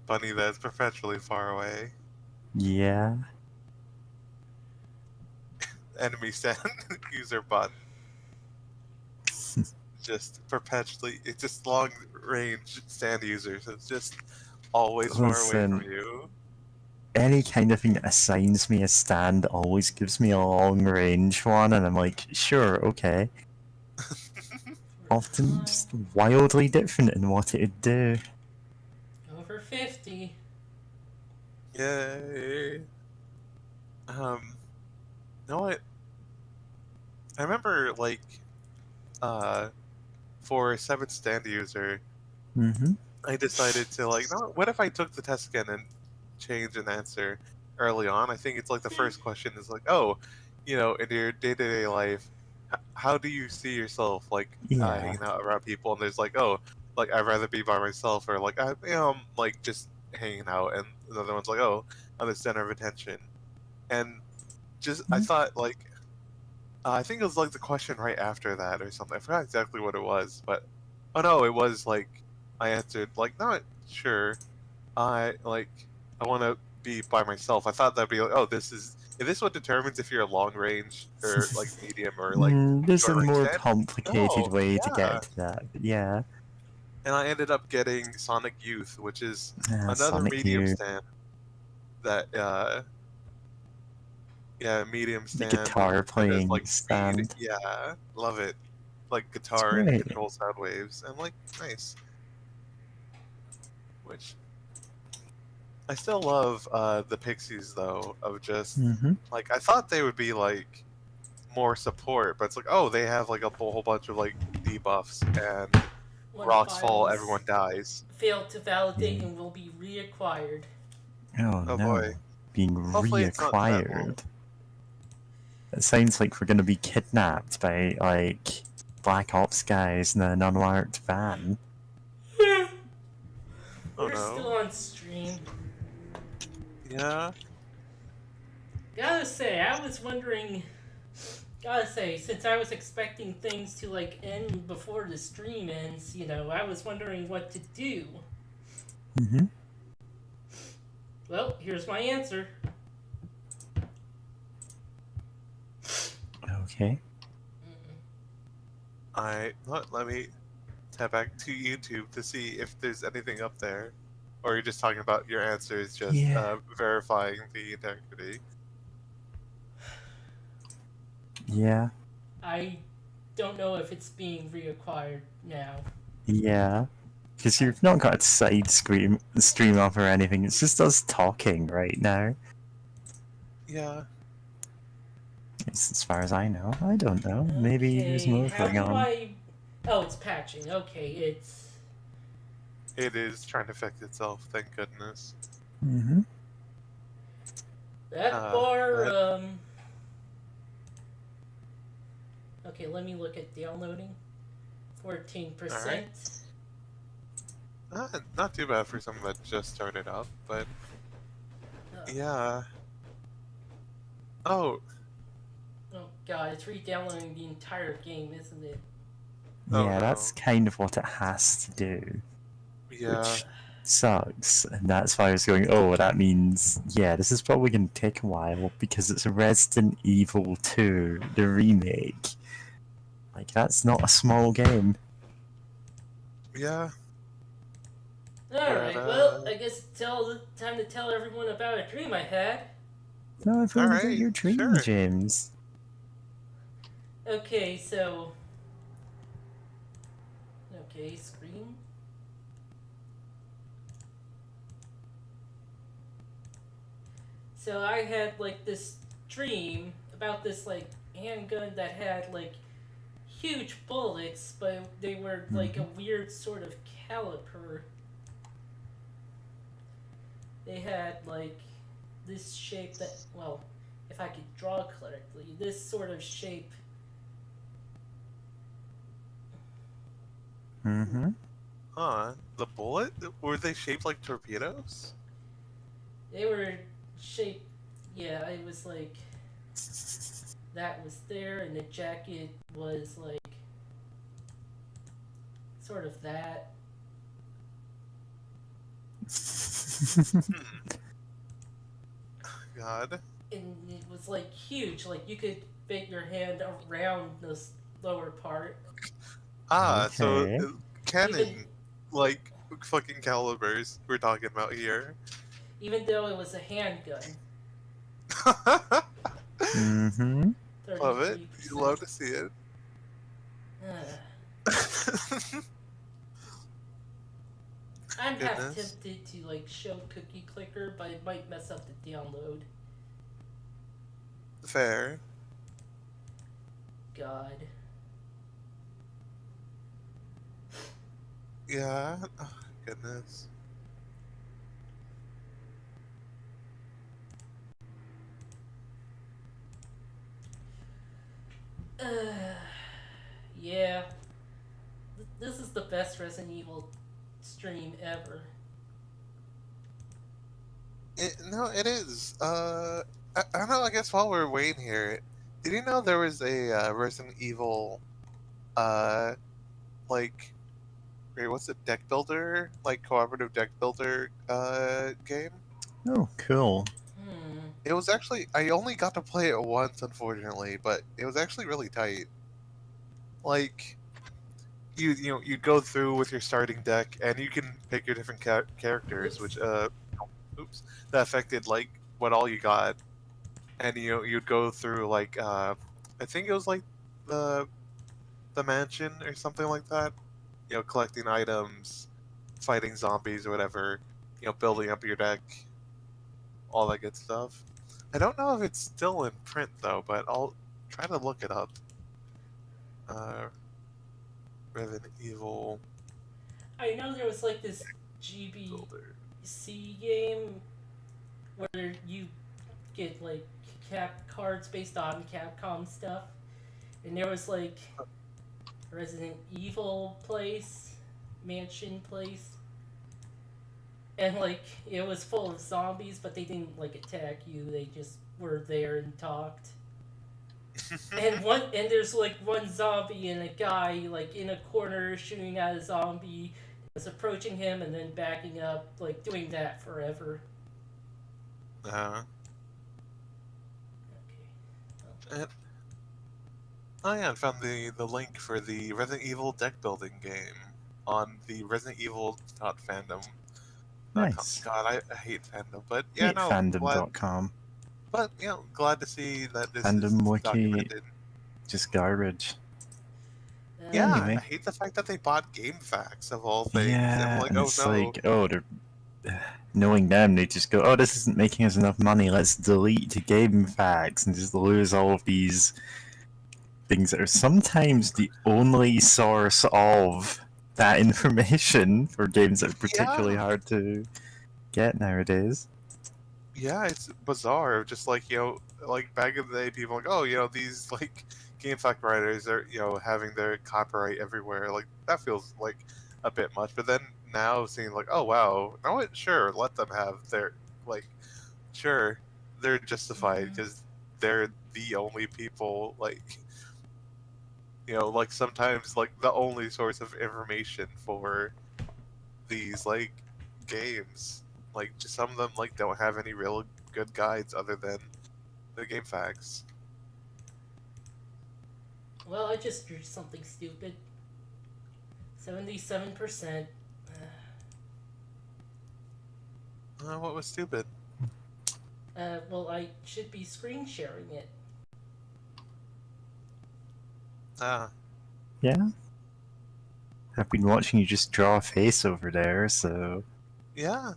Bunny that's perpetually far away. Yeah. Enemy stand user button. Just perpetually, it's just long range stand users. So it's just always far away Listen. from you. Any kind of thing that assigns me a stand always gives me a long range one, and I'm like, sure, okay. Often just wildly different in what it would do. Over 50. Yay. Know what? I remember, like, for a 7 stand user, Mm-hmm. I decided to, like, no, what if I took the test again and changed an answer early on? I think it's like the first question is like, oh, in your day-to-day life, how do you see yourself, like, Yeah. hanging out around people? And there's like, oh, like, I'd rather be by myself, or like, I'm like, just hanging out. And the other one's like, oh, I'm the center of attention. And just, I thought, like, I think it was like the question right after that or something. I forgot exactly what it was, but oh no, it was like I answered like, not sure. I want to be by myself. I thought that'd be like, oh, is this what determines if you're a long range or like medium or like There's a short range more stand? complicated No, way to yeah. get to that, but yeah. and I ended up getting Sonic Youth, which is another Sonic medium Youth. stand that yeah, medium The stand guitar that has playing like speed. stand. Yeah, love it. Like It's guitar and great. control sound waves. I'm like, nice. Which I still love the Pixies though, of just Mm-hmm. like I thought they would be like more support, but it's like, oh, they have like a whole bunch of like debuffs, and When rocks fall, files everyone dies. fail to validate and will be reacquired. Oh Oh no. boy. Being Hopefully it's not that long. reacquired. It sounds like we're gonna be kidnapped by, like, Black Ops guys in an unmarked van. Oh We're no. still on stream. Yeah. Gotta say, I was wondering. Gotta say, since I was expecting things to like end before the stream ends, you know, I was wondering what to do. Mm-hmm. Well, here's my answer. Okay. Let me tap back to YouTube to see if there's anything up there. Or you're just talking about your answers, just Yeah. verifying the integrity. Yeah. I don't know if it's being reacquired now. Yeah. Because you've not got a side stream up or anything, it's just us talking right now. Yeah. As far as I know. I don't know. Maybe there's more how going do on. Oh, it's patching. Okay, it's... It is trying to fix itself, thank goodness. Mm-hmm. That bar, Okay, let me look at downloading. 14%. Not too bad for something that just started up, but... Yeah. Oh. Oh god, it's re-downloading the entire game, isn't it? Oh, Yeah, no. that's kind of what it has to do. Yeah. Which sucks. And that's why I was going, oh, that means, yeah, this is probably going to take a while because it's Resident Evil 2, the remake. Like, that's not a small game. Yeah. Alright, well, I guess it's time to tell everyone about a dream I had. No, I've already got Alright, your dream, sure. James. Okay, so... Okay, screen. So I had, like, this dream about this, like, handgun that had, like, huge bullets, but they were, like, a weird sort of caliper. They had, like, this shape that, well, if I could draw correctly, this sort of shape. Mm-hmm. Huh. The bullet? Were they shaped like torpedoes? They were shaped, yeah, it was like, that was there, and the jacket was like, sort of that. God. And it was like huge, like you could fit your hand around this lower part. Ah, so Okay. cannon, like fucking calibers we're talking about here. Even though it was a handgun. Mm-hmm. Love it. You love to see it. I'm half Goodness. tempted to like show Cookie Clicker, but it might mess up the download. Fair. God. Yeah. Oh, goodness. Yeah. This is the best Resident Evil stream ever. No, it is. I don't know. I guess while we're waiting here, did you know there was a Resident Evil, like, wait, what's it? Deck builder, like cooperative deck builder, game? Oh, cool. It was actually, I only got to play it once, unfortunately, but it was actually really tight. Like, you go through with your starting deck, and you can pick your different characters, which oops, that affected like what all you got, and you'd go through like I think it was like the the mansion or something like that. Collecting items, fighting zombies or whatever. Building up your deck, all that good stuff. I don't know if it's still in print though, but I'll try to look it up. Resident Evil I know there was like this Builder. GBC game where you get like cap cards based on Capcom stuff, and there was like Resident Evil place, mansion place, and like it was full of zombies, but they didn't like attack you. They just were there and talked. And there's like one zombie and a guy like in a corner shooting at a zombie, was approaching him and then backing up, like doing that forever. Uh, Okay. and, oh yeah, I found the link for the Resident Evil deck building game on the Resident Evil fandom. Nice. God, I hate fandom, but yeah, no, glad, Fandom.com. but glad to see that this Fandom is wiki, documented. just garbage. Yeah, Anyway. I hate the fact that they bought GameFAQs of all things. Yeah, I'm like, and oh it's no. like, oh, they're knowing them, they just go, oh, this isn't making us enough money. Let's delete the game facts and just lose all of these things that are sometimes the only source of that information for games that are particularly hard to get nowadays. Yeah, it's bizarre. Just like like back in the day, people were like, oh, these like GameFAQ writers are having their copyright everywhere. Like that feels like a bit much. But then now seeing like, oh wow, no, sure, let them have their like, sure, they're justified because they're the only people like, like sometimes like the only source of information for these like games. Like just some of them like don't have any real good guides other than the game facts. Well, I just drew something stupid. 77%. What was stupid? Well, I should be screen sharing it. Yeah? I've been watching you just draw a face over there, so... Yeah.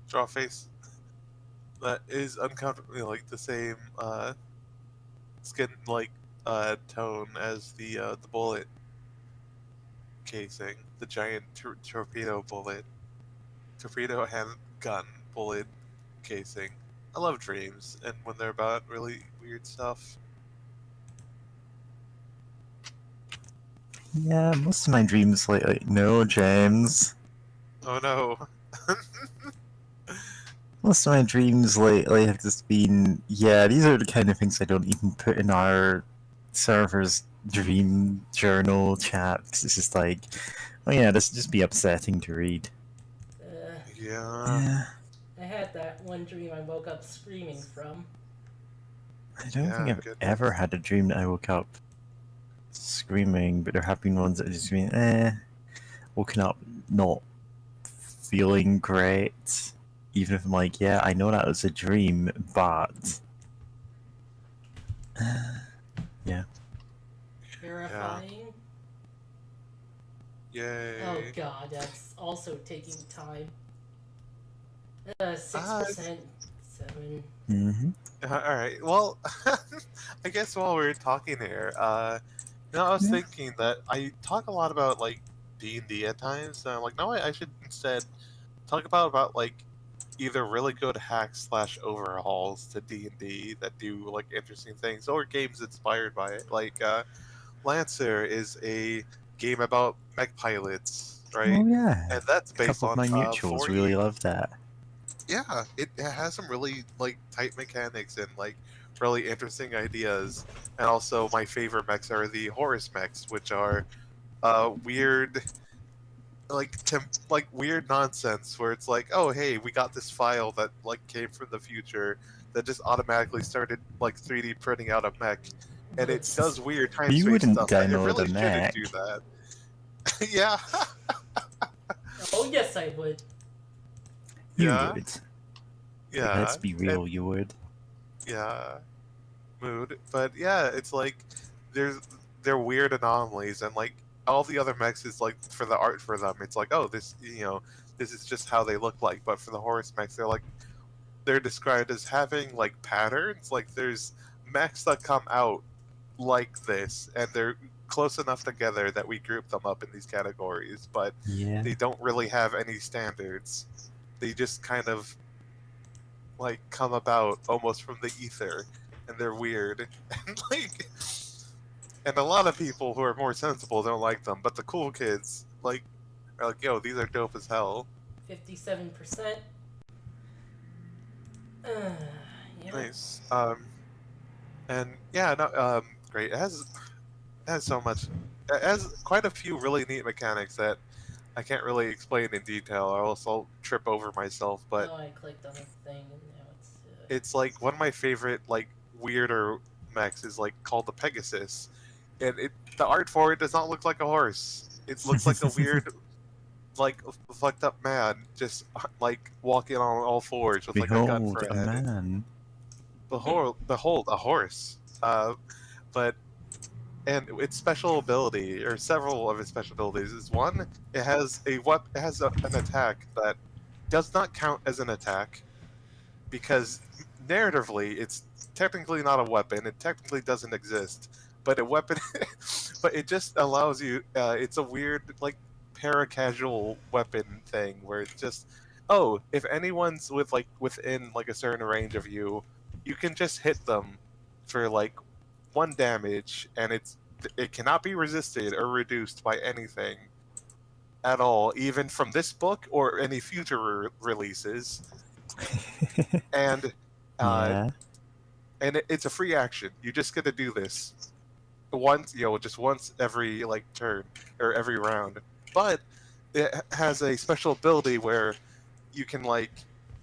Draw a face that is uncomfortably like the same skin like tone as the bullet casing, the giant torpedo handgun bullet casing. I love dreams, and when they're about really weird stuff. Yeah, most of my dreams lately... No, James. Oh no. Most of my dreams lately have just been... Yeah, these are the kind of things I don't even put in our server's dream journal chat, 'cause it's just like... Oh yeah, this would just be upsetting to read. Yeah. I had that one dream I woke up screaming from. I don't think I've goodness. ever had a dream that I woke up screaming, but there have been ones that have just been, woken up not feeling great. Even if I'm like, yeah, I know that was a dream, but... yeah. Terrifying. Yay. Oh god, that's also taking time. 6%. 7. Mm-hmm. Alright, well, I guess while we're talking here, I was thinking that I talk a lot about, like, D&D at times, and I'm like, no, I should instead talk about like, either really good hacks / overhauls to D&D that do, like, interesting things, or games inspired by it. Like, Lancer is a game about mech pilots, right? Oh yeah. And that's A based couple on of my mutuals really love that. Yeah, it has some really like tight mechanics and like really interesting ideas. And also, my favorite mechs are the Horus mechs, which are weird, like weird nonsense where it's like, oh hey, we got this file that like came from the future that just automatically started like 3D printing out a mech, and it does weird time You space wouldn't stuff. That it download really a shouldn't mech. do that. Yeah, Oh yes, I would. You yeah, would. yeah, Let's be and real, you would. yeah, mood. But yeah, it's like there's they're weird anomalies, and like all the other mechs is like for the art for them, it's like, oh, this this is just how they look like. But for the horse mechs, they're described as having like patterns. Like there's mechs that come out like this, and they're close enough together that we group them up in these categories, but Yeah. they don't really have any standards. They just kind of like come about almost from the ether, and they're weird. And like, and a lot of people who are more sensible don't like them, but the cool kids like are like, yo, these are dope as hell. 57%. Yeah. Nice. And yeah, no, great. It has so much. It has quite a few really neat mechanics that I can't really explain in detail, or else I'll trip over myself. But Oh, I clicked on the thing and now it's. it's like one of my favorite like weirder mechs is like called the Pegasus, and the art for it does not look like a horse. It looks like a weird like fucked up man just like walking on all fours with like a gun Behold for a a head. man. Behold a horse. But and its special ability, or several of its special abilities, is one. It has an attack that does not count as an attack because narratively, it's technically not a weapon. It technically doesn't exist, but a weapon, but it just allows you. It's a weird like para-casual weapon thing where it's just, oh, if anyone's within like a certain range of you, you can just hit them for like one damage, and it cannot be resisted or reduced by anything at all, even from this book or any future releases. And uh, Yeah. it's a free action. You just get to do this once, just once every like turn or every round. But it has a special ability where you can like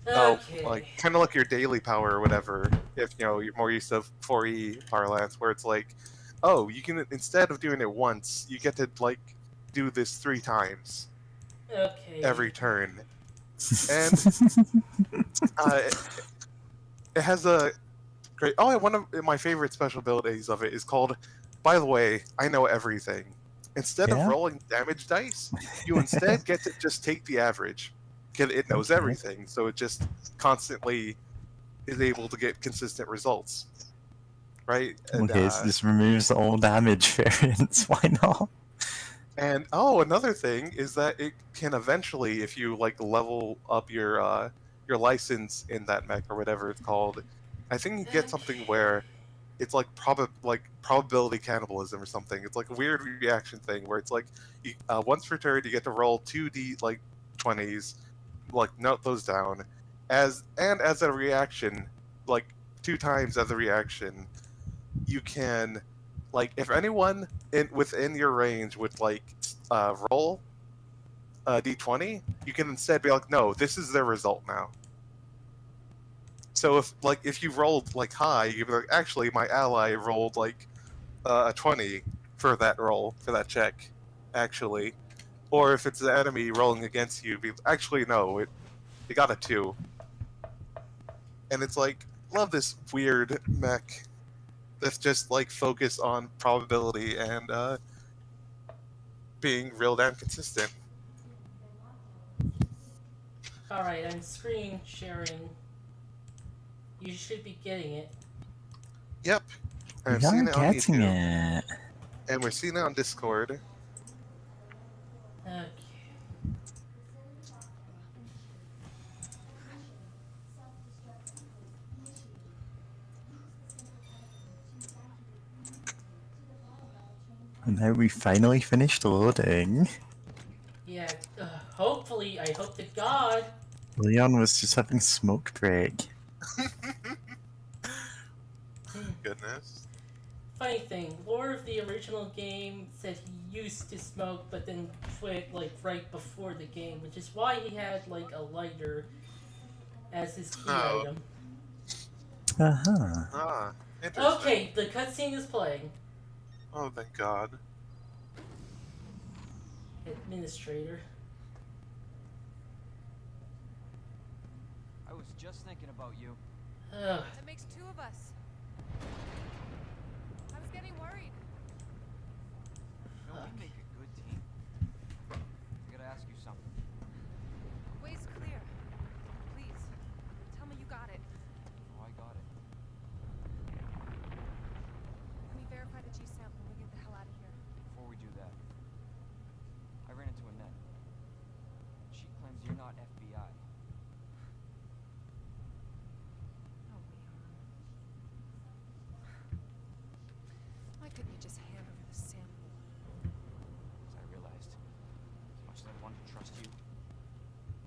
Okay. kind of like your daily power or whatever. If you're more used to 4E parlance, where it's like, oh, you can, instead of doing it once, you get to like do this 3 times Okay. every turn, and uh, it has a great. Oh, one of my favorite special abilities of it is called. By the way, I know everything. Instead of Yeah? rolling damage dice, you instead get to just take the average. Because it knows Okay. everything, so it just constantly is able to get consistent results. Right? Okay, so this removes all damage variants. Why not? And another thing is that it can eventually, if you like level up your license in that mech or whatever it's called, I think you get something where it's like probability cannibalism or something. It's like a weird reaction thing where it's like once per turn you get to roll 2d like 20s, like note those down, as a reaction, like 2 times as a reaction, you can like if anyone within your range would like roll a d20, you can instead be like, no, this is their result now. So if you rolled like high, you'd be like, actually, my ally rolled like a 20 for that roll, for that check, actually. Or if it's the enemy rolling against you, actually no, it got a 2. And it's like, love this weird mech that's just like focused on probability and being real damn consistent. Alright, I'm screen sharing. You should be getting it. Yep. We I've seen are it on getting YouTube, it. and we're seeing it on Discord. Okay. And now we finally finished loading. Yeah, hopefully, I hope to God. Leon was just having smoke break. Goodness. Funny thing, lore of the original game said he used to smoke, but then quit like right before the game, which is why he had like a lighter as his key item. Uh-huh. Ah, interesting. Okay, the cutscene is playing. Oh, thank God. Administrator. I was just thinking about you. Ugh. That makes two of us. I was getting worried. No, Fuck. we make a good team. I gotta ask you something. Way's clear. Please, tell me you got it. Oh, I got it. Let me verify the G sample and we get the hell out of here. Before we do that, I ran into Annette. She claims you're not FBI. Oh, Leon. Why couldn't you just hand over the sample? As I realized, as much as I wanted to trust you,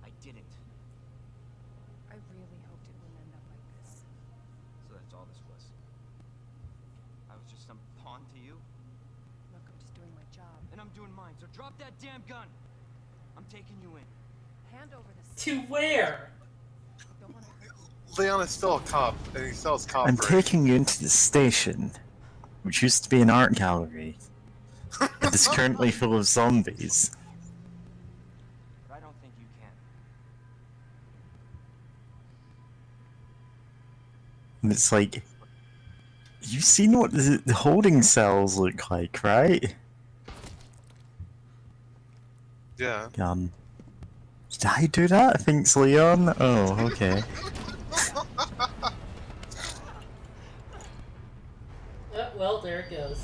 I didn't. I really hoped it wouldn't end up like this. So that's all this was. I was just some pawn to you, Look, I'm just doing my job. and I'm doing mine. So drop that damn gun. I'm taking you in. Hand over the To sample. where? I don't want to hurt you. Leon is still a cop, and he sells cop I'm rings. taking you into the station, which used to be an art gallery. It is currently full of zombies. But I don't think you can. And it's like, you've seen what the holding cells look like, right? Yeah. Did I do that? Thanks, Leon. Oh, okay. Well, there it goes.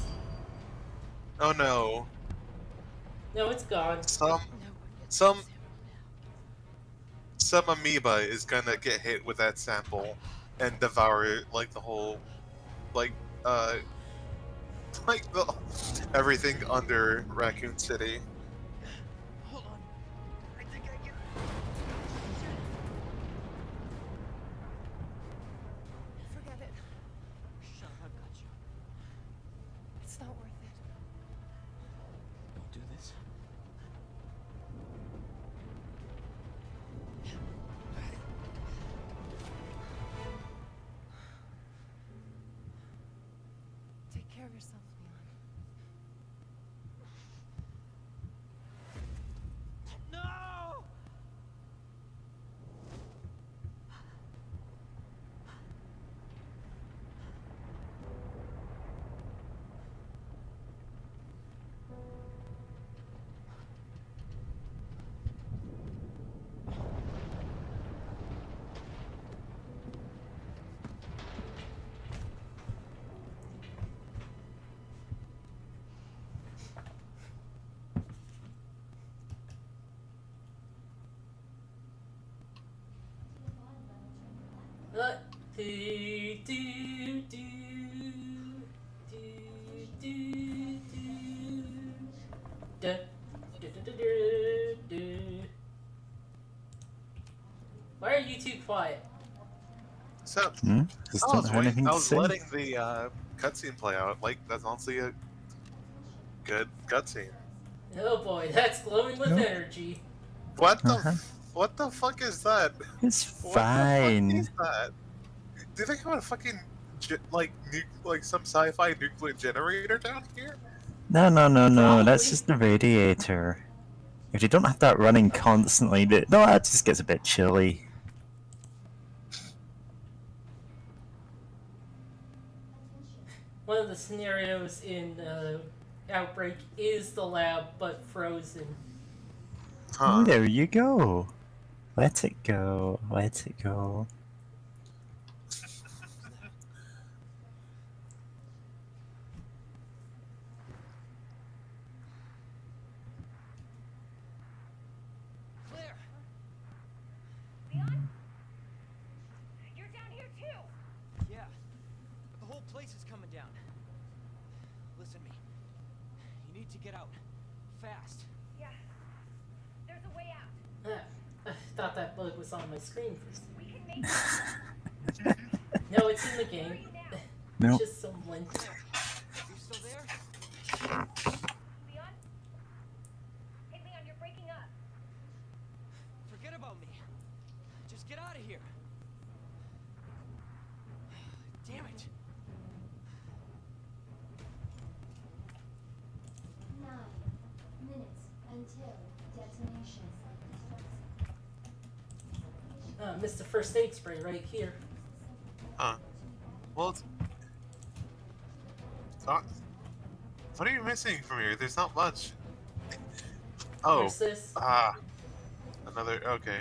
Oh no. No, it's gone. Some No one gets Some- the sample now. some amoeba is gonna get hit with that sample and devour it like the whole, like like the everything under Raccoon City. Hold on. I think I can. Forget it. Shut up, I've got you. It's not worth it. Don't do this. Take care of yourself, Leon. No! Do, do, do, do, do, do. Da, da, da, da, da, da. Why are you two quiet? So Just I don't was have anything I to was say. letting the cutscene play out. Like that's honestly a good cutscene. Oh boy, that's glowing with Nope. energy. What the Uh-huh. what the fuck is that? It's What fine. the fuck is that? Do they have a fucking like some sci-fi nuclear generator down here? No, that's Probably. just the radiator. If you don't have that running constantly, that just gets a bit chilly. One of the scenarios in Outbreak is the lab, but frozen. Huh. There you go. Let it go. Let it go. Claire! Leon? You're down here too! Yeah, but the whole place is coming down. Listen to me. You need to get out. Fast. Yeah. There's a way out. I thought that bug was on my screen for some We can make it. No, it's in the Where are game. you now? Nope. Just someone. You still there? Leon? Hey, Leon, you're breaking up. Forget about me. Just get out of here. Damn it. 9 minutes until Missed the first aid spray right here. Huh. Well, it's not. What are you missing from here? There's not much. Oh. Where's this? Ah. Another. Okay.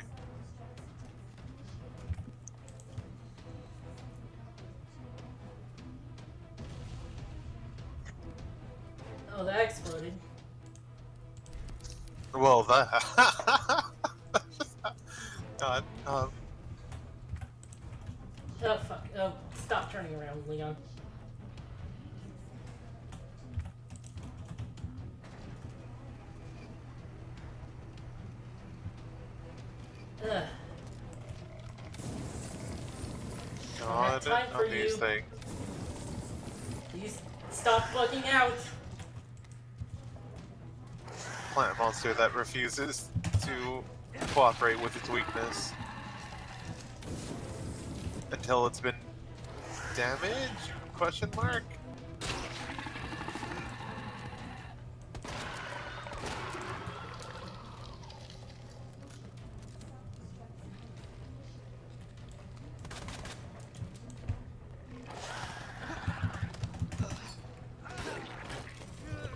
Oh, that exploded. Well, that. God. Oh, fuck. Oh, stop turning around, Leon. Ugh. God. time for On these you. things. Please stop bugging out. Plant monster that refuses to cooperate with its weakness until it's been damaged? Question mark.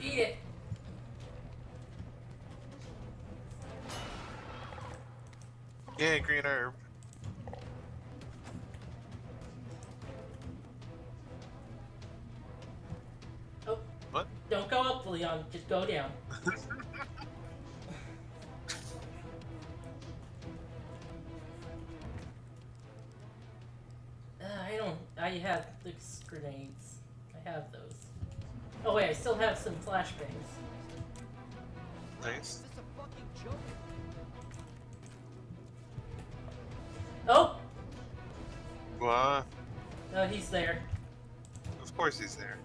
Eat it. Yeah, green herb. Oh, What? don't go up, Leon. Just go down. I have the grenades. I have those. Oh wait, I still have some flashbangs. Nice. Is this a fucking joke? Oh! Well, Oh, he's there. of course he's there.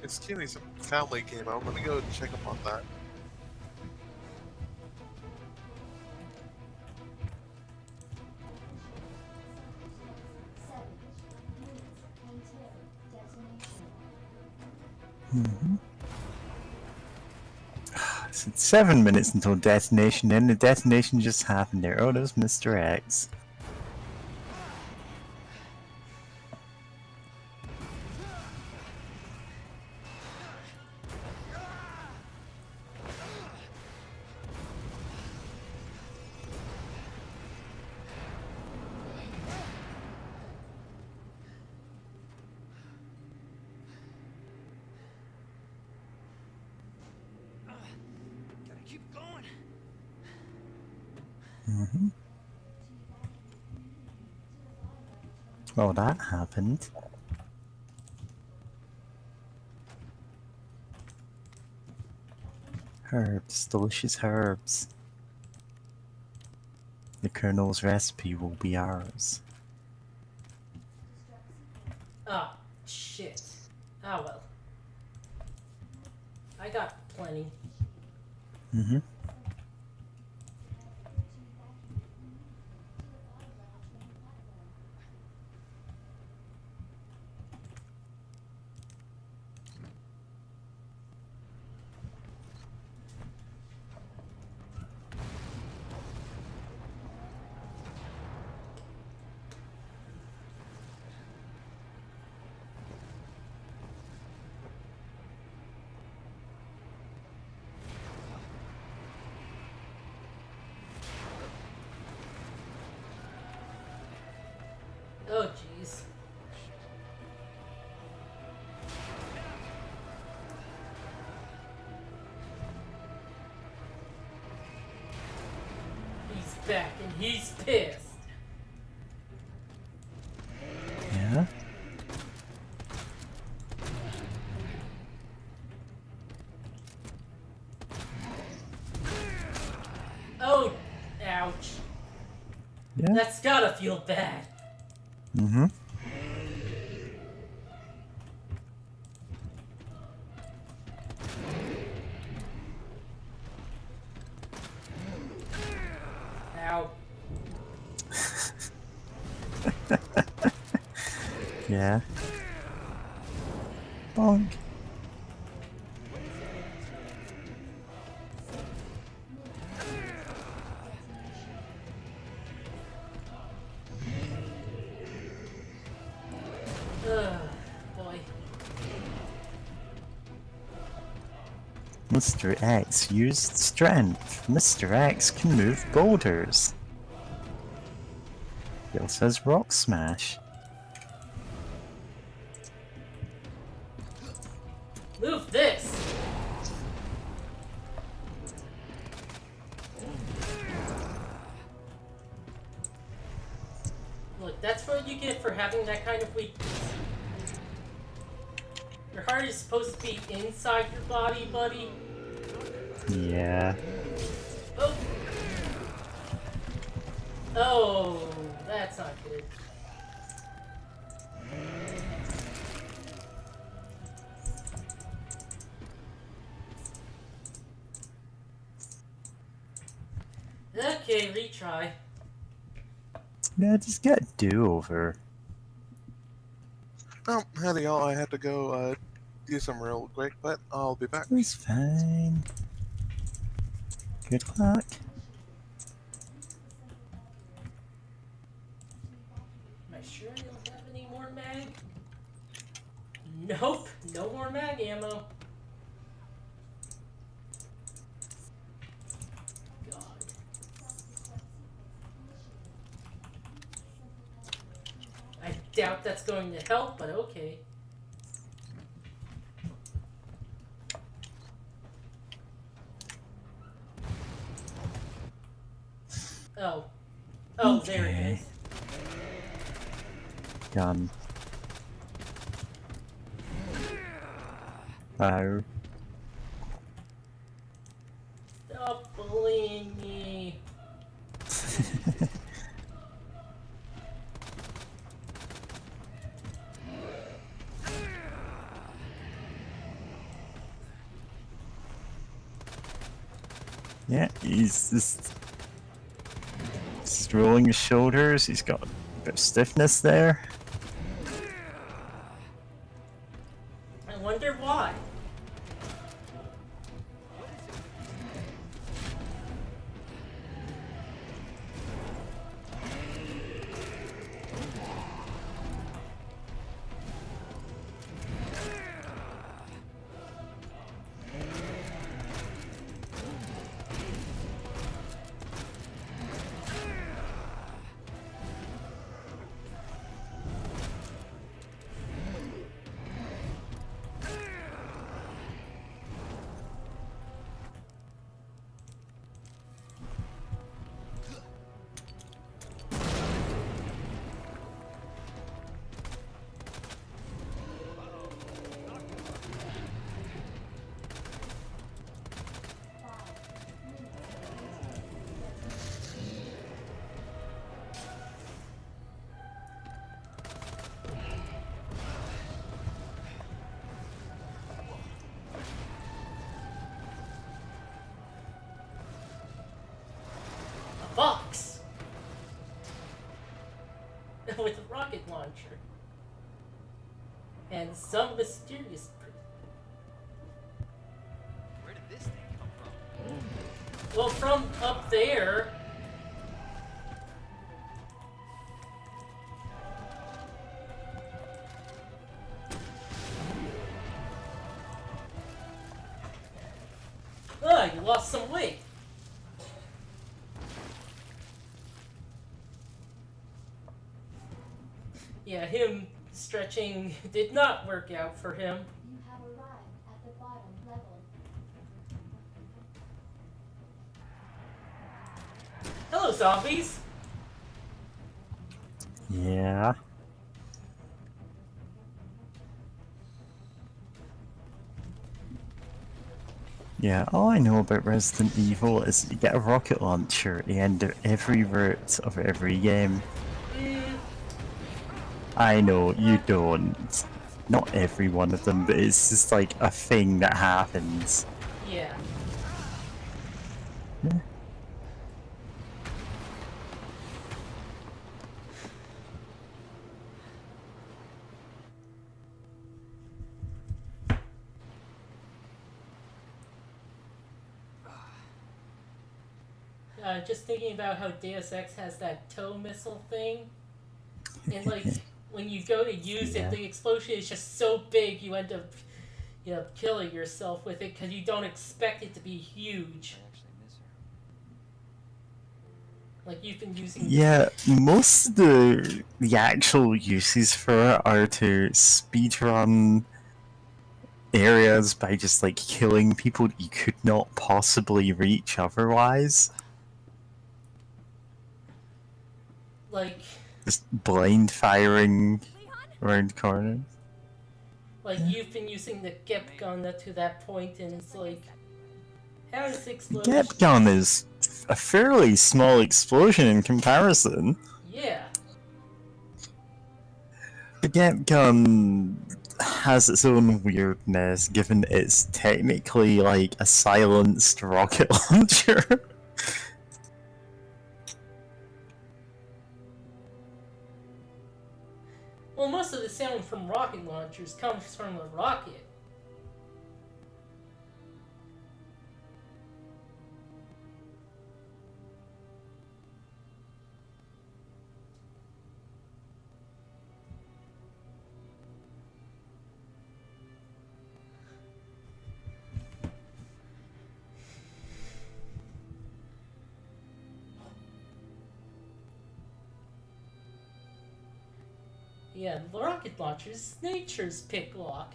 Excuse me, some family came out. Let me go check up on that. So it's 7 minutes until detonation, and the detonation just happened there. Oh, there's Mr. X. Gotta keep going. Well, that happened. Herbs, delicious herbs. The Colonel's recipe will be ours. Ah, shit. Ah well. I got plenty. Mm-hmm. Oh jeez. He's back and he's pissed. Yeah? Oh, ouch. Yeah? That's gotta feel bad. Mm-hmm. Ow. Yeah. Bonk. Mr. X used strength. Mr. X can move boulders. He also has rock smash. Move this! Look, that's what you get for having that kind of weakness. Your heart is supposed to be inside your body, buddy. Yeah. Oh! Oh, that's not good. Okay, retry. Yeah, just get a do-over. Oh, howdy y'all, I had to go do some real quick, but I'll be back. It's fine. Good luck. Am I sure I don't have any more mag? Nope, no more mag ammo. God. I doubt that's going to help, but okay. Oh. Oh, there it Okay. is. Gun. Oh. Stop bullying me. Yeah, he's just rolling his shoulders. He's got a bit of stiffness there. I wonder why. A box! With a rocket launcher. And some mysterious Where did this thing come from? well, from up there. Ah, you lost some weight. Yeah, him stretching did not work out for him. You have arrived at the bottom level. Hello, zombies. Yeah. Yeah, all I know about Resident Evil is you get a rocket launcher at the end of every route of every game. Mm, I know, you don't. Not every one of them, but it's just like a thing that happens. yeah. Yeah. Just thinking about how Deus Ex has that tow missile thing, and like when you go to use Yeah. it, the explosion is just so big you end up you know, killing yourself with it because you don't expect it to be huge. I actually miss her. Like you've been using. Yeah, most of the actual uses for it are to speedrun areas by just like killing people you could not possibly reach otherwise. Like Just blind firing around corners. you've been using the Gep gun up to that point, and it's like, how is The explosion? Gep gun is a fairly small explosion in comparison. Yeah. The Gep gun has its own weirdness, given it's technically like a silenced rocket launcher. Well, most of the sound from rocket launchers comes from a rocket. Yeah, the rocket launchers, nature's pick lock.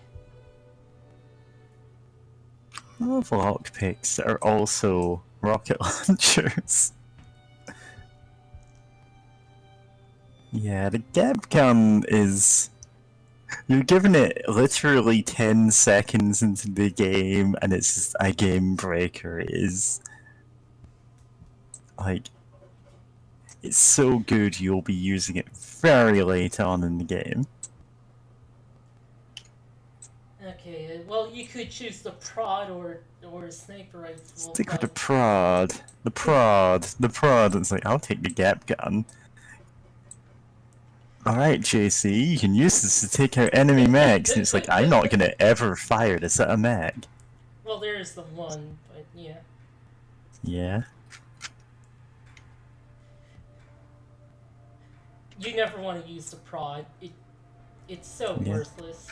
All of lockpicks are also rocket launchers. Yeah, the Gep gun is... You're giving it literally 10 seconds into the game and it's just a game breaker. It is... like... It's so good you'll be using it very late on in the game. Okay, well, you could choose the prod or a sniper rifle. Stick with the prod. The prod. It's like, I'll take the Gep gun. Alright, JC, you can use this to take out enemy mags. And it's like, I'm not gonna ever fire this at a mag. Well, there's the one, but yeah. Yeah. You never want to use the prod. It's so Yeah. worthless.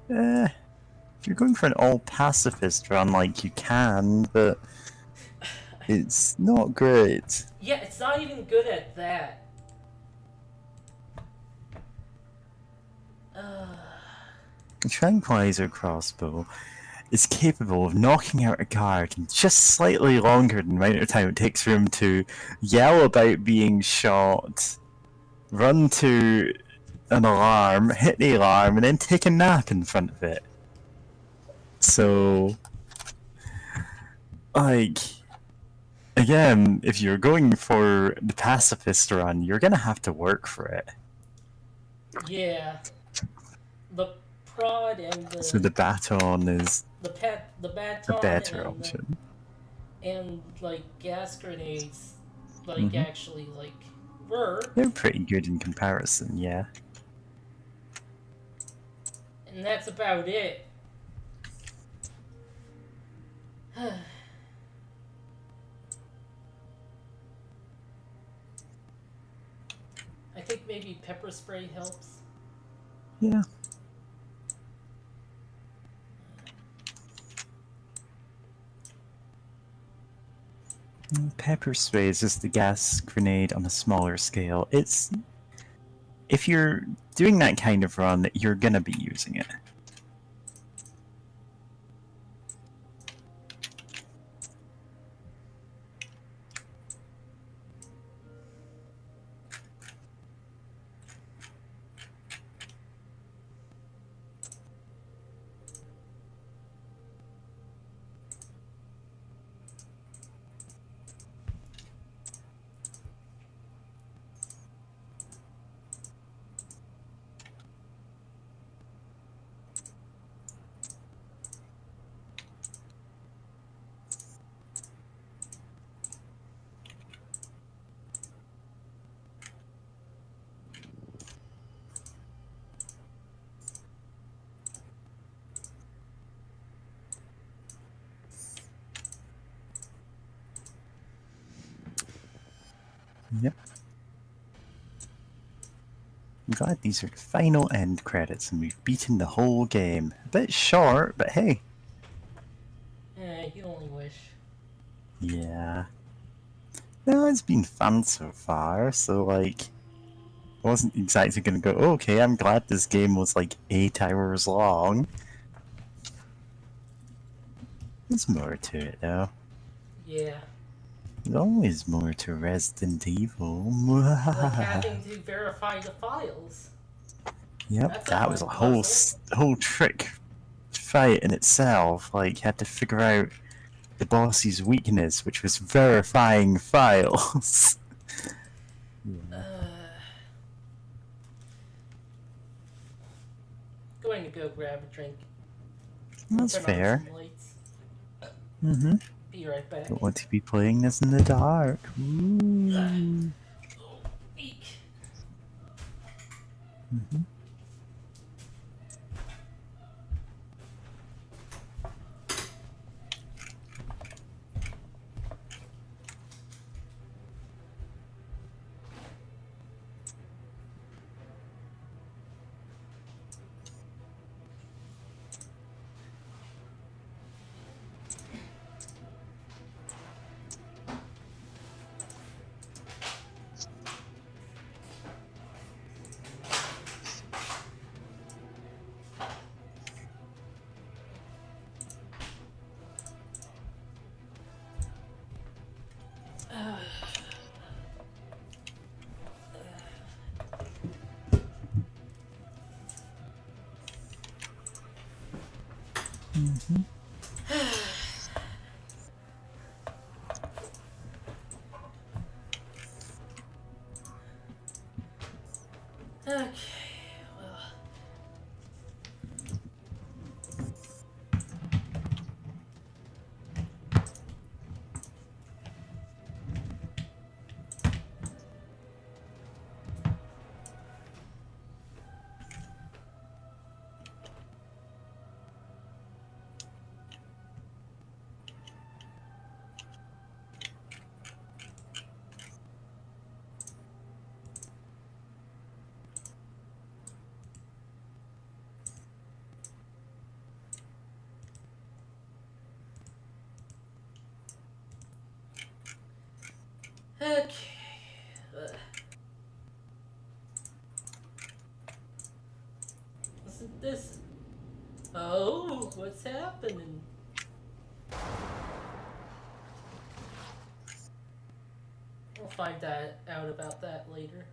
If you're going for an all pacifist run, like you can, but it's not great. Yeah, it's not even good at that. The Tranquilizer crossbow is capable of knocking out a guard in just slightly longer than the amount of time it takes for him to yell about being shot, run to an alarm, hit the alarm, and then take a nap in front of it. So, like, again, if you're going for the pacifist run, you're gonna have to work for it. Yeah. The prod and the So the baton is the baton a better and option. and like gas grenades, like Mhm. actually like were, They're pretty good in comparison, yeah. and that's about it. I think maybe pepper spray helps. Yeah. Pepper spray is just the gas grenade on a smaller scale. It's... If you're doing that kind of run, you're gonna be using it. Yep. I'm glad these are the final end credits and we've beaten the whole game. A bit short, but hey. You only wish. Yeah. No, it's been fun so far, so like, I wasn't exactly gonna go, oh, okay, I'm glad this game was like 8 hours long. There's more to it though. Yeah. There's always more to Resident Evil. Like having to verify the files. Yep, That's a that was fun a whole puzzle. whole trick fight in itself. Like, you had to figure out the boss's weakness, which was verifying files. Going to go grab a drink. That's Turn fair. on some lights. Mm-hmm. Be right back. Don't want to be playing this in the dark. Ooh. Oh, eek. Mm-hmm. Mm-hmm. Okay, well. Okay. Isn't this? Oh, what's happening? We'll find out about that later.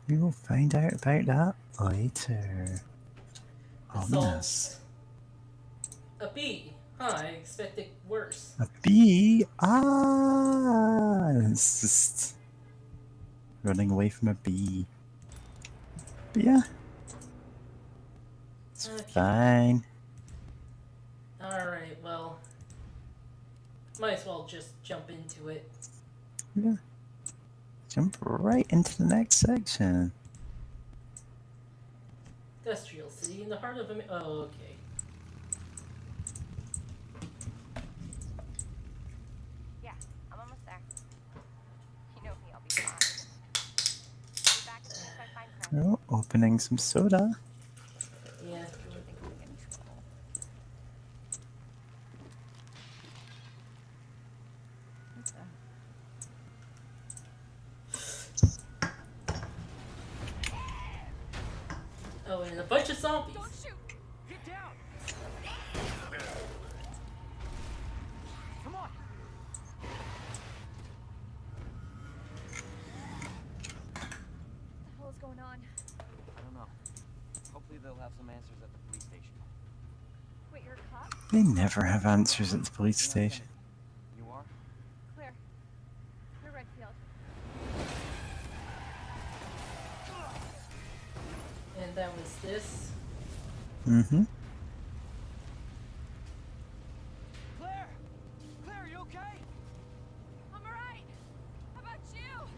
We will find out about that later. Ominous. Assaults. A B. Huh, I expected worse. A bee? Ah! It's just running away from a bee. But yeah. It's Okay. fine. Alright, well. Might as well just jump into it. Yeah. Jump right into the next section. Industrial City in the heart of oh, okay. Yeah, I'm almost there. You know me, I'll be fine. I'll be back as soon as I find Craig. Oh, opening some soda. Yeah. I think we'll get in trouble. What's that? Oh, and a bunch of zombies. Don't shoot! Get down! Come on! What the hell is going on? I don't know. Hopefully they'll have some answers at the police station. Wait, you're a cop? They never have answers at the police Yeah, station. You are? Claire. Claire Redfield. And that was this. Mm-hmm. Claire! Claire, are you okay? I'm alright! How about you?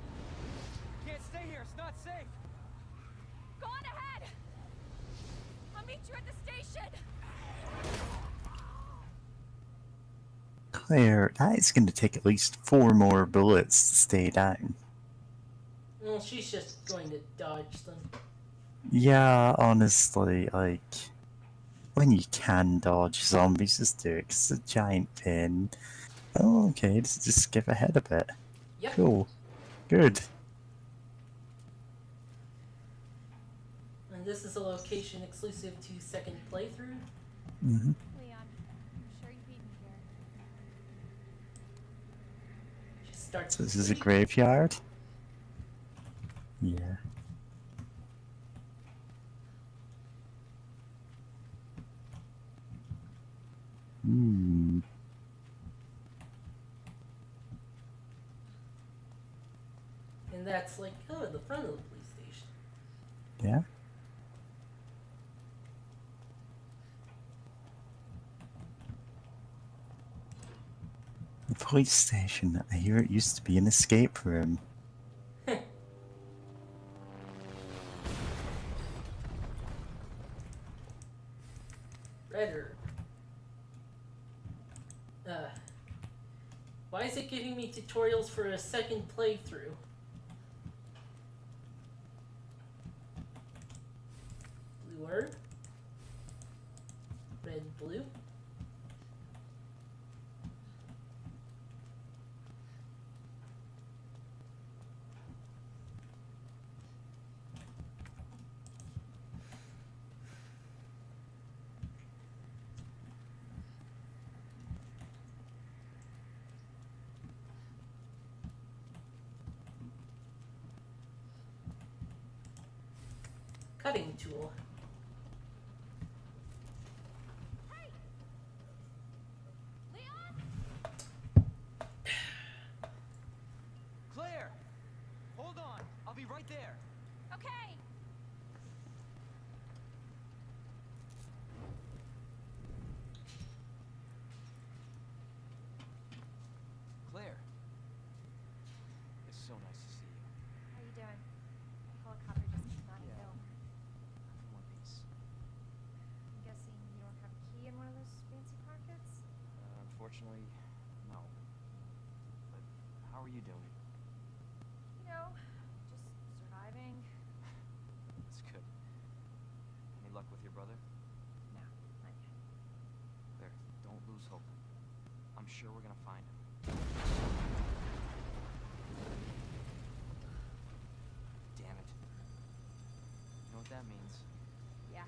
Can't stay here, it's not safe! Go on ahead! I'll meet you at the station! Claire, that is going to take at least 4 more bullets to stay down. Well, she's just going to dodge them. Yeah, honestly, like, when you can dodge zombies, just do it, 'cause it's a giant pin. Oh, okay, just skip ahead a bit. Yep. Cool. Good. And this is a location exclusive to second playthrough. Hmm. Leon, I'm sure you beat me here. She starts So with this is a 3. graveyard? Yeah. Hmm. And that's like, oh, the front of the police station. Yeah. The police station. I hear it used to be an escape room. Redder. Why is it giving me tutorials for a second playthrough? Blue herb. Red, blue. Cutting tool. Claire! Hold on. I'll be right there. Okay. Claire. It's so nice to see you. How you doing? Helicopter just came out of Yeah. hill. I'm in one piece. I'm guessing you don't have a key in one of those fancy pockets? Unfortunately, no. But how are you doing? You know, just surviving. That's good. Any luck with your brother? No, not yet. Claire, don't lose hope. I'm sure we're gonna find him. Damn it. You know what that means? Yeah.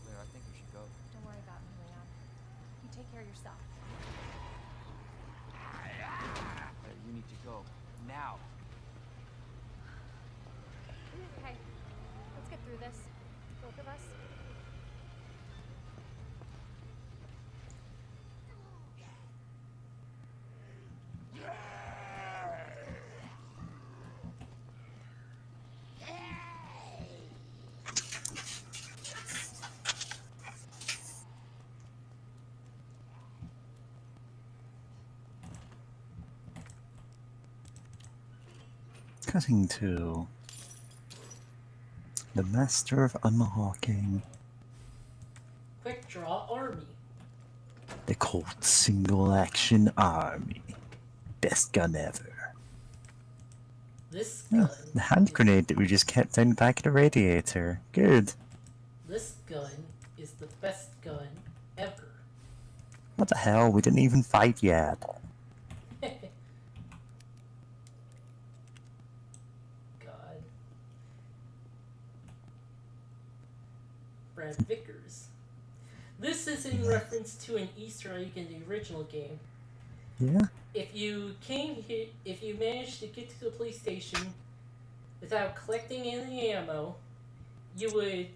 Claire, I think we should go. Don't worry about me, Leon. You take care of yourself. Claire, you need to go. Now! Okay, let's get through this. Both of us. Cutting tool. The master of unlocking. Quick draw army. The Colt single action army. Best gun ever. This Oh, gun. the hand is- grenade that we just kept in the back of the radiator. Good. This gun is the best gun ever. What the hell? We didn't even fight yet. God. Brad Vickers. This is in reference to an Easter egg in the original game. Yeah? If you managed to get to the police station without collecting any ammo, you would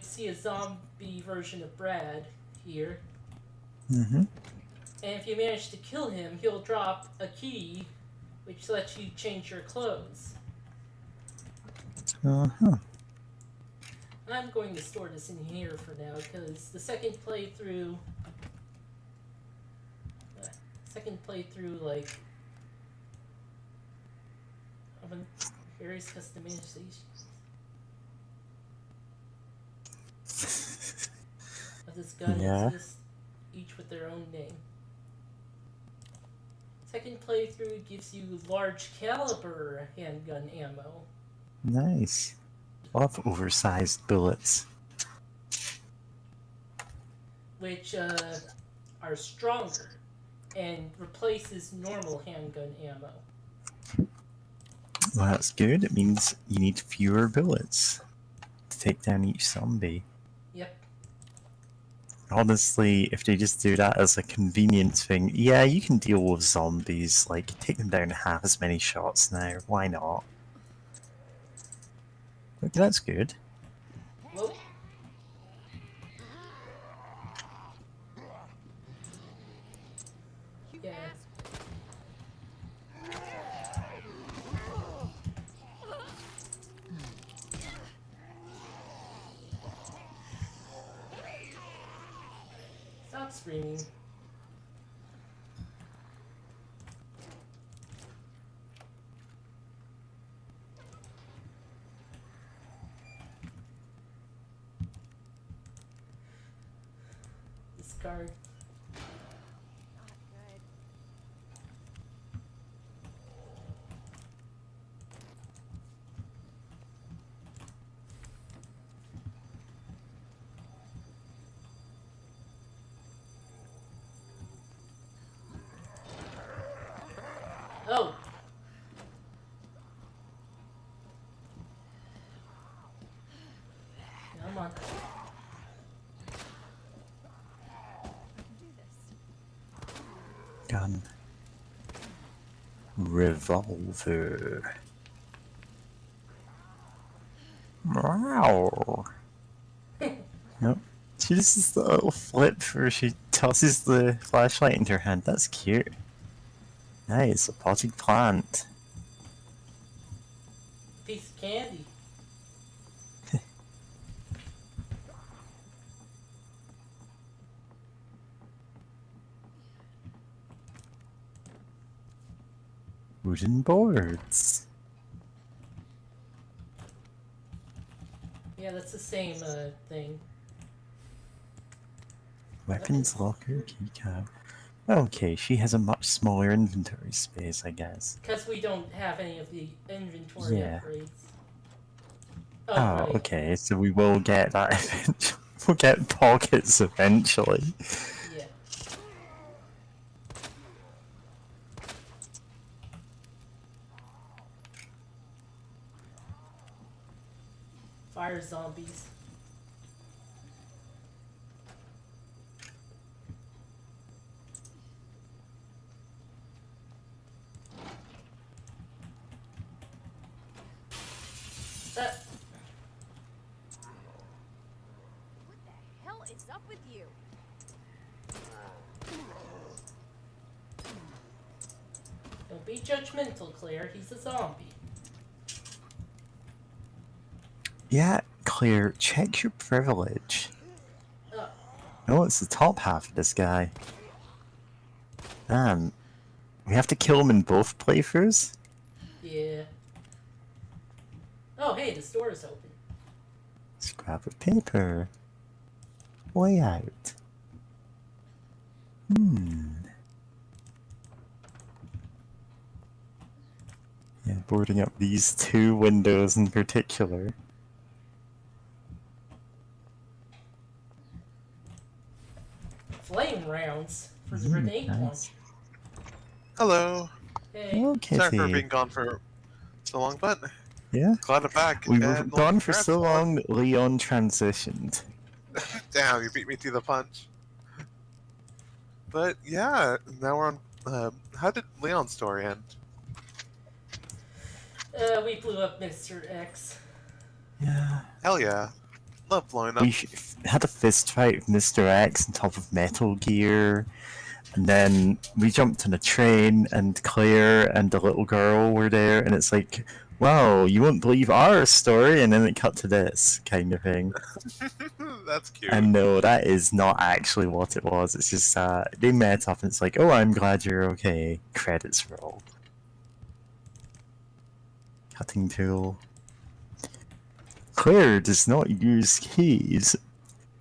see a zombie version of Brad here. Mm-hmm. And if you manage to kill him, he'll drop a key which lets you change your clothes. Uh-huh. I'm going to store this in here for now because the second playthrough, like, of various customizations of this gun Yeah. exist, each with their own name. Second playthrough gives you large caliber handgun ammo, Nice. Love oversized bullets. which are stronger and replaces normal handgun ammo. Well, that's good. It means you need fewer bullets to take down each zombie. Yep. Honestly, if they just do that as a convenience thing, yeah, you can deal with zombies. Like, take them down half as many shots now. Why not? Look, that's good. Whoa. Yeah. Stop screaming. Discard. Not good. Oh! Come on. Do this. Gun. Revolver. Wow. Nope. She just does the little flip where she tosses the flashlight into her hand. That's cute. Nice, a potted plant. Piece of candy. Wooden boards. Yeah, that's the same thing. Weapons locker, keycap. Okay, she has a much smaller inventory space, I guess. Because we don't have any of the inventory Yeah. upgrades. Oh, right. okay, so we will get that eventually. We'll get pockets eventually. Yeah. Fire zombies. What the hell is up with you? Don't be judgmental, Claire. He's a zombie. Yeah, Claire, check your privilege. Oh, No, it's the top half of this guy. Man, we have to kill him in both playthroughs? yeah. Oh, hey, the store is open. Scrap of paper. Way out. Yeah, boarding up these two windows in particular. Flame rounds for the grenade nice. launch. Hello. Hey. Okay, Sorry for being gone for so long, but yeah. glad I'm back. We were and gone for congrats so on- long that Leon transitioned. Damn, you beat me to the punch. But yeah, now we're on. How did Leon's story end? We blew up Mr. X. Yeah. Hell yeah. Love blowing up. We had a fist fight with Mr. X on top of Metal Gear, and then we jumped on a train, and Claire and the little girl were there, and it's like, wow, you won't believe our story, and then it cut to this kind of thing. That's cute. And no, that is not actually what it was. It's just they met up, and it's like, oh, I'm glad you're okay. Credits roll. Cutting tool. Claire does not use keys.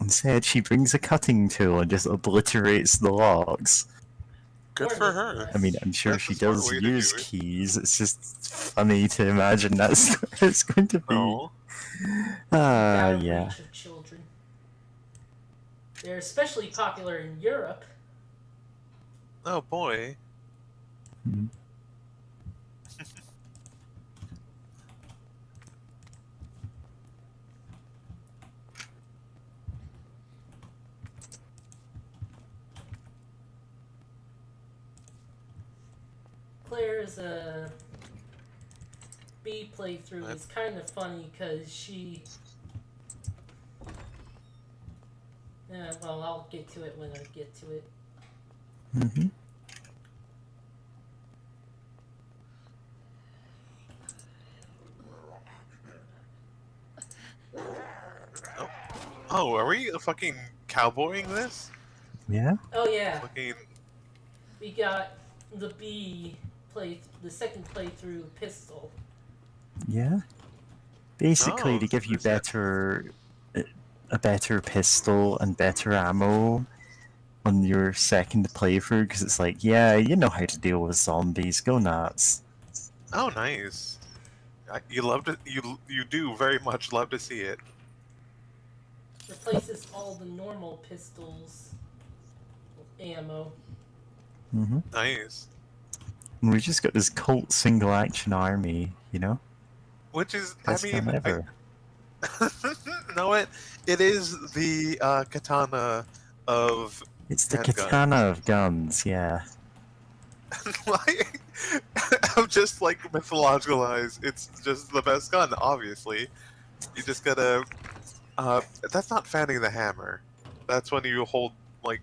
Instead, she brings a cutting tool and just obliterates the logs. Good Or for the her. I mean, rest. I'm sure That's she a smart does way to use do it. keys. It's just funny to imagine that's what it's going to be. No. Without Yeah. reach of children. They're especially popular in Europe. Oh boy. Mhm. Claire's B playthrough What? is kind of funny because she. Yeah, well, I'll get to it when I get to it. Mm-hmm. Oh, are we fucking cowboying this? Yeah. Oh yeah, Fucking. we got the the second playthrough pistol. Yeah. Basically, Oh, to give you is that- a better pistol and better ammo on your second playthrough, because it's like, yeah, you know how to deal with zombies. Go nuts. Oh, nice. You love to. You do very much love to see it. Replaces all the normal pistols ammo. Mm-hmm. Nice. And we just got this cult single action army, you know? Which is, I Best gun mean, ever. no, it is the katana of It's the handgun. katana of guns, yeah. Like, I'm just like mythologicalized. It's just the best gun, obviously. You just gotta. That's not fanning the hammer. That's when you hold like.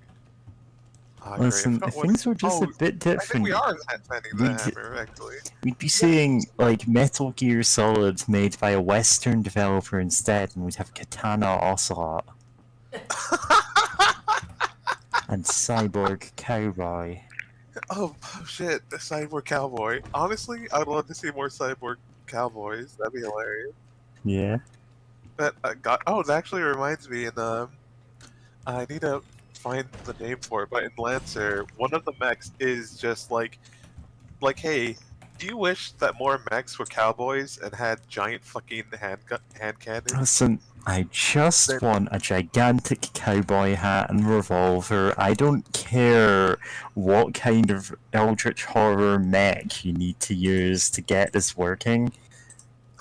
Great. I Listen, forgot what. things are just a Oh, bit I think we different. are fanning the We'd, hammer, actually. we'd be seeing like Metal Gear Solid made by a Western developer instead, and we'd have Katana Ocelot and Cyborg Cowboy. Oh shit, the cyborg cowboy. Honestly, I'd love to see more cyborg cowboys. That'd be hilarious. Yeah. That got. Oh, that actually reminds me. I need to find the name for it. But in Lancer, one of the mechs is just hey, do you wish that more mechs were cowboys and had giant fucking hand cannons? Listen, I just Then- want a gigantic cowboy hat and revolver. I don't care what kind of eldritch horror mech you need to use to get this working.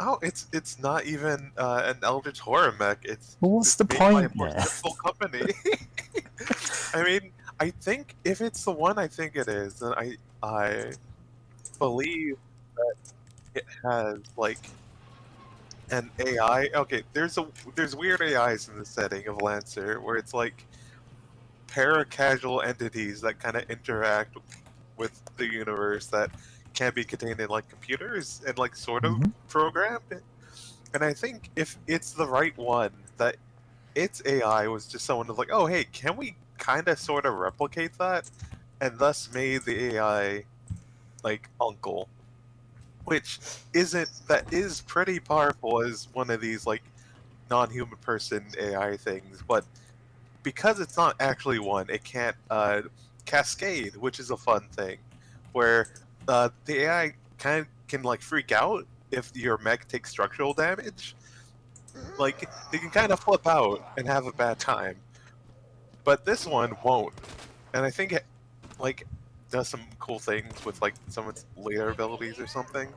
Oh, it's not even an Eldritch horror mech. Well, what's It's the made by a point more then? simple company. I mean, I think if it's the one I think it is, then I believe that it has like an AI. Okay, there's weird AIs in the setting of Lancer where it's like para-casual entities that kind of interact with the universe that can be contained in like computers and like sort of Mhm. programmed. And I think if it's the right one, that its AI was just someone who's like, oh hey, can we kind of sort of replicate that, and thus made the AI like Uncle, which that is pretty powerful as one of these like non-human person AI things, but because it's not actually one, it can't cascade, which is a fun thing, where the AI kind of can like freak out if your mech takes structural damage. Like they can kind of flip out and have a bad time, but this one won't. And I think it like does some cool things with like some of its later abilities or something.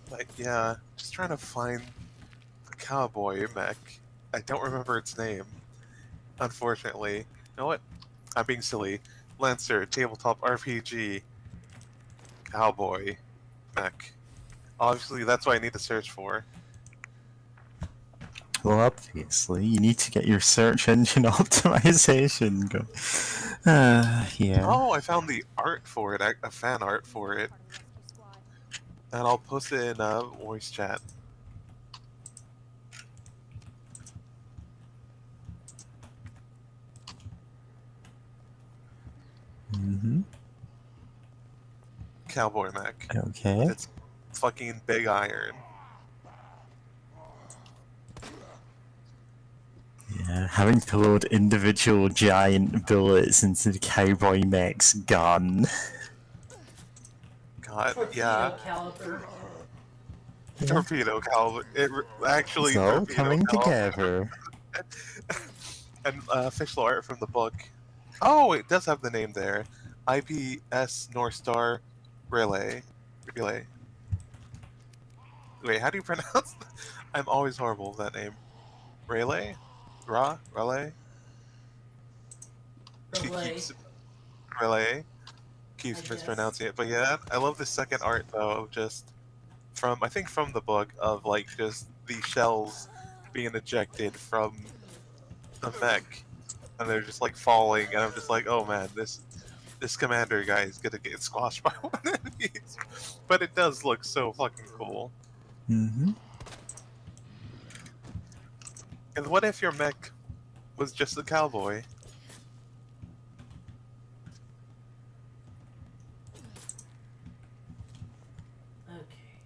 But yeah, just trying to find the cowboy mech. I don't remember its name, unfortunately. You know what? I'm being silly. Lancer, tabletop RPG, cowboy, mech. Obviously, that's what I need to search for. Well, obviously, you need to get your search engine optimization going. Yeah. Oh, I found the art for it, a fan art for it, Part of the rescue squad. and I'll post it in voice chat. Mm-hmm. Cowboy mech. Okay. It's fucking big iron. Yeah. Having to load individual giant bullets into the cowboy mech's gun. God, Torpedo yeah. caliber. Yeah. Torpedo caliber. Actually, It's all torpedo coming caliber. together. And official art from the book. Oh, it does have the name there. IPS North Star Relay. Relay. Wait, how do you pronounce? I'm always horrible with that name. Relay? Relay? She Relay. keeps Relay. I Keeps guess. mispronouncing it, but yeah, I love the second art though. Of just from I think from the book of like just the shells being ejected from the mech, and they're just like falling, and I'm just like, oh man, this commander guy is gonna get squashed by one of these. But it does look so fucking cool. Mm-hmm. And what if your mech was just a cowboy? Okay.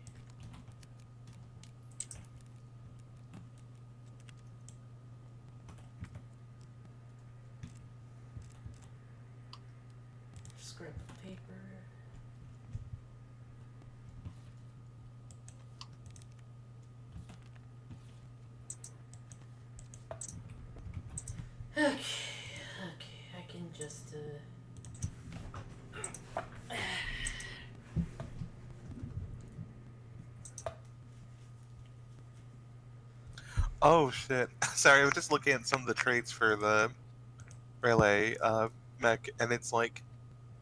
Scrap of paper. Okay, I can just, Oh shit! Sorry, I was just looking at some of the traits for the relay mech, and it's like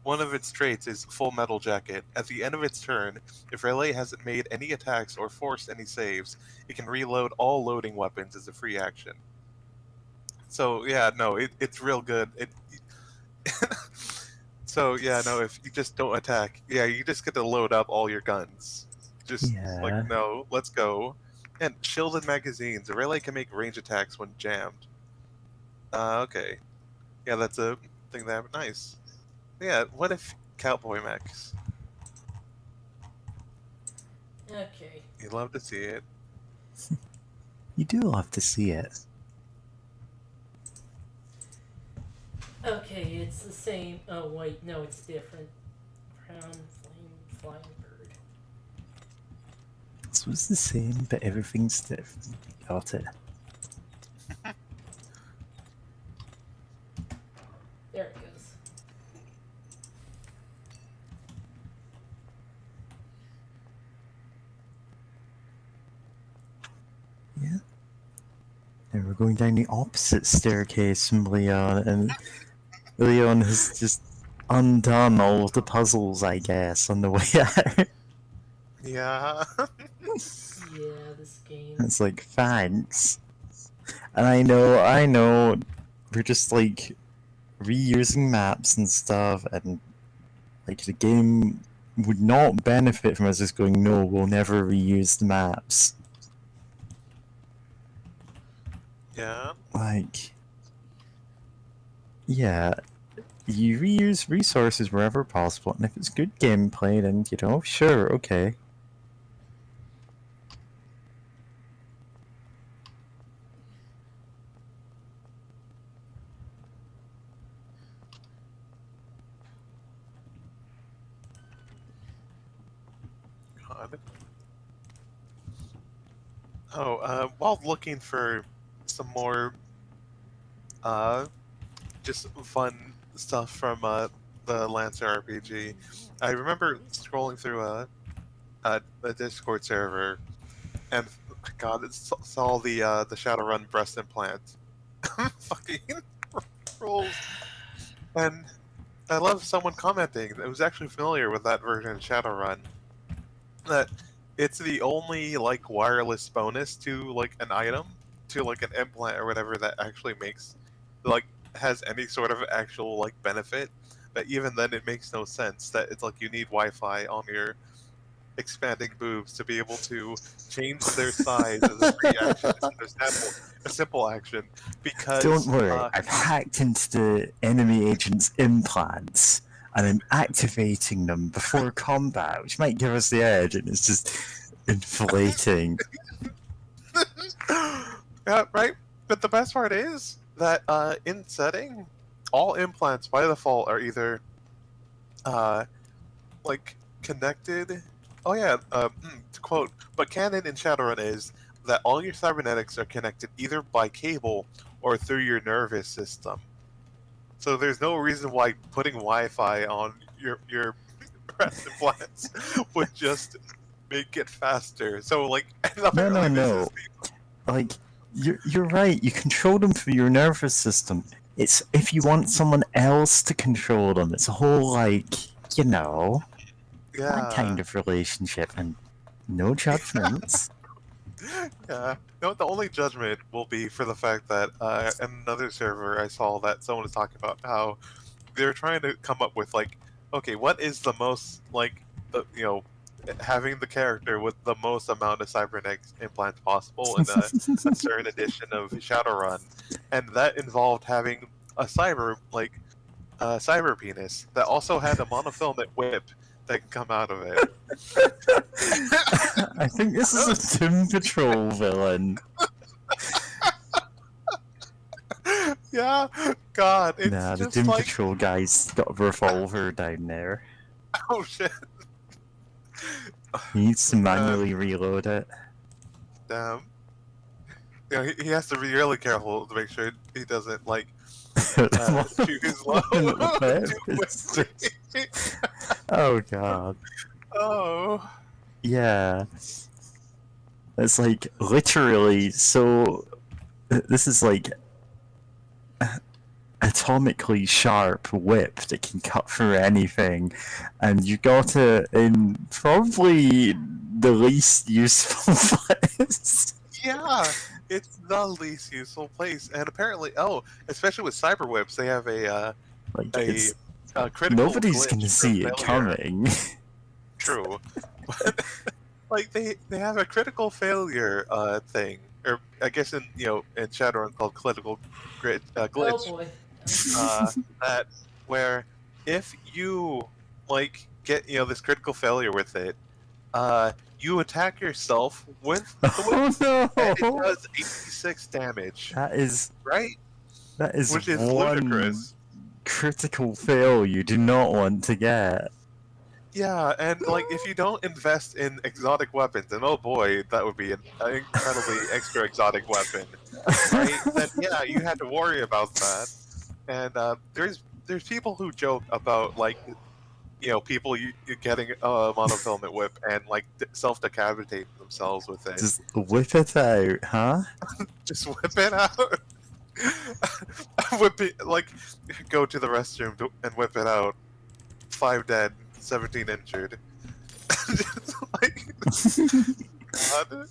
one of its traits is Full Metal Jacket. At the end of its turn, if Relay hasn't made any attacks or forced any saves, it can reload all loading weapons as a free action. So yeah, no, it's real good. So yeah, no, if you just don't attack, yeah, you just get to load up all your guns. Just Yeah. like no, let's go. And shielded magazines. A relay can make range attacks when jammed. Okay. Yeah, that's a thing that nice. Yeah, what if cowboy mechs? okay. You'd love to see it. You do love to see it. Okay, it's the same. Oh, wait, no, it's different. Brown flame flying bird. This was the same, but everything's different. Got it. There it goes. Yeah. And we're going down the opposite staircase from Leon, and Leon has just undone all of the puzzles, I guess, on the way out. Yeah. Yeah, this game. It's like, thanks. And I know, we're just like reusing maps and stuff, and like the game would not benefit from us just going, no, we'll never reuse the maps. Yeah. Like, yeah, you reuse resources wherever possible, and if it's good gameplay, then, you know, sure, okay. God. Oh, while looking for some more, just fun stuff from the Lancer RPG, I remember scrolling through a Discord server, and God, it saw the Shadowrun breast implant. Fucking rules. And I love someone commenting that was actually familiar with that version of Shadowrun. That it's the only like wireless bonus to like an item, to like an implant or whatever that actually makes like has any sort of actual like benefit. But even then, it makes no sense that it's like you need Wi-Fi on your expanding boobs to be able to change their size as a free action instead of a simple action. Because Don't worry, I've hacked into the enemy agent's implants, and I'm activating them before combat, which might give us the edge, and it's just inflating. yeah, right. But the best part is that in setting, all implants by default are either uh, like connected. Oh yeah, to quote, but canon in Shadowrun is that all your cybernetics are connected either by cable or through your nervous system. So there's no reason why putting Wi-Fi on your breast implants would just make it faster. So like, and No, no, apparently this no. is Like, you're right. You control them through your nervous system. It's if you want someone else to control them. It's a whole like, you know, that kind yeah. of relationship, and no judgments. Yeah. No, the only judgment will be for the fact that in another server I saw that someone was talking about how they're trying to come up with like, okay, what is the most like the having the character with the most amount of cybernetics implants possible in a certain edition of Shadowrun, and that involved having a cyber penis that also had a monofilament whip that can come out of it. I think this is a Doom Patrol villain. Yeah, God, it's Nah, the just Doom like, Patrol guy's got a revolver down there. oh shit, He needs to manually reload it. damn. He has to be really careful to make sure he doesn't like shoot his load too quickly. Oh god. Oh, Yeah. It's like literally so. This is like atomically sharp whip that can cut through anything, and you got it in probably the least useful place. yeah. It's the least useful place, and apparently, especially with cyber whips, they have Like a, it's a critical nobody's glitch gonna or see it failure. coming. True, but like they have a critical failure thing, or I guess in in Shadowrun called critical Oh glitch. boy. That where if you like get this critical failure with it, you attack yourself with the whip, Oh and it no! does 86 damage, That is right? Which is one ludicrous. critical fail you do not want to get. Yeah, and like if you don't invest in exotic weapons, and oh boy, that would be an incredibly extra exotic weapon, right? Then yeah, you had to worry about that. And there's people who joke about like people you getting a monofilament whip and like self-decapitating themselves with it. Just whip it out, huh? Just whip it out. Whip it, like go to the restroom and whip it out. 5 dead, 17 injured. Just like God.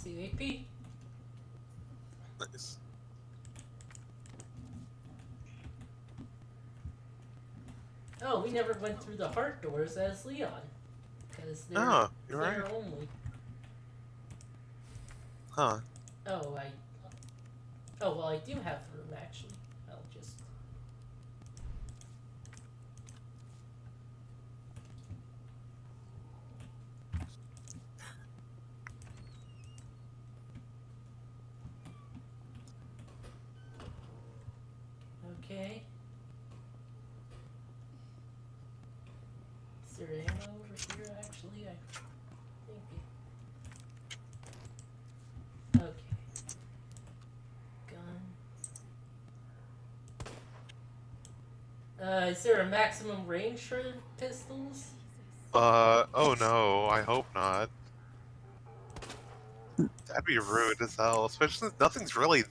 CAP. Nice. Oh, we never went through the heart doors as Leon. Because they're Oh, you're player right. only. Huh. Oh, Oh, well, I do have the room, actually. I'll just... Okay. Is there ammo over here, actually? I think it... Okay. Gun. Is there a maximum range for pistols? Oh no, I hope not. That'd be rude as hell, especially since nothing's really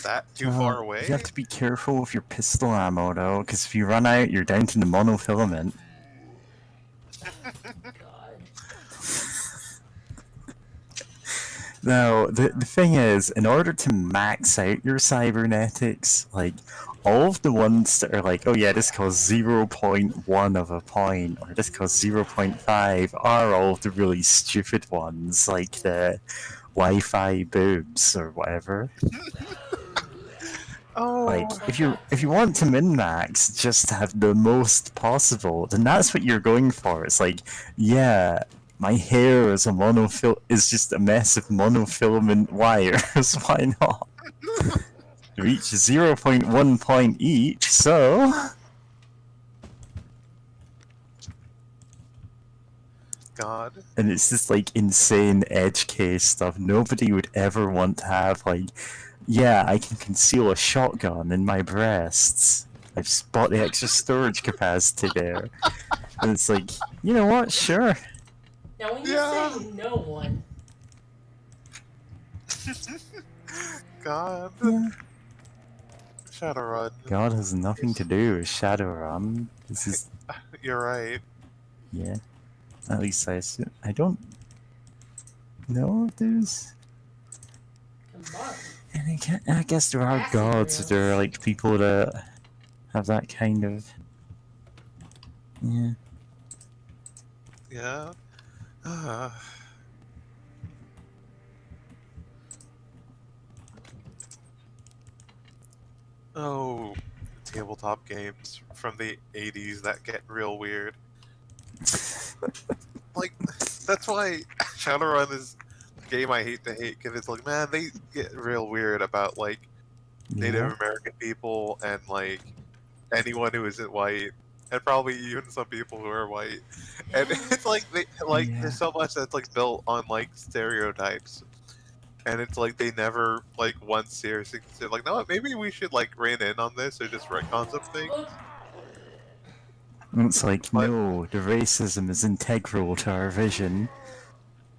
that too far away. You have to be careful with your pistol ammo though, because if you run out, you're down to the monofilament. God. Now, the thing is, in order to max out your cybernetics, like, all of the ones that are like, oh yeah, this costs 0.1 of a point, or this costs 0.5, are all of the really stupid ones, like the Wi-Fi boobs, or whatever. Like, Oh, if you want to min-max, just to have the most possible, then that's what you're going for. It's like, yeah, my hair is is just a mess of monofilament wires. Why not? Reach 0.1 point each, so God. and it's just like insane edge case stuff. Nobody would ever want to have like, yeah, I can conceal a shotgun in my breasts. I've bought the extra storage capacity there. And it's like, you know what? Sure. Now, when you Yeah. say no one, God. Yeah. Shadowrun. God has nothing to do with Shadowrun. This is, You're right. yeah. At least I assume. I don't know if there's. come on. And I guess there are Acid gods. rails. There are like people that have that kind of. Yeah. Yeah. Ah. Oh, tabletop games from the 80s that get real weird. Like, that's why Shadowrun is a game I hate to hate, because it's like, man, they get real weird about, like, Native Yeah. American people and, like, anyone who isn't white. And probably even some people who are white. And it's like, Yeah. there's so much that's, like, built on, like, stereotypes. And it's like they never like once seriously considered like, no, maybe we should like rein in on this or just retcon some things. And it's like, But no, the racism is integral to our vision.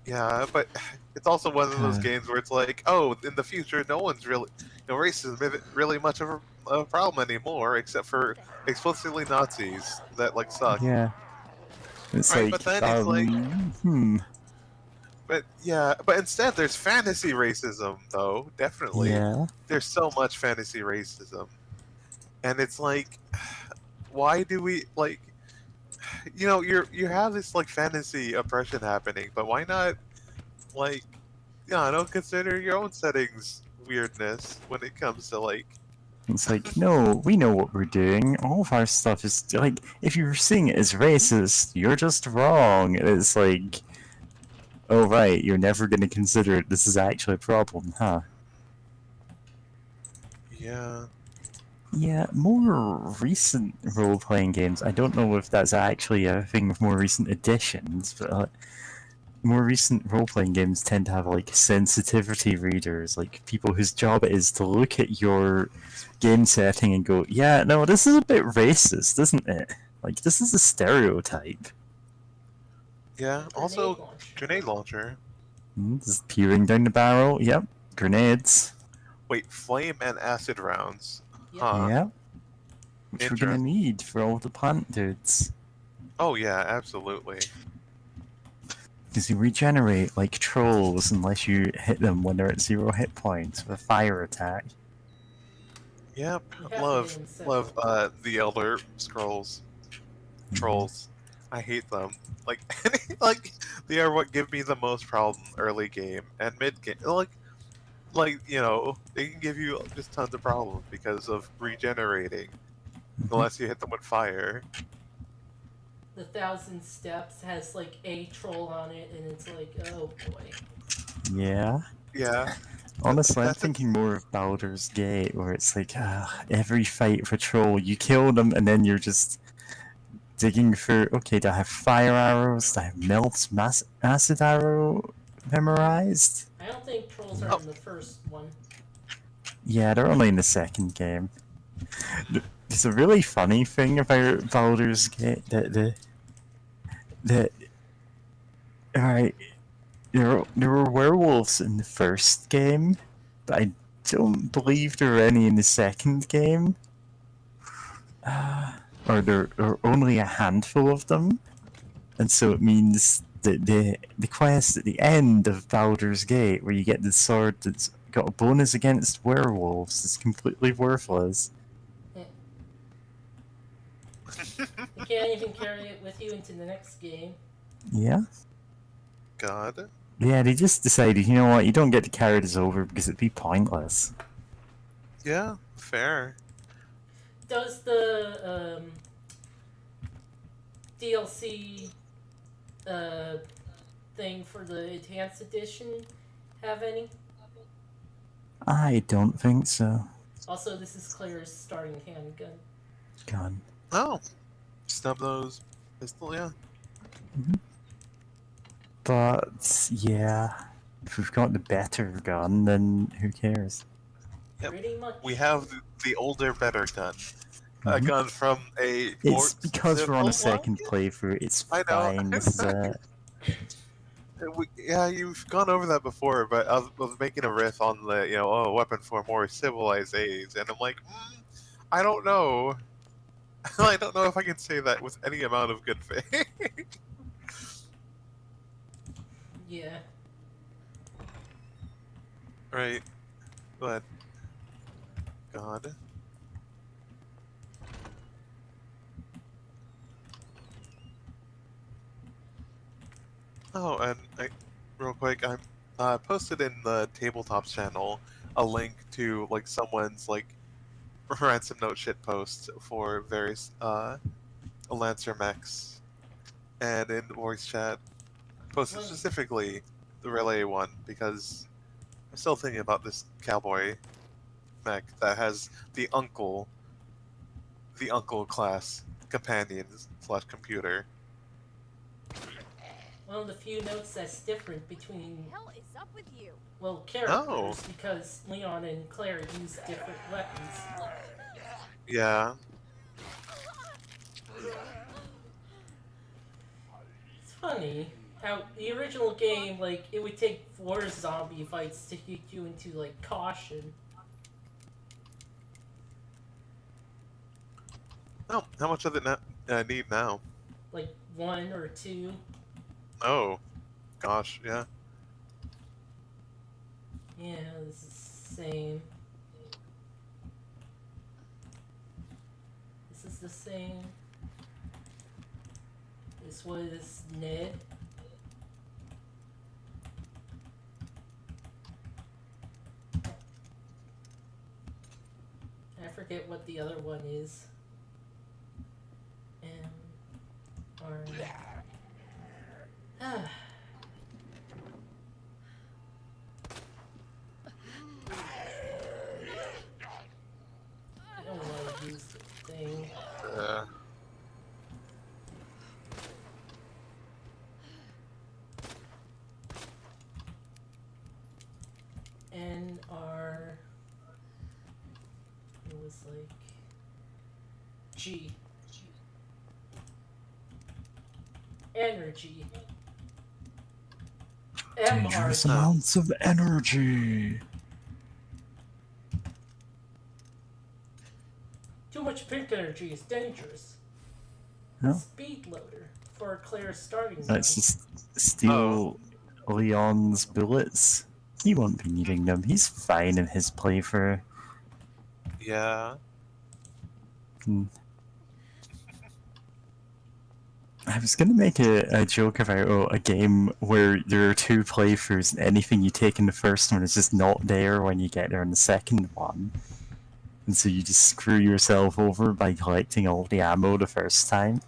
yeah, but it's also one of those games where it's like, oh, in the future, no one's really, racism isn't really much of a problem anymore, except for explicitly Nazis that like suck. Yeah. It's Right, like, but then it's like, but yeah, but instead there's fantasy racism though, definitely. Yeah. There's so much fantasy racism. And it's like, why do we like, you have this like fantasy oppression happening, but why not like, yeah, don't consider your own settings weirdness when it comes to like, It's like, no, we know what we're doing. All of our stuff is like, if you're seeing it as racist, you're just wrong. It's like, oh right, you're never going to consider this is actually a problem, huh? yeah, Yeah, more recent role-playing games. I don't know if that's actually a thing of more recent editions, but more recent role-playing games tend to have like sensitivity readers, like people whose job it is to look at your game setting and go, yeah, no, this is a bit racist, isn't it? Like, this is a stereotype. yeah. Also, grenade launcher. Just peering down the barrel. Yep, grenades. Wait, flame and acid rounds. Yep. Huh. Yep. Which we're gonna Interesting. need for all the plant dudes. Oh yeah, absolutely. Because you regenerate like trolls unless you hit them when they're at 0 hit points with a fire attack. Yep. You have to Love, get in several. the Elder Scrolls trolls. I hate them. Like, like they are what give me the most problem early game and mid game. Like they can give you just tons of problems because of regenerating, unless you hit them with fire. The 1,000 Steps has like a troll on it, and it's like, oh boy. Yeah. Yeah. Honestly, I'm That's a- thinking more of Baldur's Gate, where it's like, every fight for troll, you kill them, and then you're just digging for, okay, do I have fire arrows? Do I have Melt's acid arrow memorized? I don't think trolls are in the first one. Yeah, they're only in the second game. There's a really funny thing about Baldur's Gate that alright, there were werewolves in the first game, but I don't believe there were any in the second game. Or there are only a handful of them, and so it means that the quest at the end of Baldur's Gate, where you get the sword that's got a bonus against werewolves, is completely worthless. You can't even carry it with you into the next game. Yeah? God. Yeah, they just decided, you know what, you don't get to carry this over because it'd be pointless. Yeah, fair. Does the DLC thing for the Enhanced Edition have any? I don't think so. Also, this is Claire's starting handgun. God. Oh, snub nose pistol. Yeah. But yeah, if we've got the better gun, then who cares? Yep. Pretty much. We have the older, better gun. A Mhm. gun from a more It's because we're on a simple second line? playthrough. It's I know. fine. This is it. Yeah, you've gone over that before, but I was making a riff on the, a weapon for more civilized age, and I'm like, I don't know. I don't know if I can say that with any amount of good faith. Yeah. Right. But, God. Oh, and real quick, I posted in the tabletop channel a link to like someone's like ransom note shit posts for various Lancer mechs, and in voice chat posted Well- specifically the relay one because I'm still thinking about this cowboy mech that has the uncle class companion / computer. One of the few notes that's different between, hell is up with you? well, characters, Oh. because Leon and Claire use different weapons. Yeah. It's funny how the original game, like, it would take 4 zombie fights to get you into, like, caution. Oh, how much does it need now? Like, 1 or 2. Oh, gosh, yeah. Yeah, this is the same. This is the same. This was Ned. I forget what the other one is. Or I don't want to use the thing. NR. It was like G. Energy. Dangerous MR. amounts of energy. Too much pink energy is dangerous. No. Speed loader for Claire's starting gun. Let's just steal Leon's bullets. He won't be needing them. He's fine in his playthrough. Yeah. I was gonna make a joke about a game where there are 2 playthroughs and anything you take in the first one is just not there when you get there in the second one. And so you just screw yourself over by collecting all the ammo the first time.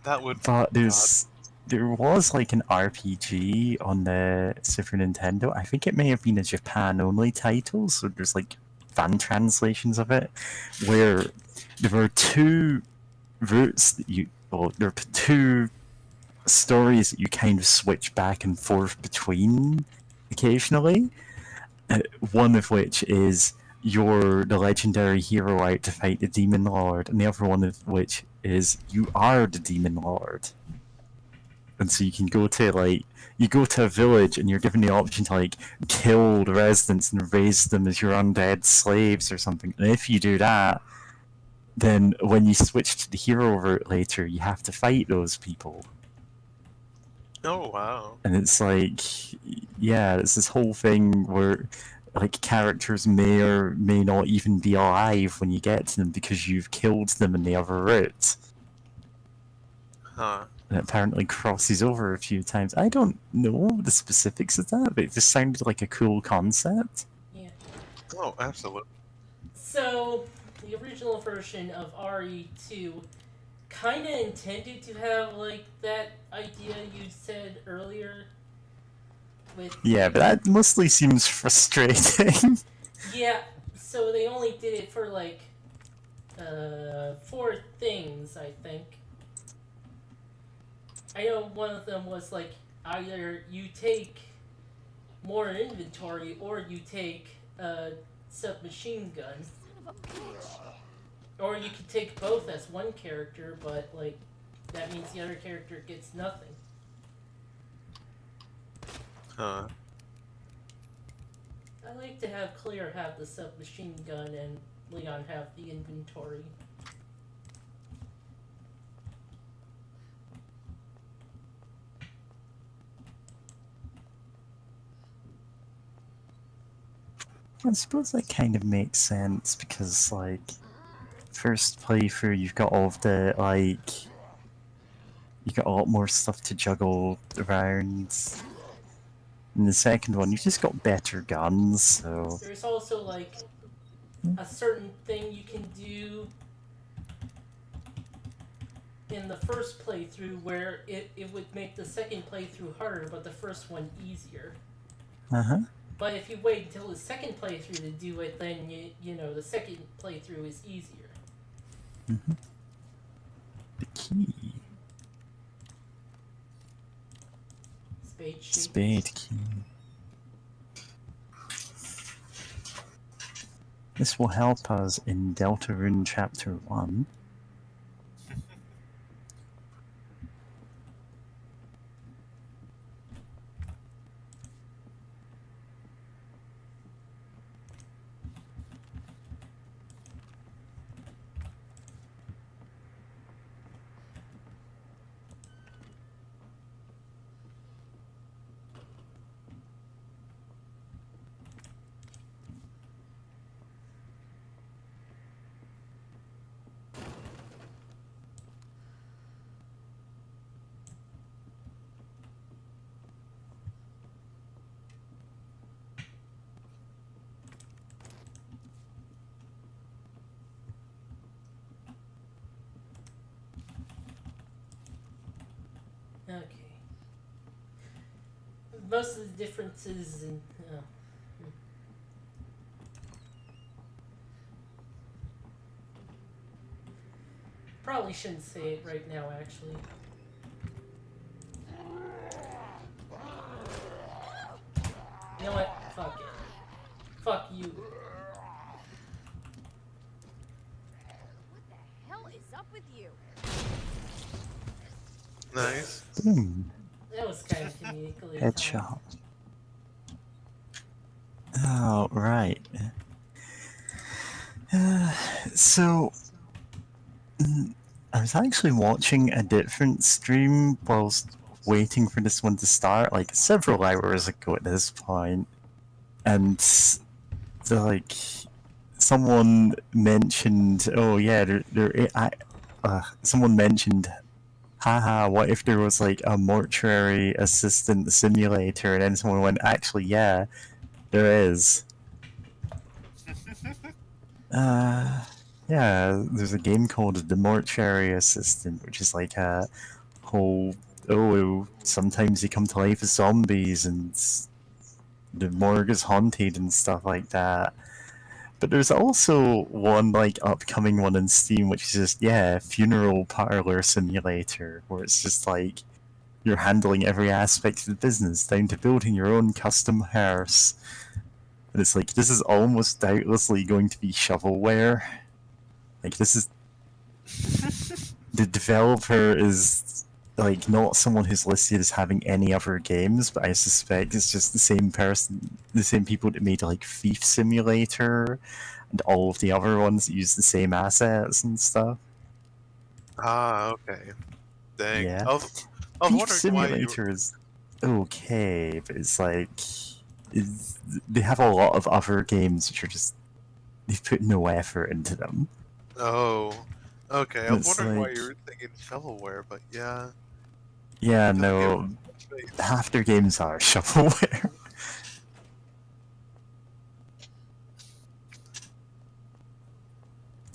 That would. But there was like an RPG on the Super Nintendo. I think it may have been a Japan-only title, so there's like fan translations of it, where there were 2 routes that there are 2 stories that you kind of switch back and forth between occasionally. One of which is you're the legendary hero out to fight the Demon Lord, and the other one of which is you are the Demon Lord. And so you can go to a village and you're given the option to like kill the residents and raise them as your undead slaves or something. And if you do that, then when you switch to the hero route later, you have to fight those people. Oh, wow. And it's like, yeah, it's this whole thing where like characters may or may not even be alive when you get to them because you've killed them in the other route. Huh. And it apparently crosses over a few times. I don't know the specifics of that, but it just sounded like a cool concept. Yeah. Oh, absolutely. So, the original version of RE2 kind of intended to have, like, that idea you said earlier. With Yeah, but that mostly seems frustrating. Yeah, so they only did it for, like, 4 things, I think. I know one of them was, like, either you take more inventory or you take a submachine gun. Son of a bitch. Or you could take both as one character, but, like, that means the other character gets nothing. Huh. I like to have Claire have the submachine gun and Leon have the inventory. I suppose that kind of makes sense because, like, first playthrough, you've got all of the, like, you got a lot more stuff to juggle around. In the second one, you've just got better guns, so. There's also, like, a certain thing you can do in the first playthrough where it would make the second playthrough harder, but the first one easier. Uh-huh. But if you wait until the second playthrough to do it, then you know the second playthrough is easier. Mm-hmm. The key. Spade shape. Spade key. This will help us in Deltarune Chapter 1. Okay. Most of the differences in. Probably shouldn't say it right now, actually. You know what? Fuck it. Fuck you. What the hell is up with you? Nice. Boom. That was kind of comedically Headshot. Oh, right. So, I was actually watching a different stream whilst waiting for this one to start, like several hours ago at this point, and like someone mentioned, oh yeah, someone mentioned, haha, what if there was like a mortuary assistant simulator, and then someone went, actually, yeah, there is. Yeah, there's a game called The Mortuary Assistant, which is like a whole, sometimes you come to life as zombies and the morgue is haunted and stuff like that. But there's also one, like, upcoming one on Steam, which is just, yeah, Funeral Parlor Simulator, where it's just like, you're handling every aspect of the business, down to building your own custom hearse. And it's like, this is almost doubtlessly going to be shovelware. Like, this is... the developer is, like, not someone who's listed as having any other games, but I suspect it's just the same person, the same people that made, like, Thief Simulator, and all of the other ones that use the same assets and stuff. Ah, okay. Dang. Yeah. I was Thief wondering why you. Simulator is okay, but it's like... they have a lot of other games which are just... they've put no effort into them. Oh, okay. I was It's wondering why like- you were thinking shovelware, but yeah. Yeah, Doesn't no, give much space. half their games are shovelware.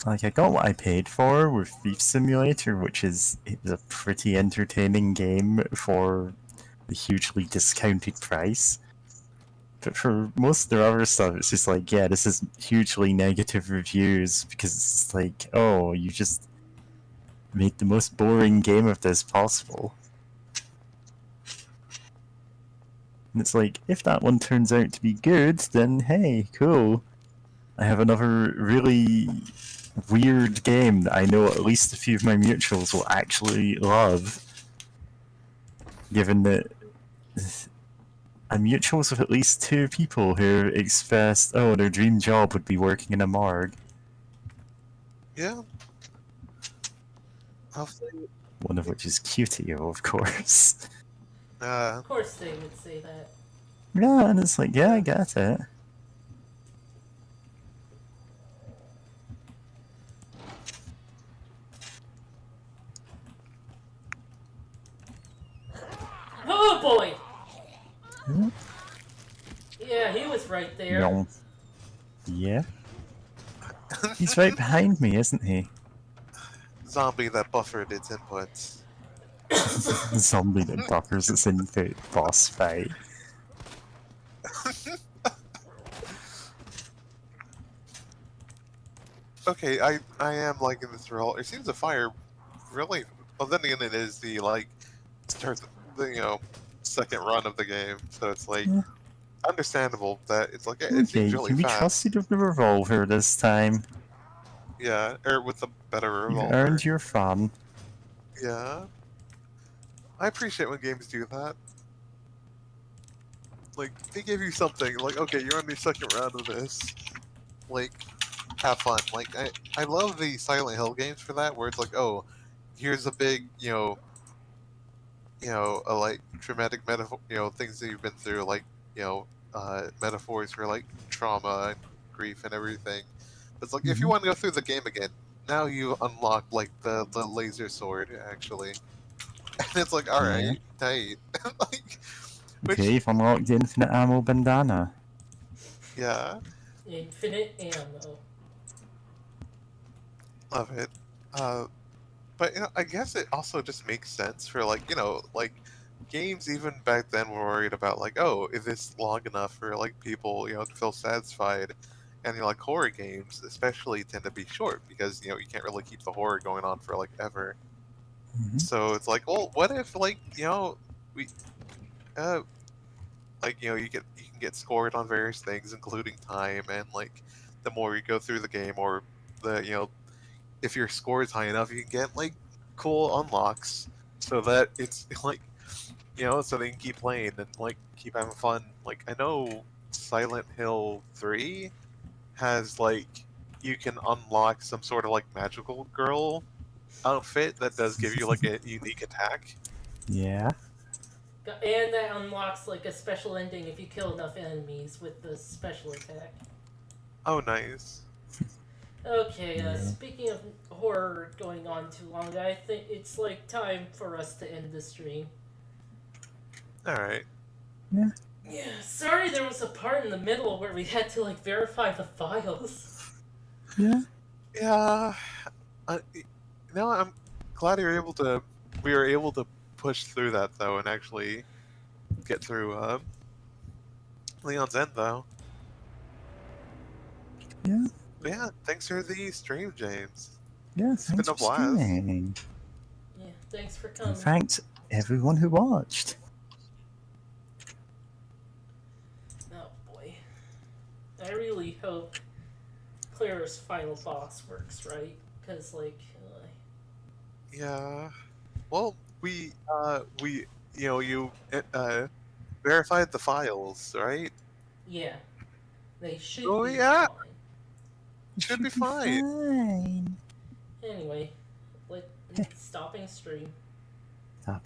Like, I got what I paid for with Thief Simulator, it was a pretty entertaining game for a hugely discounted price. But for most of their other stuff, it's just like, yeah, this is hugely negative reviews because it's like, oh, you just made the most boring game of this possible. And it's like, if that one turns out to be good, then hey, cool. I have another really weird game that I know at least a few of my mutuals will actually love. Given that I'm mutuals with at least 2 people who expressed, oh, their dream job would be working in a morgue. Yeah. I'll say, One of which is Qto, of course. Of course they would say that. Yeah, and it's like, yeah, I get it. Oh boy! Hmm? Yeah, he was right there. No. Yeah? He's right behind me, isn't he? zombie that buffered its inputs. Zombie that buffers its input boss fight. Okay, I am liking this role. It seems the fire really. Well, then again, it is the like start the second run of the game, so it's like Yeah. understandable that it's like it Okay, seems you really can be fast. trusted with the revolver this time. Yeah, or with a better You've revolver. earned your fun. Yeah, I appreciate when games do that. Like they give you something. Like okay, you're on the second round of this. Like have fun. Like I love the Silent Hill games for that, where it's like oh, here's a big like traumatic metaphor, things that you've been through, like metaphors for like trauma and grief and everything. But it's like if you want to go through the game again, now you unlock like the laser sword actually, and it's like all right, tight, like which Okay, you've unlocked the infinite ammo bandana. yeah, Infinite ammo. love it. But I guess it also just makes sense for like like games even back then were worried about like oh is this long enough for like people to feel satisfied, and like horror games especially tend to be short because you can't really keep the horror going on for like ever. So it's like well what if like we like you can get scored on various things including time, and like the more you go through the game or the if your score is high enough, you can get like cool unlocks so that it's like so they can keep playing and like keep having fun. Like I know Silent Hill 3 has like you can unlock some sort of like magical girl outfit that does give you like a unique attack. Yeah. And that unlocks like a special ending if you kill enough enemies with the special attack. Oh, nice. Okay, speaking of horror going on too long, I think it's like time for us to end the stream. Alright. Yeah. Yeah, sorry there was a part in the middle where we had to like verify the files. Yeah. Yeah. No, I'm glad we were able to push through that though and actually get through Leon's End though. Yeah. But yeah, thanks for the stream, James. Yeah, It's thanks been a for blast. streaming. Yeah, thanks for coming. In fact, everyone who watched. Oh boy. I really hope Claire's final boss works right, because like Yeah. Well, you verified the files, right? yeah, they should Oh be yeah, fine. should be fine. Fine. Anyway, stopping stream.